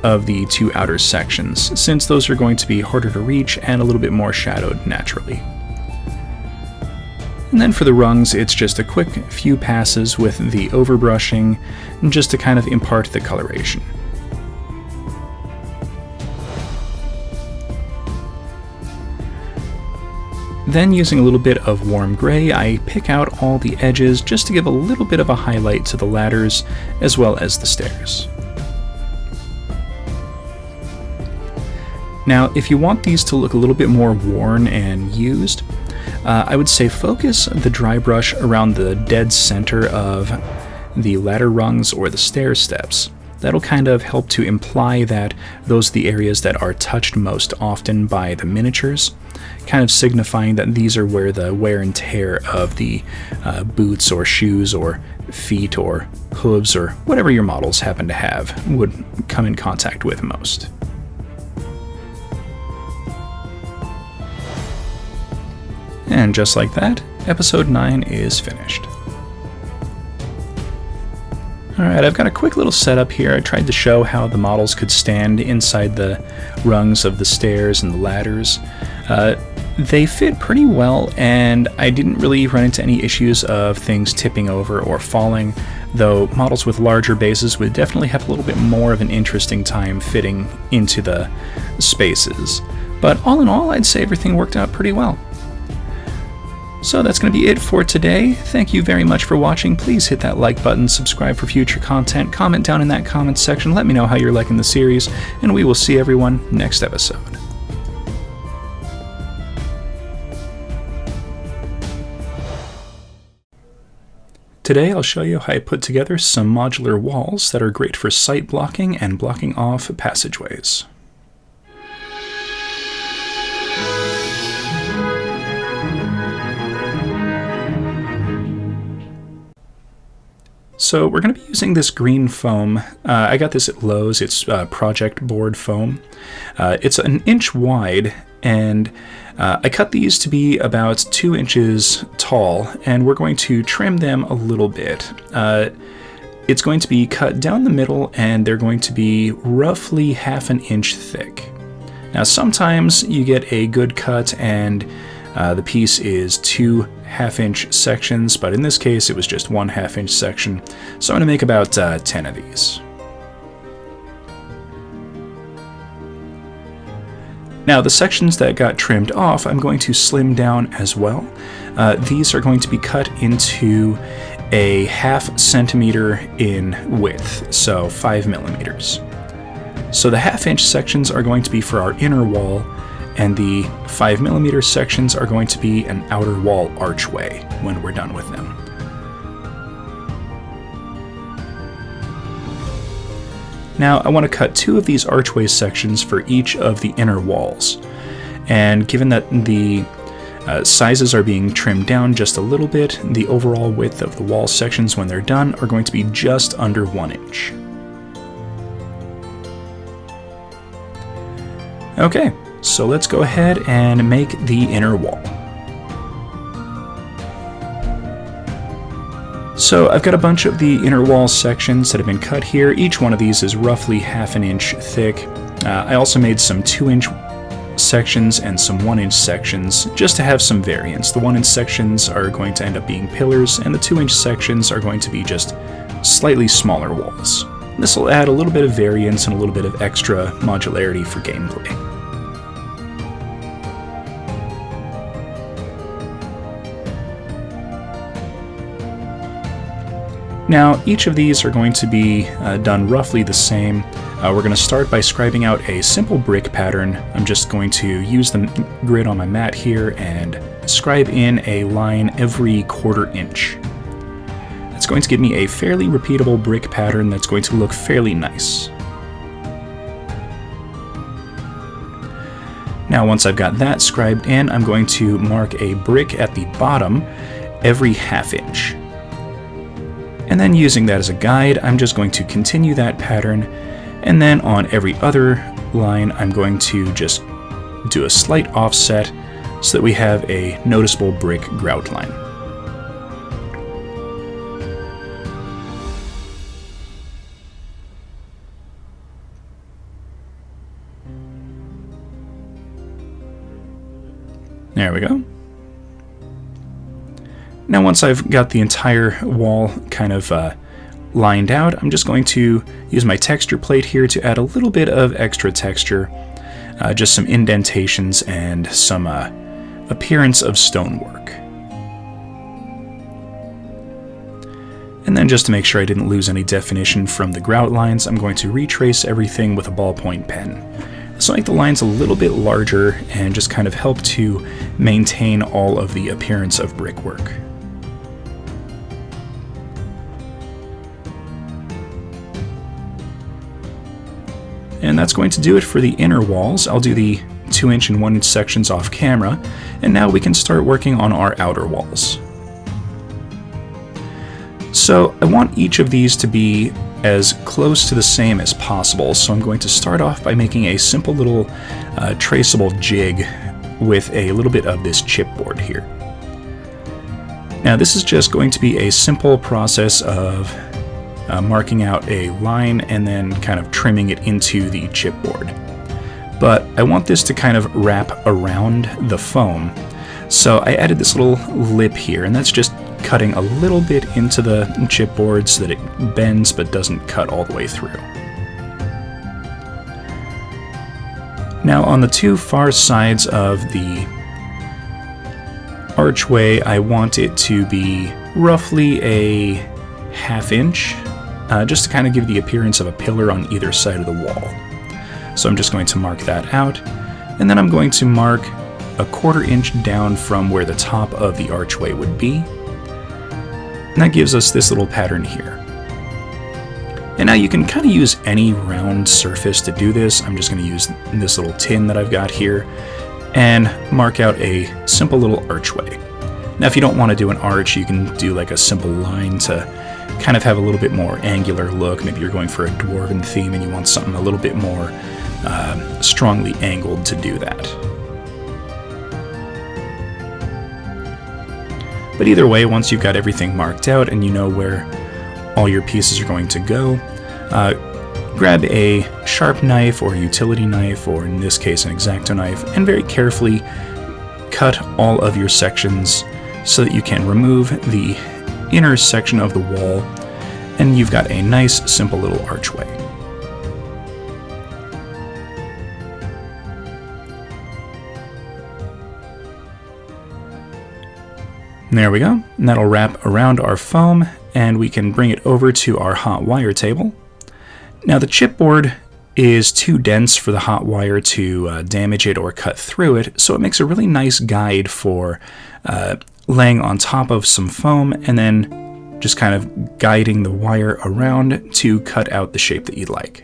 of the two outer sections, since those are going to be harder to reach and a little bit more shadowed naturally. And then for the rungs, it's just a quick few passes with the overbrushing, just to kind of impart the coloration. Then using a little bit of warm gray, I pick out all the edges just to give a little bit of a highlight to the ladders as well as the stairs. Now, if you want these to look a little bit more worn and used, I would say focus the dry brush around the dead center of the ladder rungs or the stair steps. That'll kind of help to imply that those are the areas that are touched most often by the miniatures, kind of signifying that these are where the wear and tear of the boots or shoes or feet or hooves or whatever your models happen to have would come in contact with most. And just like that, episode 9 is finished. Alright, I've got a quick little setup here. I tried to show how the models could stand inside the rungs of the stairs and the ladders. They fit pretty well, and I didn't really run into any issues of things tipping over or falling, though models with larger bases would definitely have a little bit more of an interesting time fitting into the spaces. But all in all, I'd say everything worked out pretty well. So that's going to be it for today. Thank you very much for watching. Please hit that like button, subscribe for future content, comment down in that comment section, let me know how you're liking the series, and we will see everyone next episode. Today I'll show you how I put together some modular walls that are great for sight blocking and blocking off passageways. So we're going to be using this green foam. I got this at Lowe's. It's project board foam. It's an inch wide, and I cut these to be about 2 inches tall, and we're going to trim them a little bit. It's going to be cut down the middle, and they're going to be roughly 1/2 inch thick. Now sometimes you get a good cut and the piece is 2 1/2 inch sections, but in this case it was just 1 1/2 inch section, so I'm going to make about 10 of these. Now the sections that got trimmed off I'm going to slim down as well. These are going to be cut into a 1/2 centimeter in width, so 5 millimeters. So the 1/2 inch sections are going to be for our inner wall, and the 5 millimeter sections are going to be an outer wall archway when we're done with them. Now I want to cut 2 of these archway sections for each of the inner walls, and given that the sizes are being trimmed down just a little bit, the overall width of the wall sections when they're done are going to be just under 1 inch. Okay. So let's go ahead and make the inner wall. So I've got a bunch of the inner wall sections that have been cut here. Each one of these is roughly 1/2 inch thick. I also made some 2 inch sections and some 1 inch sections just to have some variance. The 1 inch sections are going to end up being pillars, and the 2 inch sections are going to be just slightly smaller walls. This will add a little bit of variance and a little bit of extra modularity for gameplay. Now, each of these are going to be done roughly the same. We're going to start by scribing out a simple brick pattern. I'm just going to use the grid on my mat here and scribe in a line every 1/4 inch. That's going to give me a fairly repeatable brick pattern that's going to look fairly nice. Now once I've got that scribed in, I'm going to mark a brick at the bottom every ½ inch. And then using that as a guide, I'm just going to continue that pattern, and then on every other line I'm going to just do a slight offset so that we have a noticeable brick grout line. There we go. Now once I've got the entire wall kind of lined out, I'm just going to use my texture plate here to add a little bit of extra texture, just some indentations and some appearance of stonework. And then just to make sure I didn't lose any definition from the grout lines, I'm going to retrace everything with a ballpoint pen. So make the lines a little bit larger and just kind of help to maintain all of the appearance of brickwork. And that's going to do it for the inner walls. I'll do the 2-inch and 1-inch sections off camera, and now we can start working on our outer walls. So I want each of these to be as close to the same as possible, so I'm going to start off by making a simple little traceable jig with a little bit of this chipboard here. Now this is just going to be a simple process of marking out a line and then kind of trimming it into the chipboard. But I want this to kind of wrap around the foam, so I added this little lip here, and that's just cutting a little bit into the chipboard so that it bends but doesn't cut all the way through. Now on the two far sides of the archway, I want it to be roughly a ½ inch, just to kind of give the appearance of a pillar on either side of the wall. So I'm just going to mark that out, and then I'm going to mark a ½ inch down from where the top of the archway would be. And that gives us this little pattern here. And now you can kind of use any round surface to do this. I'm just going to use this little tin that I've got here and mark out a simple little archway. Now if you don't want to do an arch, you can do like a simple line to kind of have a little bit more angular look. Maybe you're going for a dwarven theme and you want something a little bit more strongly angled to do that. But either way, once you've got everything marked out and you know where all your pieces are going to go, grab a sharp knife or utility knife, or in this case an X-Acto knife, and very carefully cut all of your sections so that you can remove the inner section of the wall, and you've got a nice simple little archway. There we go, and that'll wrap around our foam, and we can bring it over to our hot wire table. Now the chipboard is too dense for the hot wire to damage it or cut through it, so it makes a really nice guide for laying on top of some foam and then just kind of guiding the wire around to cut out the shape that you'd like.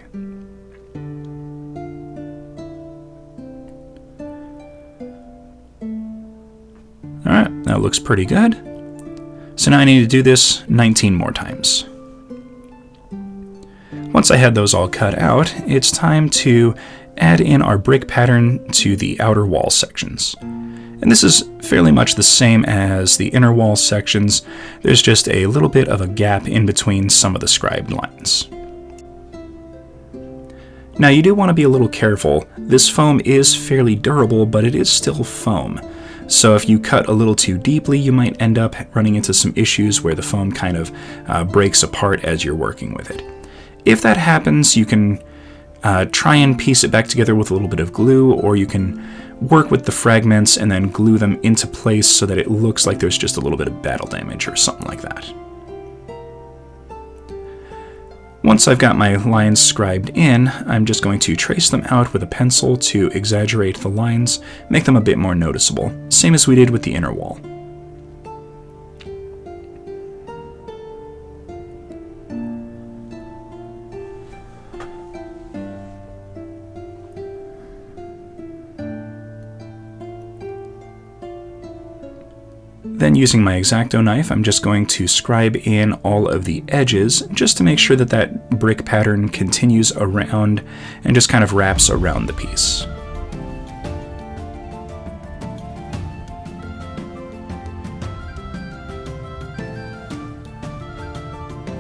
Alright, that looks pretty good. So now I need to do this 19 more times. Once I had those all cut out, it's time to add in our brick pattern to the outer wall sections. And this is fairly much the same as the inner wall sections. There's just a little bit of a gap in between some of the scribed lines. Now you do want to be a little careful. This foam is fairly durable, but it is still foam. So if you cut a little too deeply, you might end up running into some issues where the foam kind of breaks apart as you're working with it. If that happens, you can try and piece it back together with a little bit of glue, or you can work with the fragments and then glue them into place so that it looks like there's just a little bit of battle damage or something like that. Once I've got my lines scribed in, I'm just going to trace them out with a pencil to exaggerate the lines, make them a bit more noticeable, same as we did with the inner wall. Then using my X-Acto knife, I'm just going to scribe in all of the edges just to make sure that that brick pattern continues around and just kind of wraps around the piece.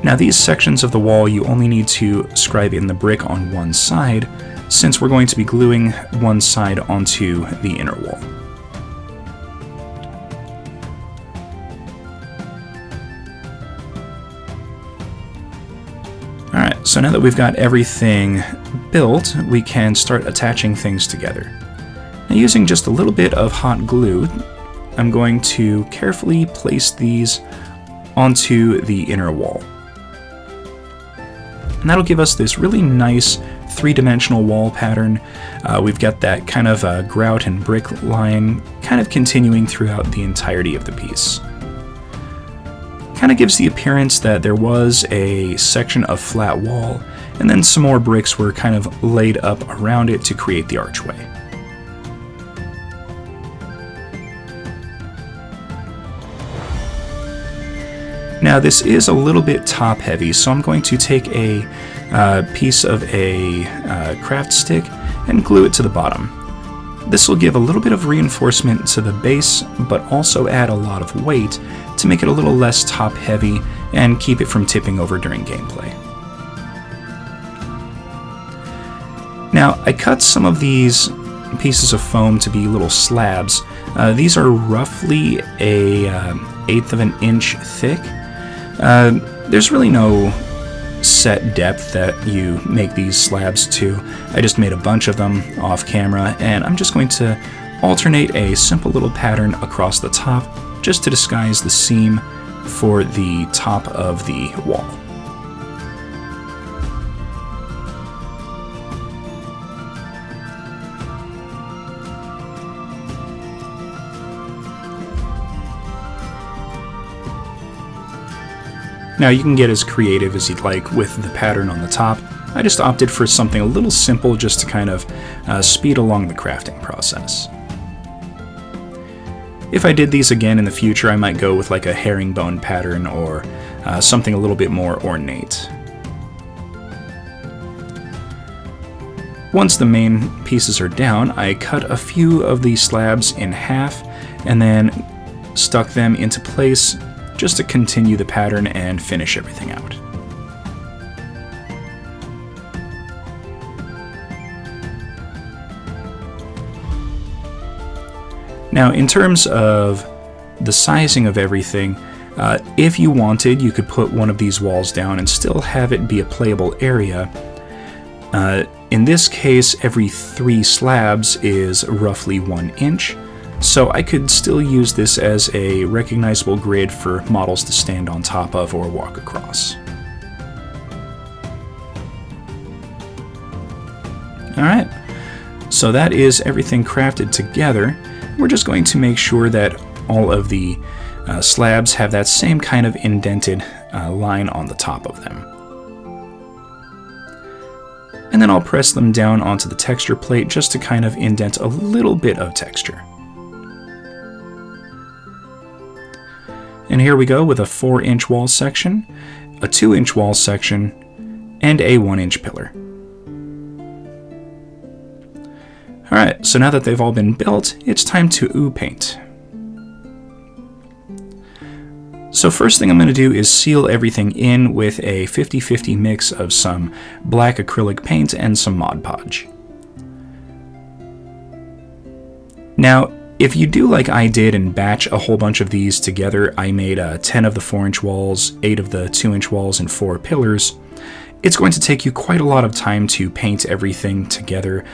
Now these sections of the wall, you only need to scribe in the brick on one side, since we're going to be gluing one side onto the inner wall. Alright, so now that we've got everything built, we can start attaching things together. Now using just a little bit of hot glue, I'm going to carefully place these onto the inner wall. And that'll give us this really nice three-dimensional wall pattern. We've got that kind of grout and brick line kind of continuing throughout the entirety of the piece. Kind of gives the appearance that there was a section of flat wall, and then some more bricks were kind of laid up around it to create the archway. Now this is a little bit top heavy, so I'm going to take a piece of a craft stick and glue it to the bottom. This will give a little bit of reinforcement to the base, but also add a lot of weight to make it a little less top heavy and keep it from tipping over during gameplay. Now I cut some of these pieces of foam to be little slabs. These are roughly a 1/8 of an inch thick. There's really no set depth that you make these slabs to. I just made a bunch of them off camera, and I'm just going to alternate a simple little pattern across the top just to disguise the seam for the top of the wall. Now you can get as creative as you'd like with the pattern on the top. I just opted for something a little simple just to kind of speed along the crafting process. If I did these again in the future, I might go with like a herringbone pattern or something a little bit more ornate. Once the main pieces are down, I cut a few of these slabs in half and then stuck them into place just to continue the pattern and finish everything out. Now, in terms of the sizing of everything, if you wanted, you could put one of these walls down and still have it be a playable area. In this case, every 3 slabs is roughly 1 inch. So I could still use this as a recognizable grid for models to stand on top of or walk across. Alright, so that is everything crafted together. We're just going to make sure that all of the slabs have that same kind of indented line on the top of them. And then I'll press them down onto the texture plate just to kind of indent a little bit of texture. And here we go with a 4-inch wall section, a 2-inch wall section, and a 1-inch pillar. Alright, so now that they've all been built, it's time to ooh paint. So first thing I'm going to do is seal everything in with a 50-50 mix of some black acrylic paint and some Mod Podge. Now, if you do like I did and batch a whole bunch of these together, I made 10 of the 4-inch walls, 8 of the 2-inch walls, and 4 pillars. It's going to take you quite a lot of time to paint everything together.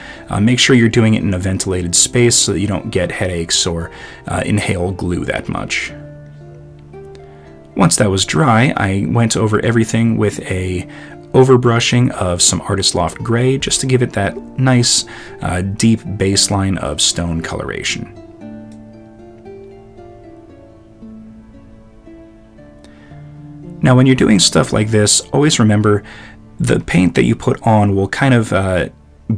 Make sure you're doing it in a ventilated space so that you don't get headaches or inhale glue that much. Once that was dry, I went over everything with a overbrushing of some Artist Loft Gray just to give it that nice deep baseline of stone coloration. Now when you're doing stuff like this, always remember the paint that you put on will kind of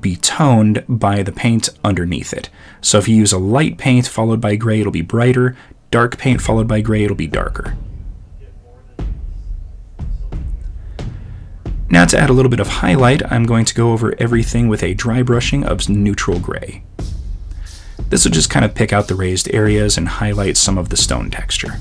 be toned by the paint underneath it. So if you use a light paint followed by gray, it'll be brighter. dark paint followed by gray, it'll be darker. Now to add a little bit of highlight, I'm going to go over everything with a dry brushing of neutral gray. This will just kind of pick out the raised areas and highlight some of the stone texture.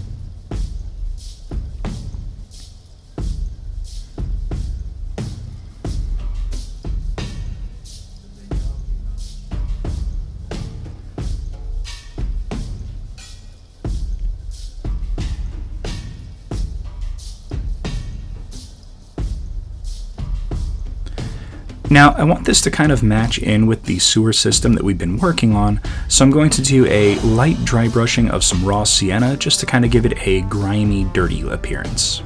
Now, I want this to kind of match in with the sewer system that we've been working on, so I'm going to do a light dry brushing of some raw sienna just to kind of give it a grimy, dirty appearance.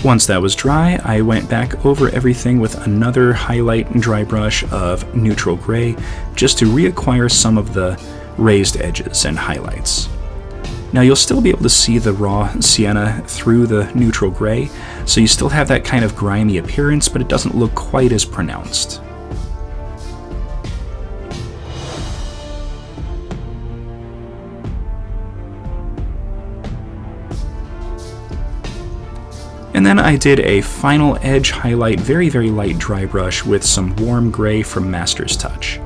Once that was dry, I went back over everything with another highlight and dry brush of neutral gray, just to reacquire some of the raised edges and highlights. Now you'll still be able to see the raw sienna through the neutral gray, so you still have that kind of grimy appearance, but it doesn't look quite as pronounced. And then I did a final edge highlight, very light dry brush with some warm gray from Master's Touch.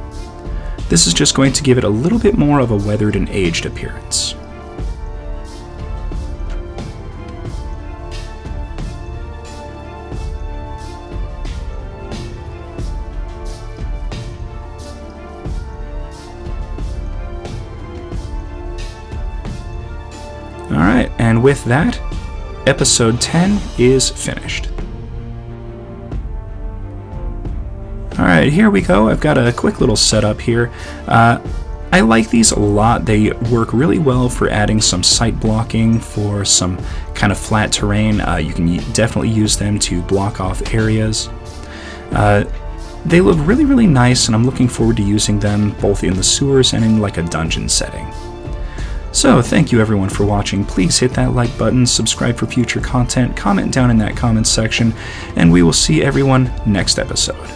This is just going to give it a little bit more of a weathered and aged appearance. Alright, and with that, Episode 10 is finished. Alright, here we go. I've got a quick little setup here. I like these a lot. They work really well for adding some sight blocking for some kind of flat terrain. You can definitely use them to block off areas. They look really nice, and I'm looking forward to using them both in the sewers and in like a dungeon setting. So, thank you everyone for watching. Please hit that like button, subscribe for future content, comment down in that comments section, and we will see everyone next episode.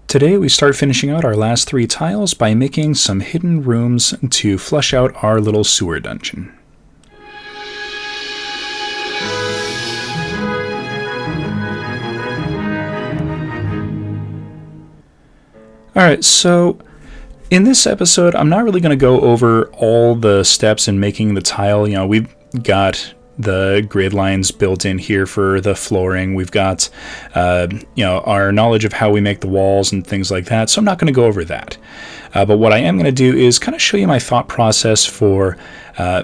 Today we start finishing out our last 3 tiles by making some hidden rooms to flush out our little sewer dungeon. Alright, so in this episode, I'm not really going to go over all the steps in making the tile. You know, we've got the grid lines built in here for the flooring. We've got, our knowledge of how we make the walls and things like that, so I'm not going to go over that. But what I am going to do is kind of show you my thought process for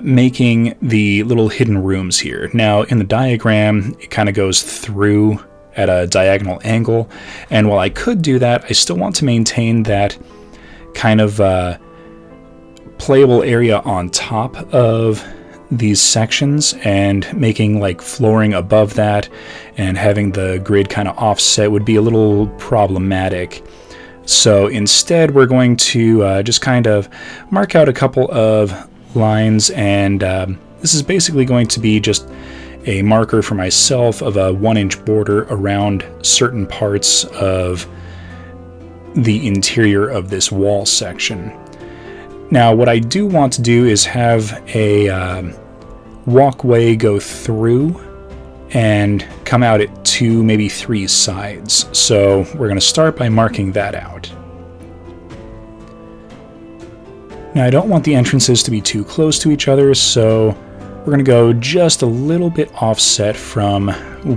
making the little hidden rooms here. Now, in the diagram, it kind of goes through at a diagonal angle, and while I could do that, I still want to maintain that kind of playable area on top of these sections, and making like flooring above that and having the grid kind of offset would be a little problematic. So instead we're going to just kind of mark out a couple of lines, and this is basically going to be just a marker for myself of a 1-inch border around certain parts of the interior of this wall section. Now, what I do want to do is have a walkway go through and come out at 2, maybe 3 sides. So we're going to start by marking that out. Now, I don't want the entrances to be too close to each other, so we're going to go just a little bit offset from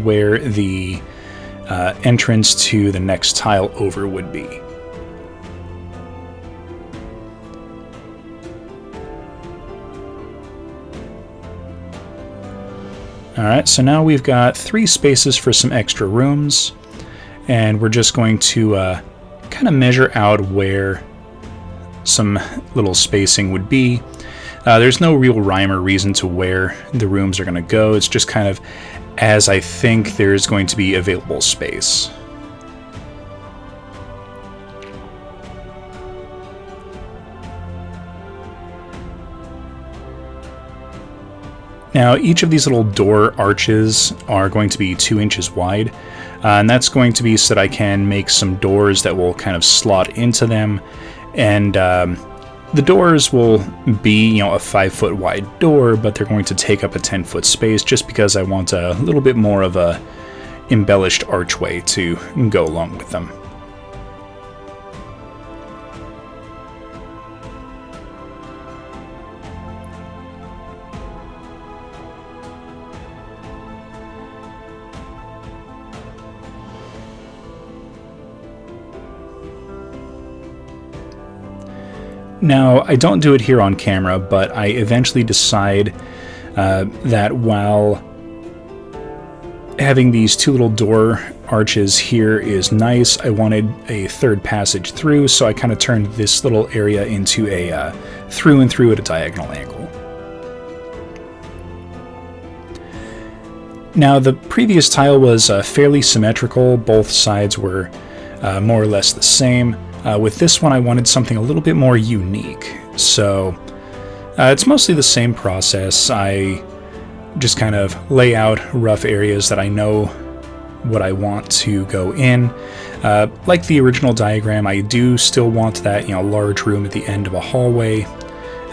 where the entrance to the next tile over would be. Alright, so now we've got 3 spaces for some extra rooms, and we're just going to kind of measure out where some little spacing would be. There's no real rhyme or reason to where the rooms are going to go. It's just kind of as I think there's going to be available space. Now, each of these little door arches are going to be 2 inches wide, and that's going to be so that I can make some doors that will kind of slot into them, and the doors will be, a 5-foot wide door, but they're going to take up a 10-foot space just because I want a little bit more of a embellished archway to go along with them. Now, I don't do it here on camera, but I eventually decide that while having these 2 little door arches here is nice, I wanted a 3rd passage through, so I kind of turned this little area into a through and through at a diagonal angle. Now, the previous tile was fairly symmetrical. Both sides were more or less the same. With this one, I wanted something a little bit more unique, so it's mostly the same process. I just kind of lay out rough areas that I know what I want to go in. Like the original diagram, I do still want that large room at the end of a hallway,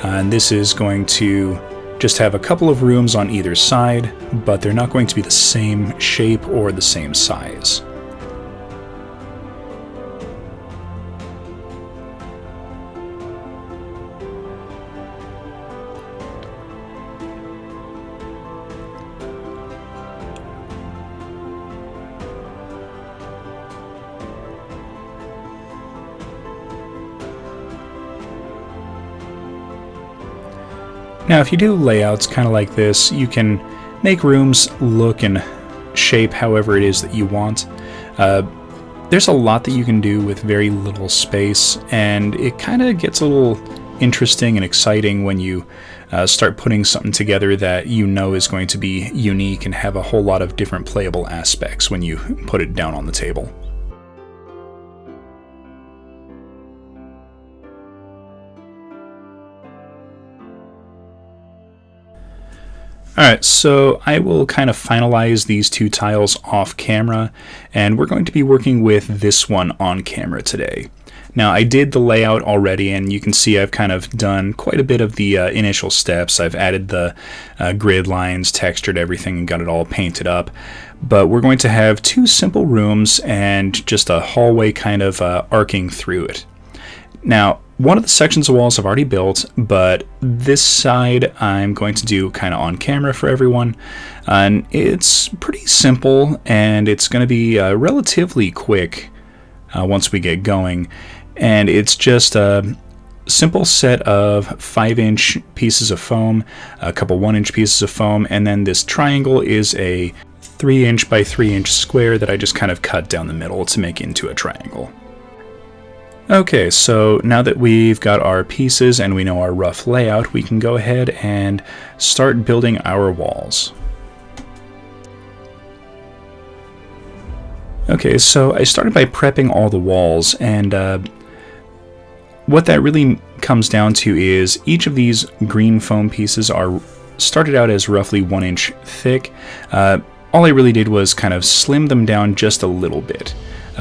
and this is going to just have a couple of rooms on either side, but they're not going to be the same shape or the same size. Now, if you do layouts kind of like this, you can make rooms look and shape however it is that you want. There's a lot that you can do with very little space, and it kind of gets a little interesting and exciting when you start putting something together that is going to be unique and have a whole lot of different playable aspects when you put it down on the table. Alright, so I will kind of finalize these 2 tiles off camera, and we're going to be working with this one on camera today. Now, I did the layout already, and you can see I've kind of done quite a bit of the initial steps. I've added the grid lines, textured everything, and got it all painted up. But we're going to have 2 simple rooms and just a hallway kind of arcing through it. Now, one of the sections of walls I've already built, but this side I'm going to do kind of on camera for everyone. And it's pretty simple, and it's going to be relatively quick once we get going. And it's just a simple set of 5-inch pieces of foam, a couple 1-inch pieces of foam, and then this triangle is a 3-inch by 3-inch square that I just kind of cut down the middle to make into a triangle. Okay, so now that we've got our pieces and we know our rough layout, we can go ahead and start building our walls. Okay, so I started by prepping all the walls, and what that really comes down to is each of these green foam pieces are started out as roughly 1 inch thick. All I really did was kind of slim them down just a little bit.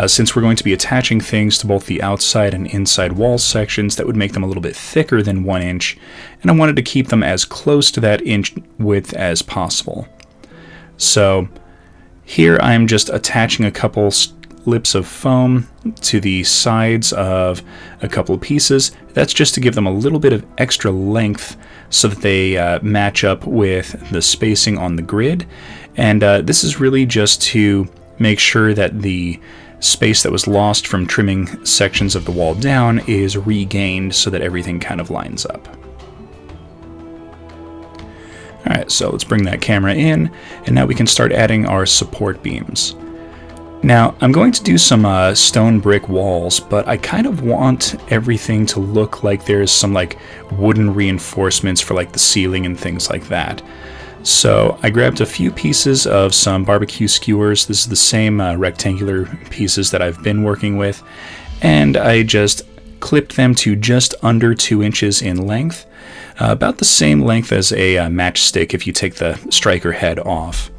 Since we're going to be attaching things to both the outside and inside wall sections, that would make them a little bit thicker than 1 inch, and I wanted to keep them as close to that inch width as possible. So here I'm just attaching a couple slips of foam to the sides of a couple of pieces. That's just to give them a little bit of extra length so that they match up with the spacing on the grid, and this is really just to make sure that the space that was lost from trimming sections of the wall down is regained so that everything kind of lines up. Alright, so let's bring that camera in, and now we can start adding our support beams. Now, I'm going to do some stone brick walls, but I kind of want everything to look like there's some wooden reinforcements for the ceiling and things like that. So I grabbed a few pieces of some barbecue skewers. This is the same rectangular pieces that I've been working with, and I just clipped them to just under 2 inches in length. about the same length as a matchstick if you take the striker head off,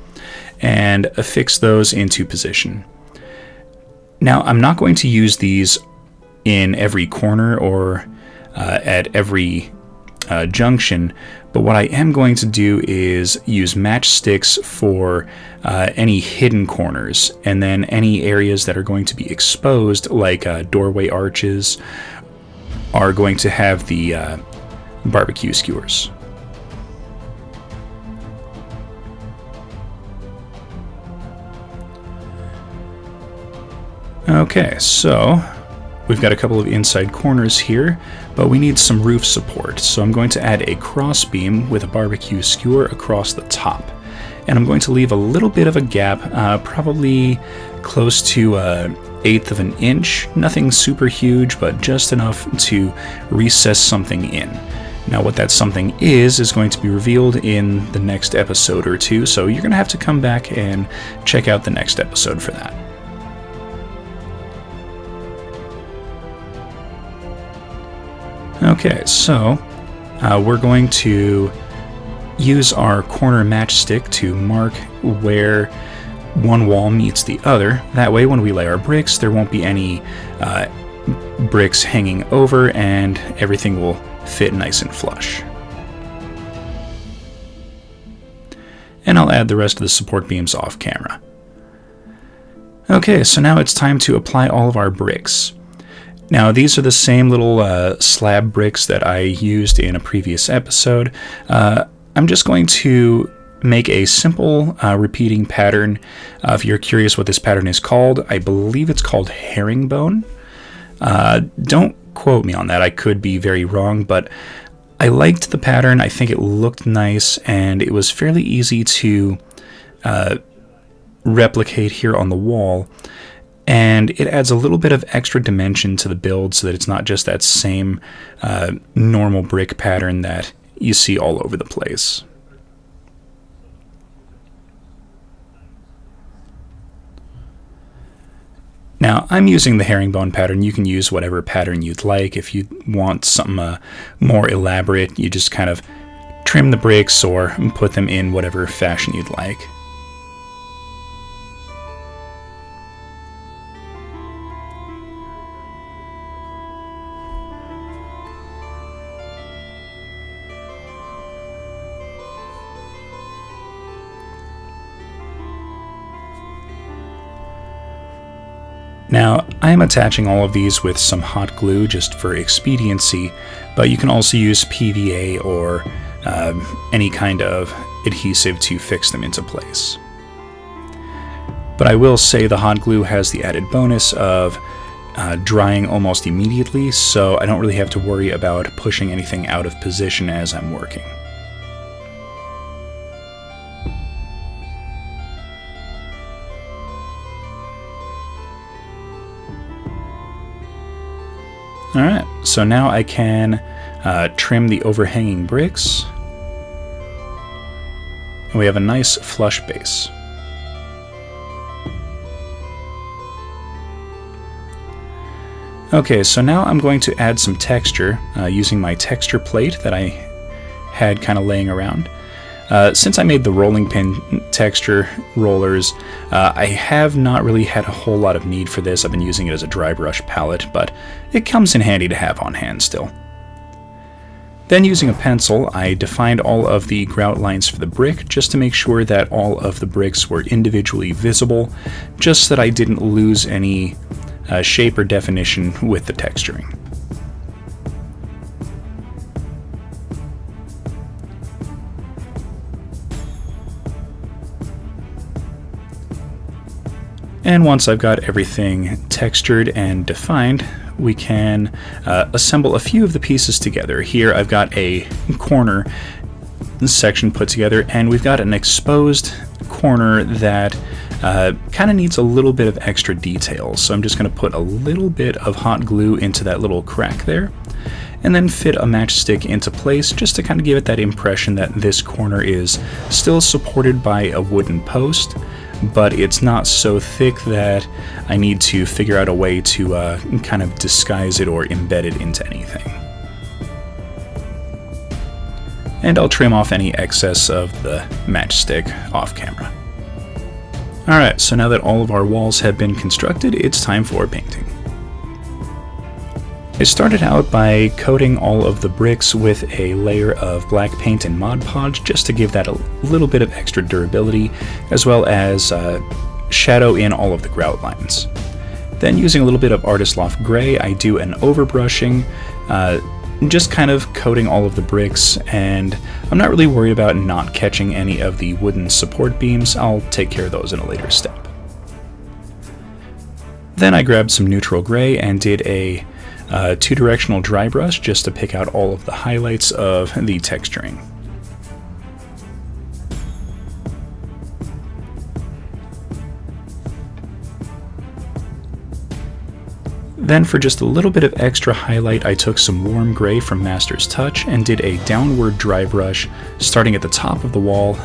and affix those into position. Now, I'm not going to use these in every corner or at every junction, but what I am going to do is use matchsticks for any hidden corners, and then any areas that are going to be exposed, like doorway arches, are going to have the barbecue skewers. Okay, so we've got a couple of inside corners here, but we need some roof support, so I'm going to add a crossbeam with a barbecue skewer across the top. And I'm going to leave a little bit of a gap, probably close to 1/8 of an inch. Nothing super huge, but just enough to recess something in. Now what that something is going to be revealed in the next episode or two, so you're going to have to come back and check out the next episode for that. Okay, so we're going to use our corner matchstick to mark where one wall meets the other. That way, when we lay our bricks, there won't be any bricks hanging over, and everything will fit nice and flush. And I'll add the rest of the support beams off camera. Okay, so now it's time to apply all of our bricks. Now, these are the same little slab bricks that I used in a previous episode. I'm just going to make a simple repeating pattern. If you're curious what this pattern is called, I believe it's called herringbone. Don't quote me on that, I could be very wrong, but I liked the pattern. I think it looked nice, and it was fairly easy to replicate here on the wall. And it adds a little bit of extra dimension to the build so that it's not just that same normal brick pattern that you see all over the place. Now, I'm using the herringbone pattern. You can use whatever pattern you'd like. If you want something more elaborate, you just kind of trim the bricks or put them in whatever fashion you'd like. Now, I am attaching all of these with some hot glue just for expediency, but you can also use PVA or any kind of adhesive to fix them into place. But I will say the hot glue has the added bonus of drying almost immediately, so I don't really have to worry about pushing anything out of position as I'm working. Alright, so now I can trim the overhanging bricks, and we have a nice flush base. Okay, so now I'm going to add some texture using my texture plate that I had kind of laying around. Since I made the rolling pin texture rollers, I have not really had a whole lot of need for this. I've been using it as a dry brush palette, but it comes in handy to have on hand still. Then using a pencil, I defined all of the grout lines for the brick just to make sure that all of the bricks were individually visible, just so that I didn't lose any shape or definition with the texturing. And once I've got everything textured and defined, we can assemble a few of the pieces together. Here I've got a corner section put together, and we've got an exposed corner that kind of needs a little bit of extra detail. So I'm just going to put a little bit of hot glue into that little crack there, and then fit a matchstick into place just to kind of give it that impression that this corner is still supported by a wooden post, but it's not so thick that I need to figure out a way to kind of disguise it or embed it into anything. and I'll trim off any excess of the matchstick off camera. Alright, so now that all of our walls have been constructed, it's time for painting. I started out by coating all of the bricks with a layer of black paint and Mod Podge just to give that a little bit of extra durability, as well as shadow in all of the grout lines. Then using a little bit of Artist Loft Gray, I do an overbrushing, just kind of coating all of the bricks, and I'm not really worried about not catching any of the wooden support beams. I'll take care of those in a later step. Then I grabbed some neutral gray and did a two-directional dry brush just to pick out all of the highlights of the texturing. Then for just a little bit of extra highlight, I took some warm gray from Master's Touch and did a downward dry brush starting at the top of the wall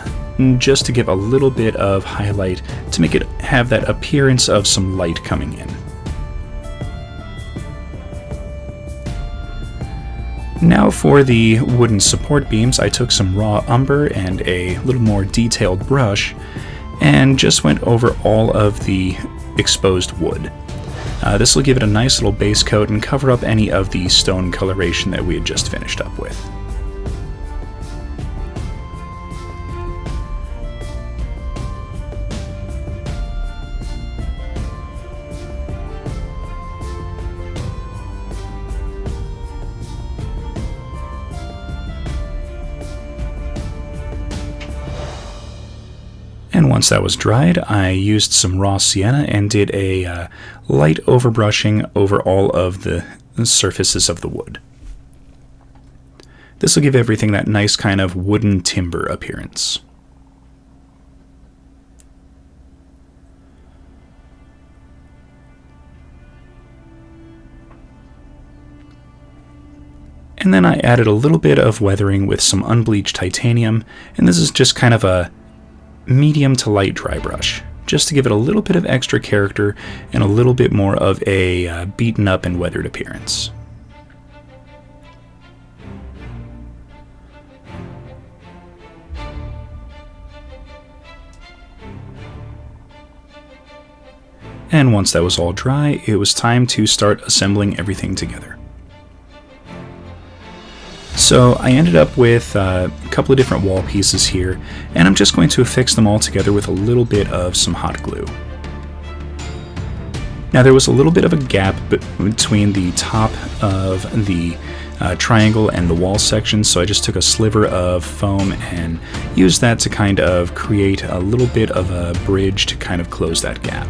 just to give a little bit of highlight to make it have that appearance of some light coming in. Now for the wooden support beams, I took some raw umber and a little more detailed brush and just went over all of the exposed wood. This will give it a nice little base coat and cover up any of the stone coloration that we had just finished up with. And once that was dried, I used some raw sienna and did a light overbrushing over all of the surfaces of the wood. This will give everything that nice kind of wooden timber appearance. And then I added a little bit of weathering with some unbleached titanium, and this is just kind of a medium to light dry brush, just to give it a little bit of extra character and a little bit more of a beaten up and weathered appearance. And once that was all dry, it was time to start assembling everything together. So I ended up with a couple of different wall pieces here, and I'm just going to affix them all together with a little bit of some hot glue. Now there was a little bit of a gap between the top of the triangle and the wall section, so I just took a sliver of foam and used that to kind of create a little bit of a bridge to kind of close that gap.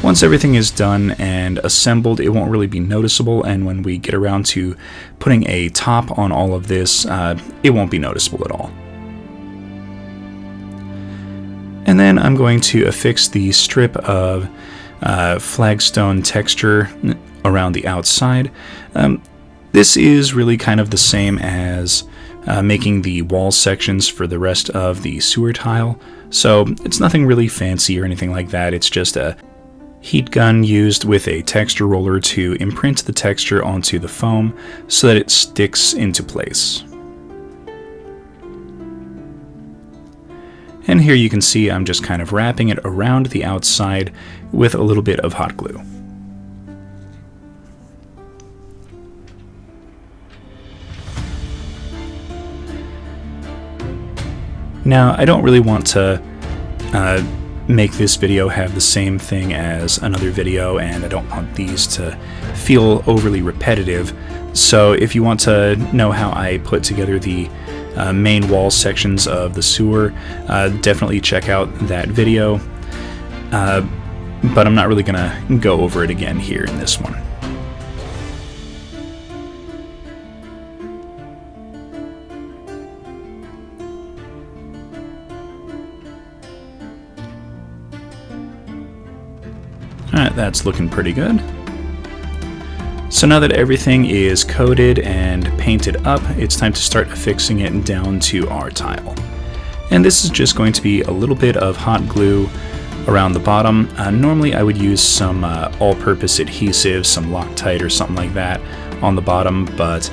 Once everything is done and assembled, it won't really be noticeable, and when we get around to putting a top on all of this, it won't be noticeable at all. And then I'm going to affix the strip of flagstone texture around the outside. This is really kind of the same as making the wall sections for the rest of the sewer tile, so it's nothing really fancy or anything like that. It's just a heat gun used with a texture roller to imprint the texture onto the foam so that it sticks into place. And here you can see I'm just kind of wrapping it around the outside with a little bit of hot glue. Now, I don't really want to make this video have the same thing as another video, and I don't want these to feel overly repetitive. So if you want to know how I put together the main wall sections of the sewer, definitely check out that video. But I'm not really going to go over it again here in this one. Alright, that's looking pretty good. So now that everything is coated and painted up, it's time to start affixing it down to our tile. And this is just going to be a little bit of hot glue around the bottom. Normally I would use some all-purpose adhesive, some Loctite or something like that on the bottom, but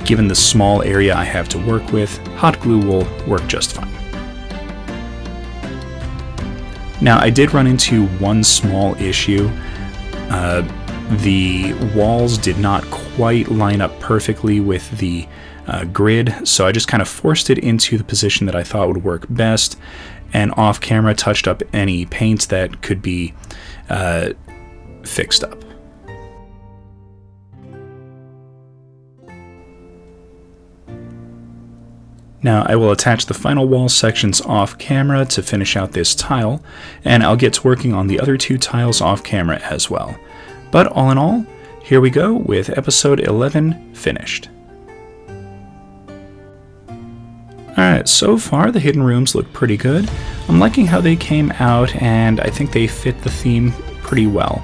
given the small area I have to work with, hot glue will work just fine. Now, I did run into one small issue. The walls did not quite line up perfectly with the grid, so I just kind of forced it into the position that I thought would work best, and off camera touched up any paint that could be fixed up. Now I will attach the final wall sections off camera to finish out this tile, and I'll get to working on the other two tiles off camera as well. But all in all, here we go with episode 11 finished. Alright, so far the hidden rooms look pretty good. I'm liking how they came out, and I think they fit the theme pretty well.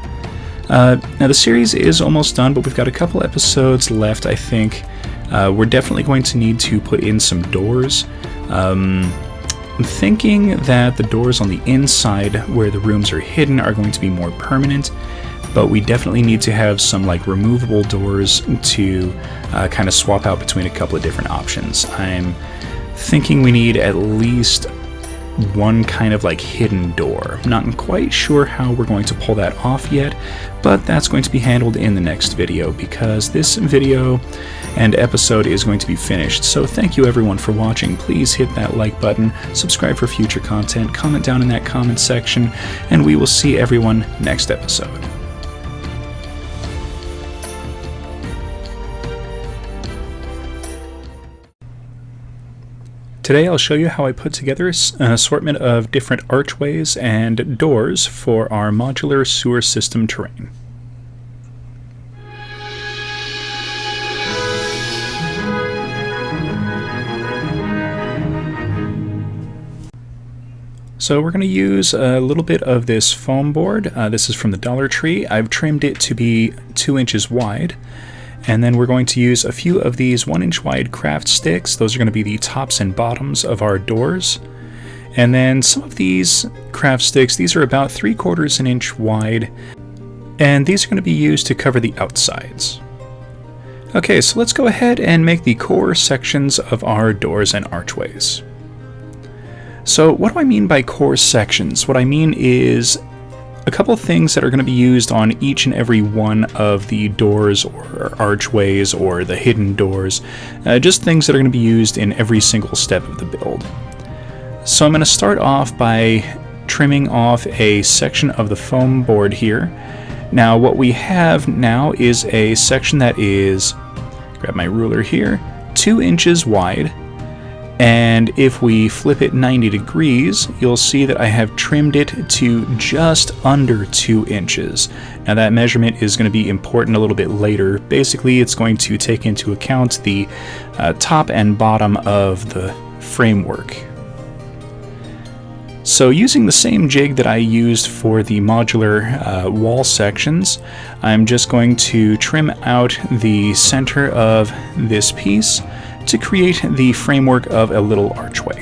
Now the series is almost done, but we've got a couple episodes left, I think. We're definitely going to need to put in some doors. I'm thinking that the doors on the inside where the rooms are hidden are going to be more permanent, but we definitely need to have some like removable doors to kind of swap out between a couple of different options. I'm thinking we need at least one kind of like hidden door. I'm not quite sure how we're going to pull that off yet, but that's going to be handled in the next video because this video and episode is going to be finished. So thank you everyone for watching. Please hit that like button, subscribe for future content, comment down in that comment section, and we will see everyone next episode. Today I'll show you how I put together an assortment of different archways and doors for our modular sewer system terrain. So we're going to use a little bit of this foam board. This is from the Dollar Tree. I've trimmed it to be 2 inches wide. And then we're going to use a few of these 1-inch wide craft sticks. Those are going to be the tops and bottoms of our doors. And then some of these craft sticks, these are about 3/4 an inch wide. And these are going to be used to cover the outsides. Okay, so let's go ahead and make the core sections of our doors and archways. So what do I mean by core sections? What I mean is a couple things that are going to be used on each and every one of the doors or archways or the hidden doors, just things that are going to be used in every single step of the build. So I'm going to start off by trimming off a section of the foam board here. Now what we have now is a section that is, grab my ruler here, 2 inches wide. And if we flip it 90 degrees, you'll see that I have trimmed it to just under 2 inches. Now that measurement is going to be important a little bit later. Basically, it's going to take into account the top and bottom of the framework. So using the same jig that I used for the modular wall sections, I'm just going to trim out the center of this piece to create the framework of a little archway.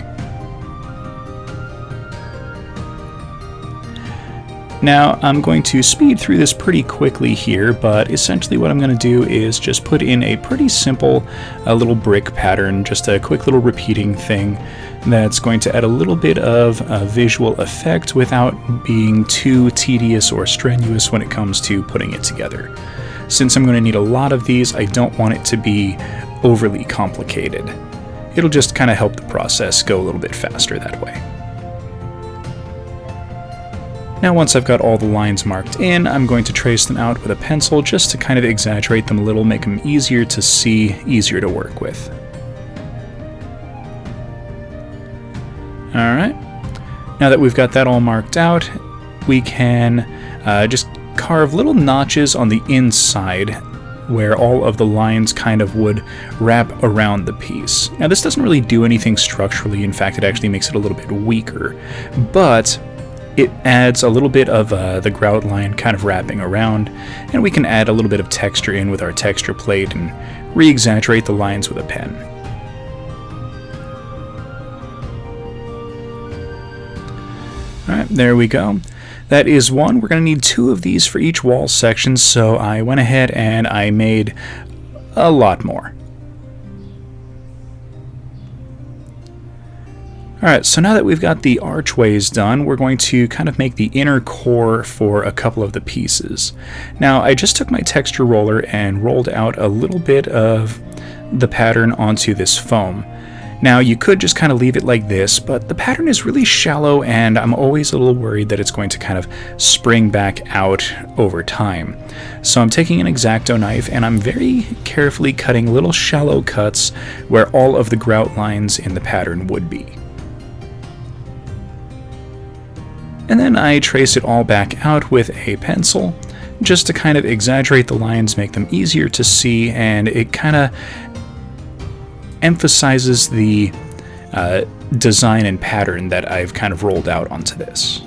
Now I'm going to speed through this pretty quickly here, but essentially what I'm going to do is just put in a pretty simple little brick pattern, just a quick little repeating thing that's going to add a little bit of visual effect without being too tedious or strenuous when it comes to putting it together. Since I'm going to need a lot of these, I don't want it to be overly complicated. It'll just kind of help the process go a little bit faster that way. Now once I've got all the lines marked in, I'm going to trace them out with a pencil just to kind of exaggerate them a little, make them easier to see, easier to work with. Alright, now that we've got that all marked out, we can just carve little notches on the inside where all of the lines kind of would wrap around the piece. Now this doesn't really do anything structurally, in fact it actually makes it a little bit weaker, but it adds a little bit of the grout line kind of wrapping around, and we can add a little bit of texture in with our texture plate and re-exaggerate the lines with a pen. Alright, there we go. That is one. We're going to need 2 of these for each wall section, so I went ahead and I made a lot more. Alright, so now that we've got the archways done, we're going to kind of make the inner core for a couple of the pieces. Now, I just took my texture roller and rolled out a little bit of the pattern onto this foam. Now, you could just kind of leave it like this, but the pattern is really shallow and I'm always a little worried that it's going to kind of spring back out over time. So I'm taking an X-Acto knife and I'm very carefully cutting little shallow cuts where all of the grout lines in the pattern would be. And then I trace it all back out with a pencil, just to kind of exaggerate the lines, make them easier to see, and it kind of emphasizes the design and pattern that I've kind of rolled out onto this.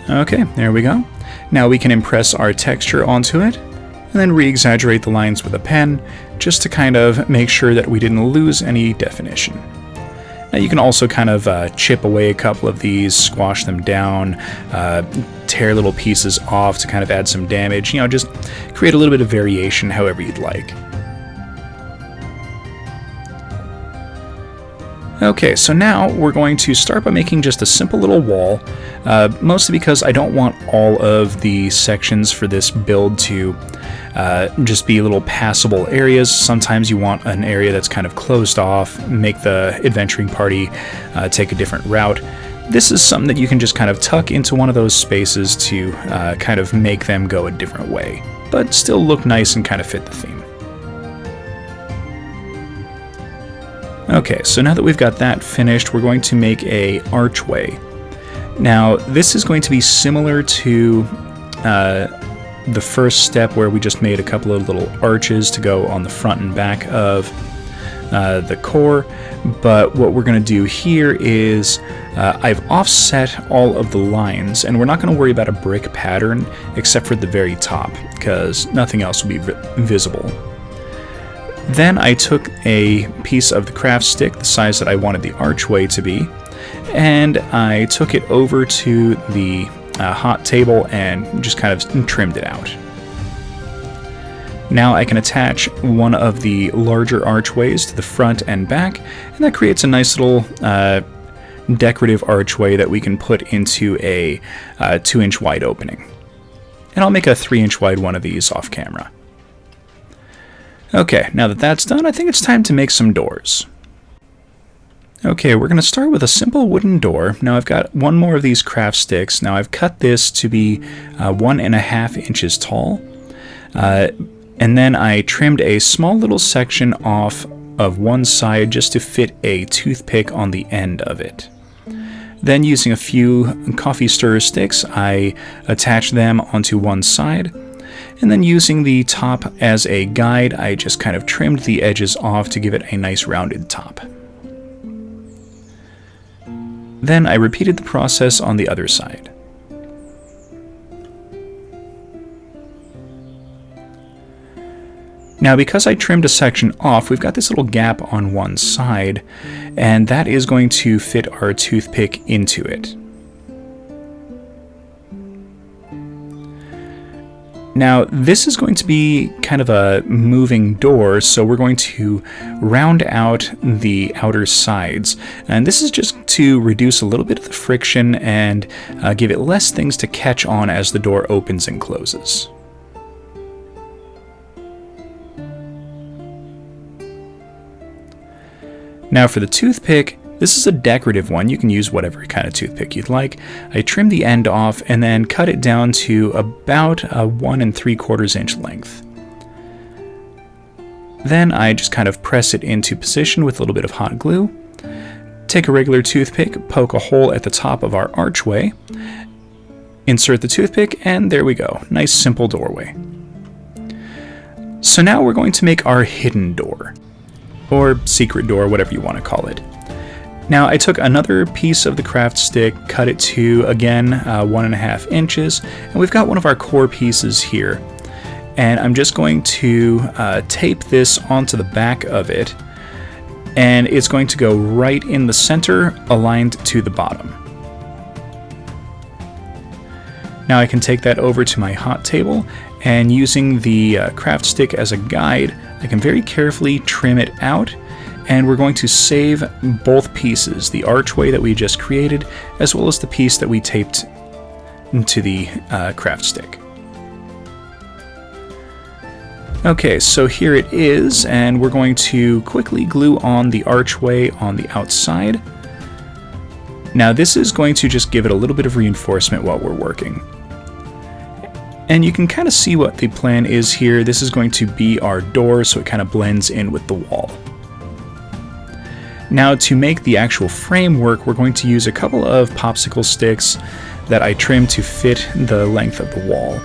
Okay, there we go. Now we can impress our texture onto it, and then re-exaggerate the lines with a pen, just to kind of make sure that we didn't lose any definition. Now you can also kind of chip away a couple of these, squash them down, tear little pieces off to kind of add some damage, just create a little bit of variation however you'd like. Okay, so now we're going to start by making just a simple little wall, mostly because I don't want all of the sections for this build to just be little passable areas. Sometimes you want an area that's kind of closed off, make the adventuring party take a different route. This is something that you can just kind of tuck into one of those spaces to kind of make them go a different way, but still look nice and kind of fit the theme. Okay, so now that we've got that finished, we're going to make a archway. Now, this is going to be similar to the first step where we just made a couple of little arches to go on the front and back of the core, but what we're going to do here is I've offset all of the lines, and we're not going to worry about a brick pattern except for the very top, because nothing else will be visible. Then I took a piece of the craft stick, the size that I wanted the archway to be, and I took it over to the hot table and just kind of trimmed it out. Now I can attach one of the larger archways to the front and back, and that creates a nice little decorative archway that we can put into a 2-inch wide opening. And I'll make a 3-inch wide one of these off camera. Okay, now that that's done, I think it's time to make some doors. Okay, we're going to start with a simple wooden door. Now I've got one more of these craft sticks. Now I've cut this to be 1.5 inches tall. And then I trimmed a small little section off of one side just to fit a toothpick on the end of it. Then using a few coffee stirrer sticks, I attached them onto one side. And then using the top as a guide, I just kind of trimmed the edges off to give it a nice rounded top. Then I repeated the process on the other side. Now because I trimmed a section off, we've got this little gap on one side, and that is going to fit our toothpick into it. Now, this is going to be kind of a moving door, so we're going to round out the outer sides. And this is just to reduce a little bit of the friction and give it less things to catch on as the door opens and closes. Now for the toothpick, this is a decorative one. You can use whatever kind of toothpick you'd like. I trimmed the end off and then cut it down to about a 1 3/4 inch length. Then I just kind of press it into position with a little bit of hot glue. Take a regular toothpick, poke a hole at the top of our archway, insert the toothpick, and there we go. Nice simple doorway. So now we're going to make our hidden door, or secret door, whatever you want to call it. Now I took another piece of the craft stick, cut it to, again, 1.5 inches, and we've got one of our core pieces here. And I'm just going to tape this onto the back of it, and it's going to go right in the center, aligned to the bottom. Now I can take that over to my hot table, and using the craft stick as a guide, I can very carefully trim it out, and we're going to save both pieces, the archway that we just created, as well as the piece that we taped into the craft stick. Okay, so here it is, and we're going to quickly glue on the archway on the outside. Now this is going to just give it a little bit of reinforcement while we're working. And you can kind of see what the plan is here. This is going to be our door, so it kind of blends in with the wall. Now to make the actual framework, we're going to use a couple of popsicle sticks that I trimmed to fit the length of the wall.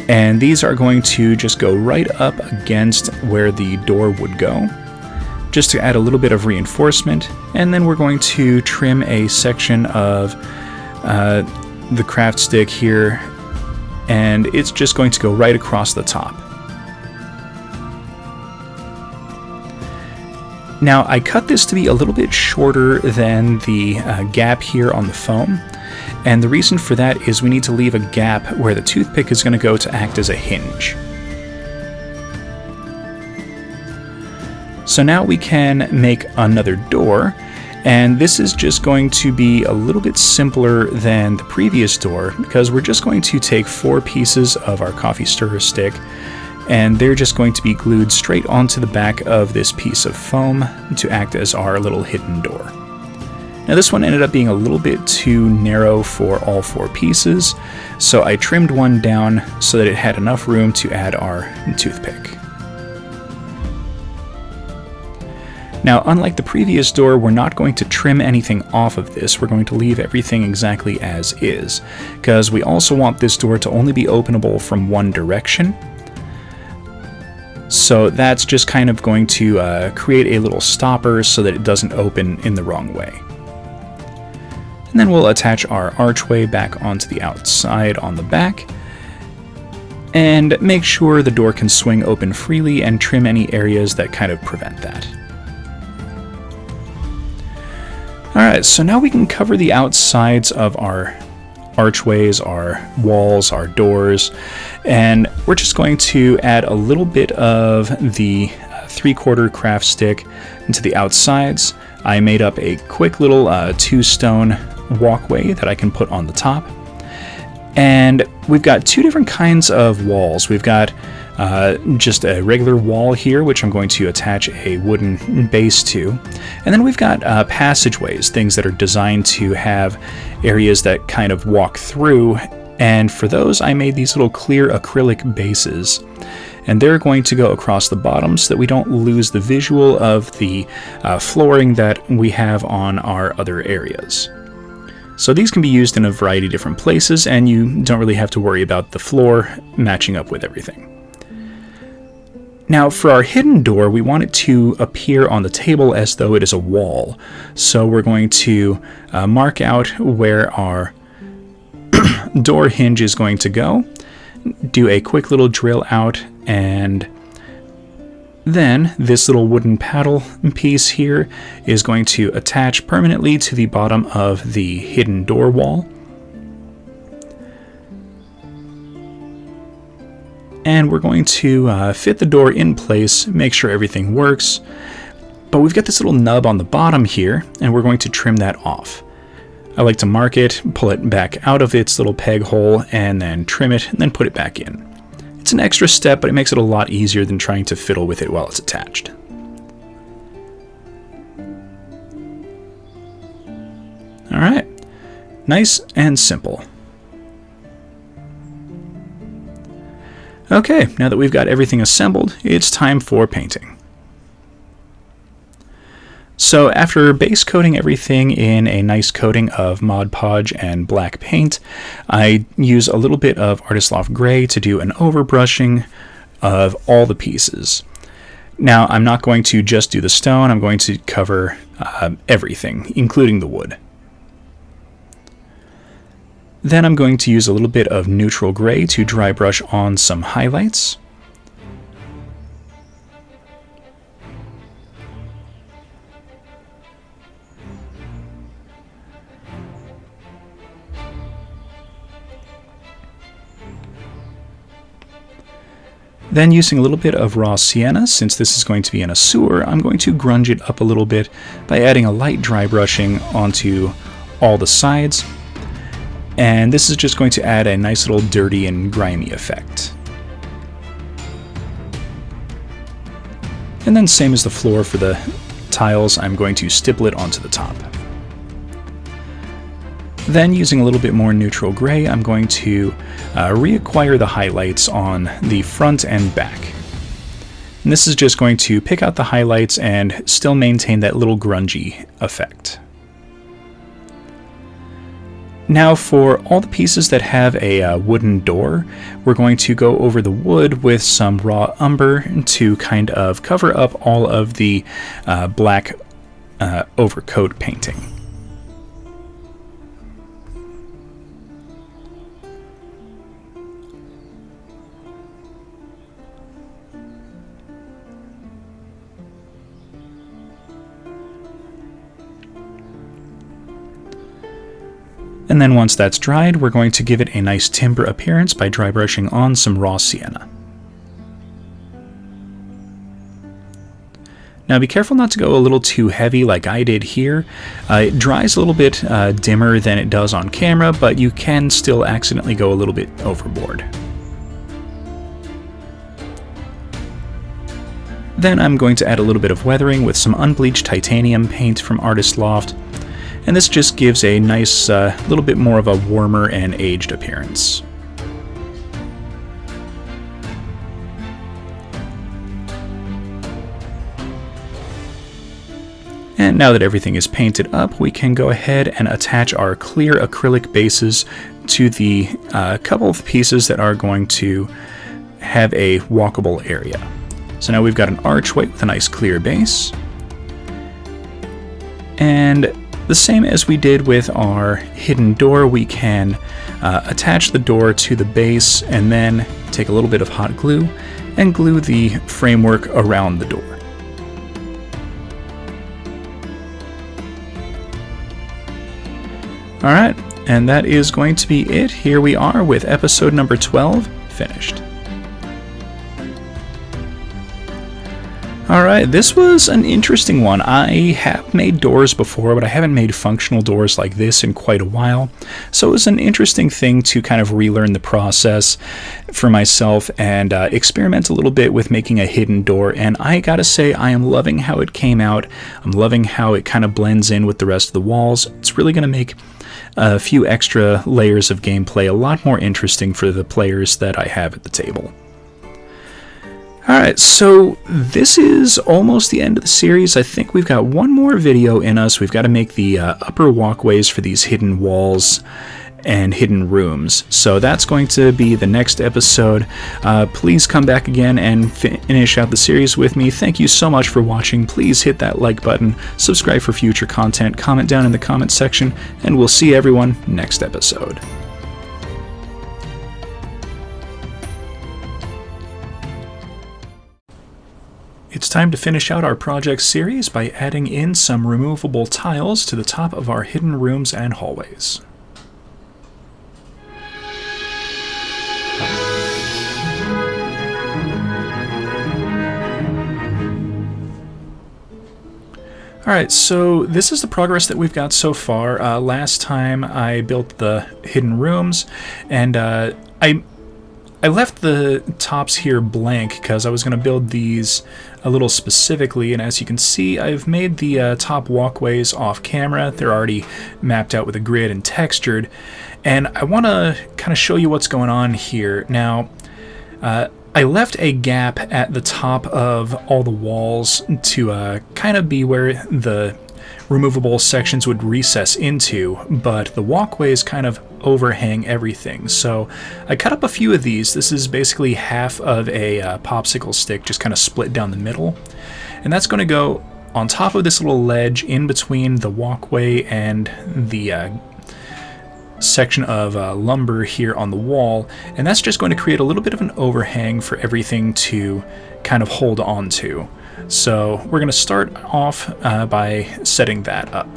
And these are going to just go right up against where the door would go, just to add a little bit of reinforcement. And then we're going to trim a section of the craft stick here, and it's just going to go right across the top. Now I cut this to be a little bit shorter than the gap here on the foam. And the reason for that is we need to leave a gap where the toothpick is going to go to act as a hinge. So now we can make another door, and this is just going to be a little bit simpler than the previous door because we're just going to take 4 pieces of our coffee stirrer stick, and they're just going to be glued straight onto the back of this piece of foam to act as our little hidden door. Now this one ended up being a little bit too narrow for all 4 pieces, so I trimmed one down so that it had enough room to add our toothpick. Now, unlike the previous door, we're not going to trim anything off of this. We're going to leave everything exactly as is, because we also want this door to only be openable from one direction. So that's just kind of going to create a little stopper so that it doesn't open in the wrong way. And then we'll attach our archway back onto the outside on the back, and make sure the door can swing open freely and trim any areas that kind of prevent that. Alright, so now we can cover the outsides of our archways, our walls, our doors, and we're just going to add a little bit of the 3/4 craft stick into the outsides. I made up a quick little 2-stone walkway that I can put on the top. And we've got 2 different kinds of walls. We've got just a regular wall here, which I'm going to attach a wooden base to. And then we've got passageways, things that are designed to have areas that kind of walk through. And for those, I made these little clear acrylic bases. And they're going to go across the bottom so that we don't lose the visual of the flooring that we have on our other areas. So these can be used in a variety of different places, and you don't really have to worry about the floor matching up with everything. Now for our hidden door, we want it to appear on the table as though it is a wall. So we're going to mark out where our door hinge is going to go, do a quick little drill out, and then this little wooden paddle piece here is going to attach permanently to the bottom of the hidden door wall. And we're going to fit the door in place, make sure everything works. But we've got this little nub on the bottom here, and we're going to trim that off. I like to mark it, pull it back out of its little peg hole, and then trim it, and then put it back in. It's an extra step, but it makes it a lot easier than trying to fiddle with it while it's attached. Alright, nice and simple. Okay, now that we've got everything assembled, it's time for painting. So after base coating everything in a nice coating of Mod Podge and black paint, I use a little bit of Artist Loft Gray to do an overbrushing of all the pieces. Now I'm not going to just do the stone, I'm going to cover everything, including the wood. Then I'm going to use a little bit of neutral gray to dry brush on some highlights. Then using a little bit of raw sienna, since this is going to be in a sewer, I'm going to grunge it up a little bit by adding a light dry brushing onto all the sides. And this is just going to add a nice little dirty and grimy effect. And then same as the floor for the tiles, I'm going to stipple it onto the top. Then using a little bit more neutral gray, I'm going to reacquire the highlights on the front and back. And this is just going to pick out the highlights and still maintain that little grungy effect. Now for all the pieces that have a wooden door, we're going to go over the wood with some raw umber to kind of cover up all of the black overcoat painting. And then once that's dried, we're going to give it a nice timber appearance by dry brushing on some raw sienna. Now be careful not to go a little too heavy like I did here. It dries a little bit dimmer than it does on camera, but you can still accidentally go a little bit overboard. Then I'm going to add a little bit of weathering with some unbleached titanium paint from Artist Loft. And this just gives a nice little bit more of a warmer and aged appearance. And now that everything is painted up, we can go ahead and attach our clear acrylic bases to the couple of pieces that are going to have a walkable area. So now we've got an archway with a nice clear base. And the same as we did with our hidden door, we can attach the door to the base and then take a little bit of hot glue and glue the framework around the door. Alright, and that is going to be it. Here we are with episode number 12 finished. Alright, this was an interesting one. I have made doors before, but I haven't made functional doors like this in quite a while. So it was an interesting thing to kind of relearn the process for myself and experiment a little bit with making a hidden door. And I gotta say, I am loving how it came out. I'm loving how it kind of blends in with the rest of the walls. It's really going to make a few extra layers of gameplay a lot more interesting for the players that I have at the table. Alright, so this is almost the end of the series. I think we've got one more video in us. We've got to make the upper walkways for these hidden walls and hidden rooms. So that's going to be the next episode. Please come back again and finish out the series with me. Thank you so much for watching. Please hit that like button, subscribe for future content, comment down in the comment section, and we'll see everyone next episode. It's time to finish out our project series by adding in some removable tiles to the top of our hidden rooms and hallways. Alright, so this is the progress that we've got so far. Last time I built the hidden rooms, and I left the tops here blank because I was going to build these a little specifically, and as you can see, I've made the top walkways off camera. They're already mapped out with a grid and textured, and I want to kind of show you what's going on here. Now, I left a gap at the top of all the walls to kind of be where the removable sections would recess into, but the walkways kind of overhang everything. So I cut up a few of these. This is basically half of a popsicle stick just kind of split down the middle, and that's going to go on top of this little ledge in between the walkway and the section of lumber here on the wall, and that's just going to create a little bit of an overhang for everything to kind of hold on to. So we're going to start off by setting that up.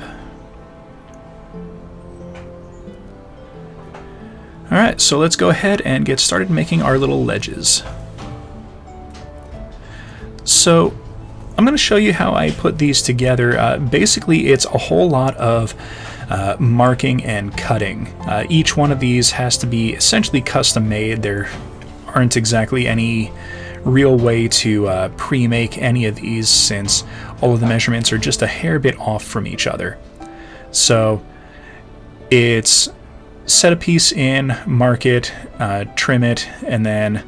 Alright, so let's go ahead and get started making our little ledges. So I'm going to show you how I put these together. Basically, it's a whole lot of marking and cutting. Each one of these has to be essentially custom made. There aren't exactly any real way to pre-make any of these, since all of the measurements are just a hair bit off from each other. So it's set a piece in, mark it, trim it, and then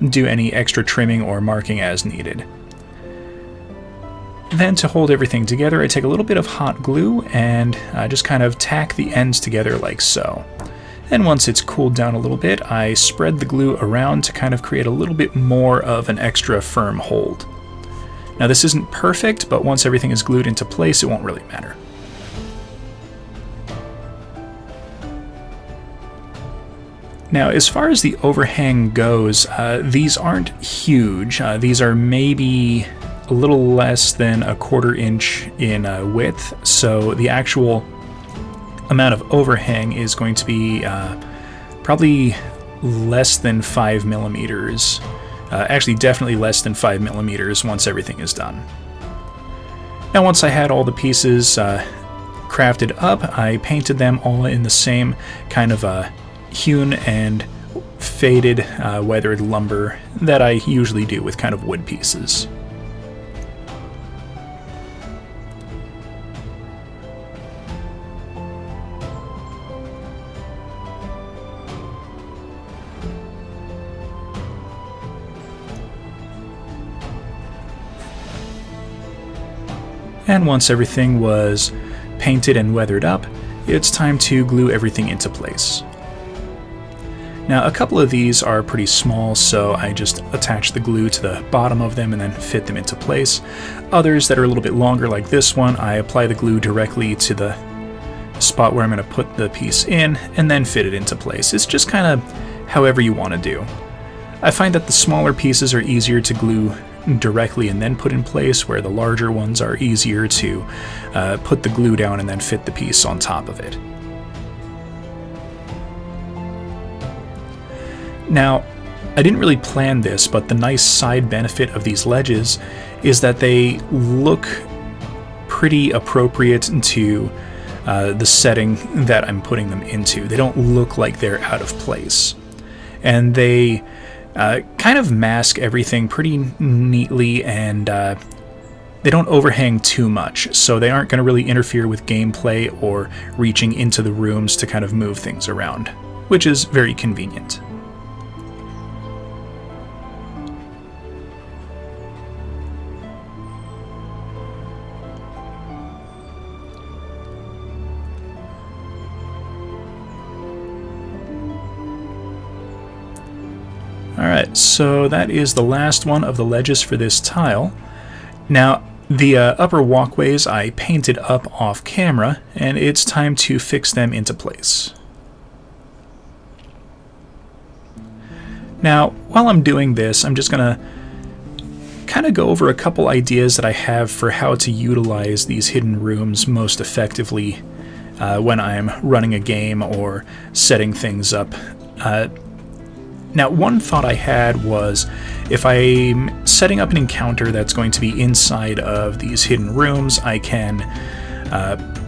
do any extra trimming or marking as needed. Then, to hold everything together, I take a little bit of hot glue and just kind of tack the ends together like so. And once it's cooled down a little bit, I spread the glue around to kind of create a little bit more of an extra firm hold. Now, this isn't perfect, but once everything is glued into place, it won't really matter. Now, as far as the overhang goes, these aren't huge. These are maybe a little less than a 1/4 inch in width, so the actual amount of overhang is going to be probably less than 5 millimeters. Actually, definitely less than 5 millimeters once everything is done. Now, once I had all the pieces crafted up, I painted them all in the same kind of hewn and faded weathered lumber that I usually do with kind of wood pieces. And once everything was painted and weathered up, it's time to glue everything into place. Now, a couple of these are pretty small, so I just attach the glue to the bottom of them and then fit them into place. Others that are a little bit longer, like this one, I apply the glue directly to the spot where I'm going to put the piece in and then fit it into place. It's just kind of however you want to do. I find that the smaller pieces are easier to glue directly and then put in place, where the larger ones are easier to put the glue down and then fit the piece on top of it. Now, I didn't really plan this, but the nice side benefit of these ledges is that they look pretty appropriate to the setting that I'm putting them into. They don't look like they're out of place. And they kind of mask everything pretty neatly, and they don't overhang too much, so they aren't going to really interfere with gameplay or reaching into the rooms to kind of move things around, which is very convenient. Alright, so that is the last one of the ledges for this tile. Now, the upper walkways I painted up off camera, and it's time to fix them into place. Now, while I'm doing this, I'm just going to kind of go over a couple ideas that I have for how to utilize these hidden rooms most effectively when I'm running a game or setting things up. Now, one thought I had was, if I'm setting up an encounter that's going to be inside of these hidden rooms, I can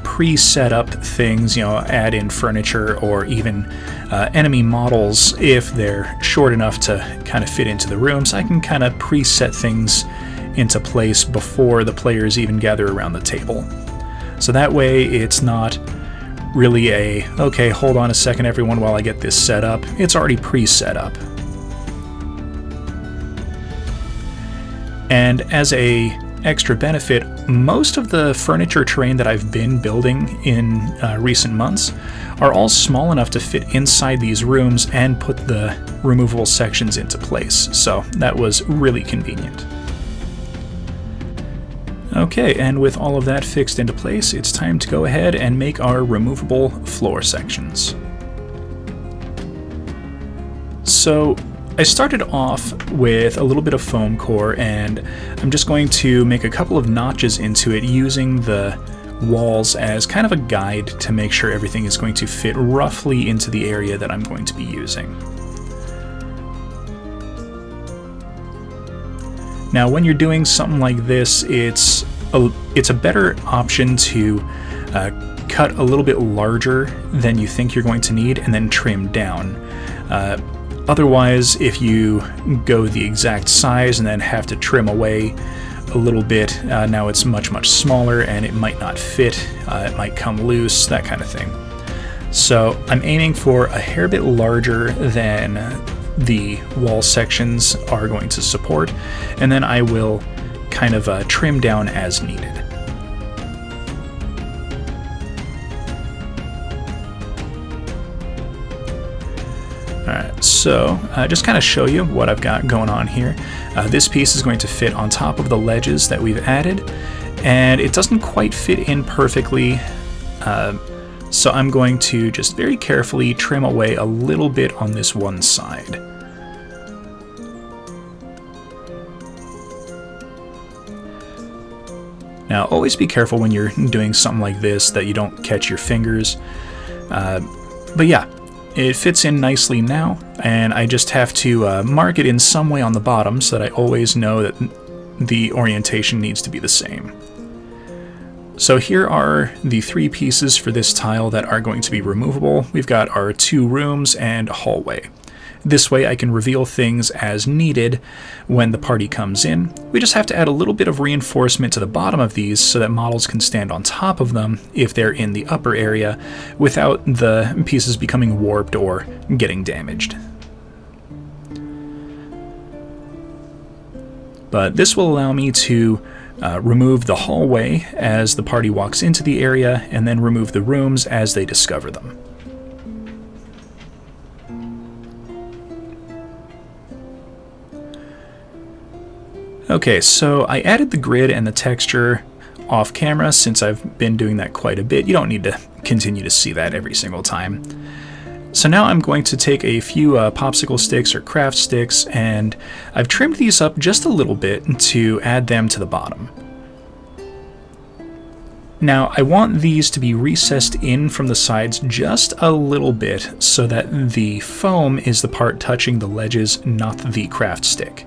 pre-set up things, add in furniture or even enemy models if they're short enough to kind of fit into the rooms. I can kind of preset things into place before the players even gather around the table. So that way it's not really okay, hold on a second everyone while I get this set up. It's already pre-set up. And as a extra benefit, most of the furniture terrain that I've been building in recent months are all small enough to fit inside these rooms and put the removable sections into place, so that was really convenient. Okay, and with all of that fixed into place, it's time to go ahead and make our removable floor sections. So I started off with a little bit of foam core, and I'm just going to make a couple of notches into it using the walls as kind of a guide to make sure everything is going to fit roughly into the area that I'm going to be using. Now when you're doing something like this, it's a better option to cut a little bit larger than you think you're going to need and then trim down. Otherwise, if you go the exact size and then have to trim away a little bit, now it's much smaller and it might not fit, it might come loose, that kind of thing. So I'm aiming for a hair bit larger than the wall sections are going to support, and then I will kind of trim down as needed. Alright, so just kind of show you what I've got going on here. This piece is going to fit on top of the ledges that we've added, and it doesn't quite fit in perfectly, so I'm going to just very carefully trim away a little bit on this one side. Now, always be careful when you're doing something like this that you don't catch your fingers. But yeah, it fits in nicely now, and I just have to mark it in some way on the bottom so that I always know that the orientation needs to be the same. So here are the 3 pieces for this tile that are going to be removable. We've got our 2 rooms and a hallway. This way I can reveal things as needed when the party comes in. We just have to add a little bit of reinforcement to the bottom of these so that models can stand on top of them if they're in the upper area without the pieces becoming warped or getting damaged. But this will allow me to remove the hallway as the party walks into the area, and then remove the rooms as they discover them. Okay, so I added the grid and the texture off camera since I've been doing that quite a bit. You don't need to continue to see that every single time. So now I'm going to take a few popsicle sticks or craft sticks, and I've trimmed these up just a little bit to add them to the bottom. Now I want these to be recessed in from the sides just a little bit so that the foam is the part touching the ledges, not the craft stick.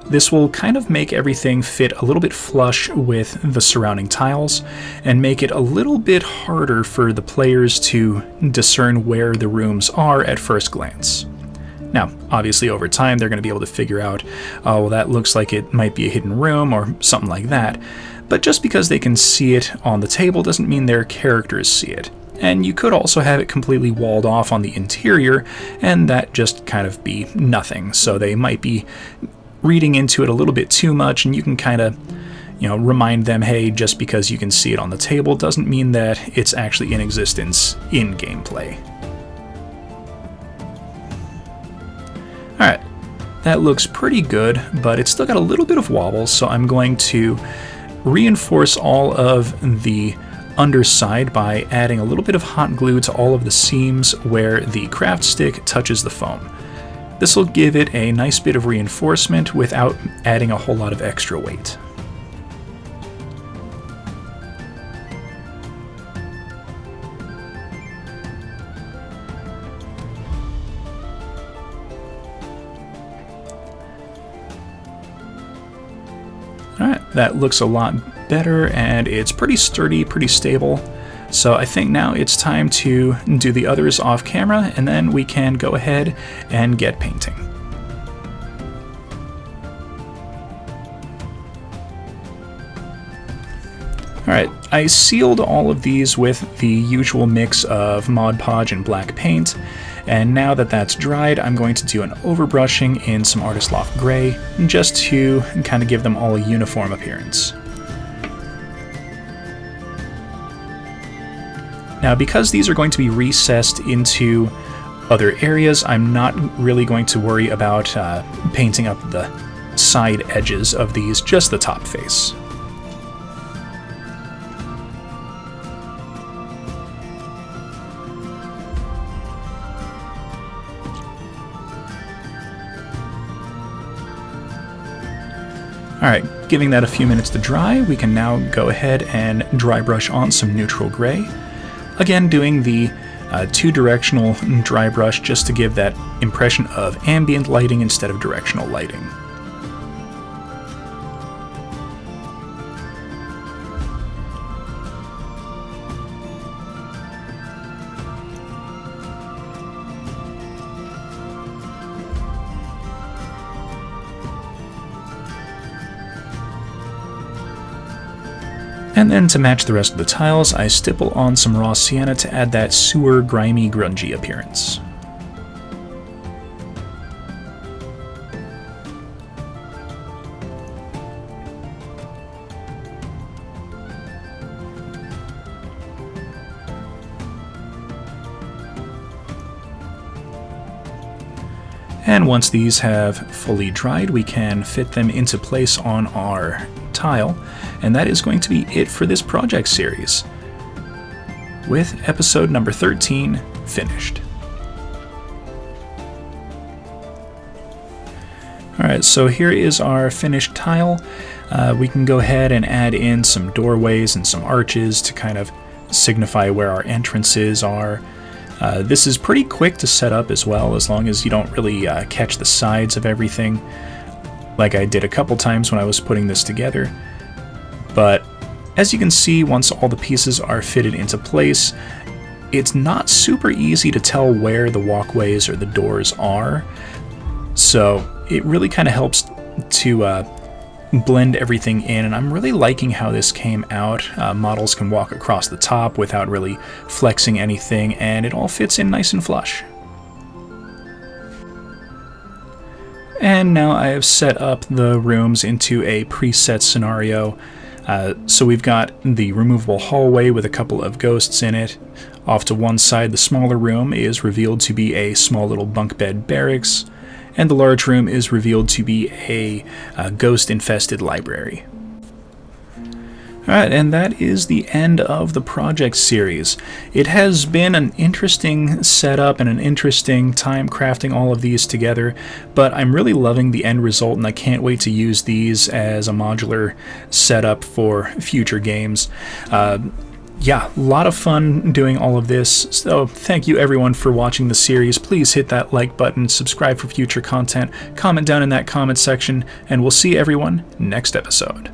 This will kind of make everything fit a little bit flush with the surrounding tiles and make it a little bit harder for the players to discern where the rooms are at first glance. Now, obviously over time they're going to be able to figure out, oh, well, that looks like it might be a hidden room or something like that, but just because they can see it on the table doesn't mean their characters see it. And you could also have it completely walled off on the interior, and that just kind of be nothing, so they might be reading into it a little bit too much, and you can kind of, remind them, hey, just because you can see it on the table doesn't mean that it's actually in existence in gameplay. Alright, that looks pretty good, but it's still got a little bit of wobble, so I'm going to reinforce all of the underside by adding a little bit of hot glue to all of the seams where the craft stick touches the foam. This will give it a nice bit of reinforcement without adding a whole lot of extra weight. Alright, that looks a lot better, and it's pretty sturdy, pretty stable. So I think now it's time to do the others off camera, and then we can go ahead and get painting. Alright, I sealed all of these with the usual mix of Mod Podge and black paint, and now that that's dried, I'm going to do an overbrushing in some Artist Loft Gray, just to kind of give them all a uniform appearance. Now, because these are going to be recessed into other areas, I'm not really going to worry about painting up the side edges of these, just the top face. Alright, giving that a few minutes to dry, we can now go ahead and dry brush on some neutral gray. Again, doing the two-directional dry brush just to give that impression of ambient lighting instead of directional lighting. And then to match the rest of the tiles, I stipple on some raw sienna to add that sewer, grimy, grungy appearance. And once these have fully dried, we can fit them into place on our tile, and that is going to be it for this project series, with episode number 13 finished. Alright, so here is our finished tile. We can go ahead and add in some doorways and some arches to kind of signify where our entrances are. This is pretty quick to set up as well, as long as you don't really catch the sides of everything, like I did a couple times when I was putting this together. But as you can see, once all the pieces are fitted into place, it's not super easy to tell where the walkways or the doors are, so it really kind of helps to blend everything in, and I'm really liking how this came out. Models can walk across the top without really flexing anything, and it all fits in nice and flush. And now I have set up the rooms into a preset scenario. So we've got the removable hallway with a couple of ghosts in it. Off to one side, the smaller room is revealed to be a small little bunk bed barracks, and the large room is revealed to be a ghost-infested library. Alright, and that is the end of the project series. It has been an interesting setup and an interesting time crafting all of these together, but I'm really loving the end result, and I can't wait to use these as a modular setup for future games. Yeah, a lot of fun doing all of this, so thank you everyone for watching the series. Please hit that like button, subscribe for future content, comment down in that comment section, and we'll see everyone next episode.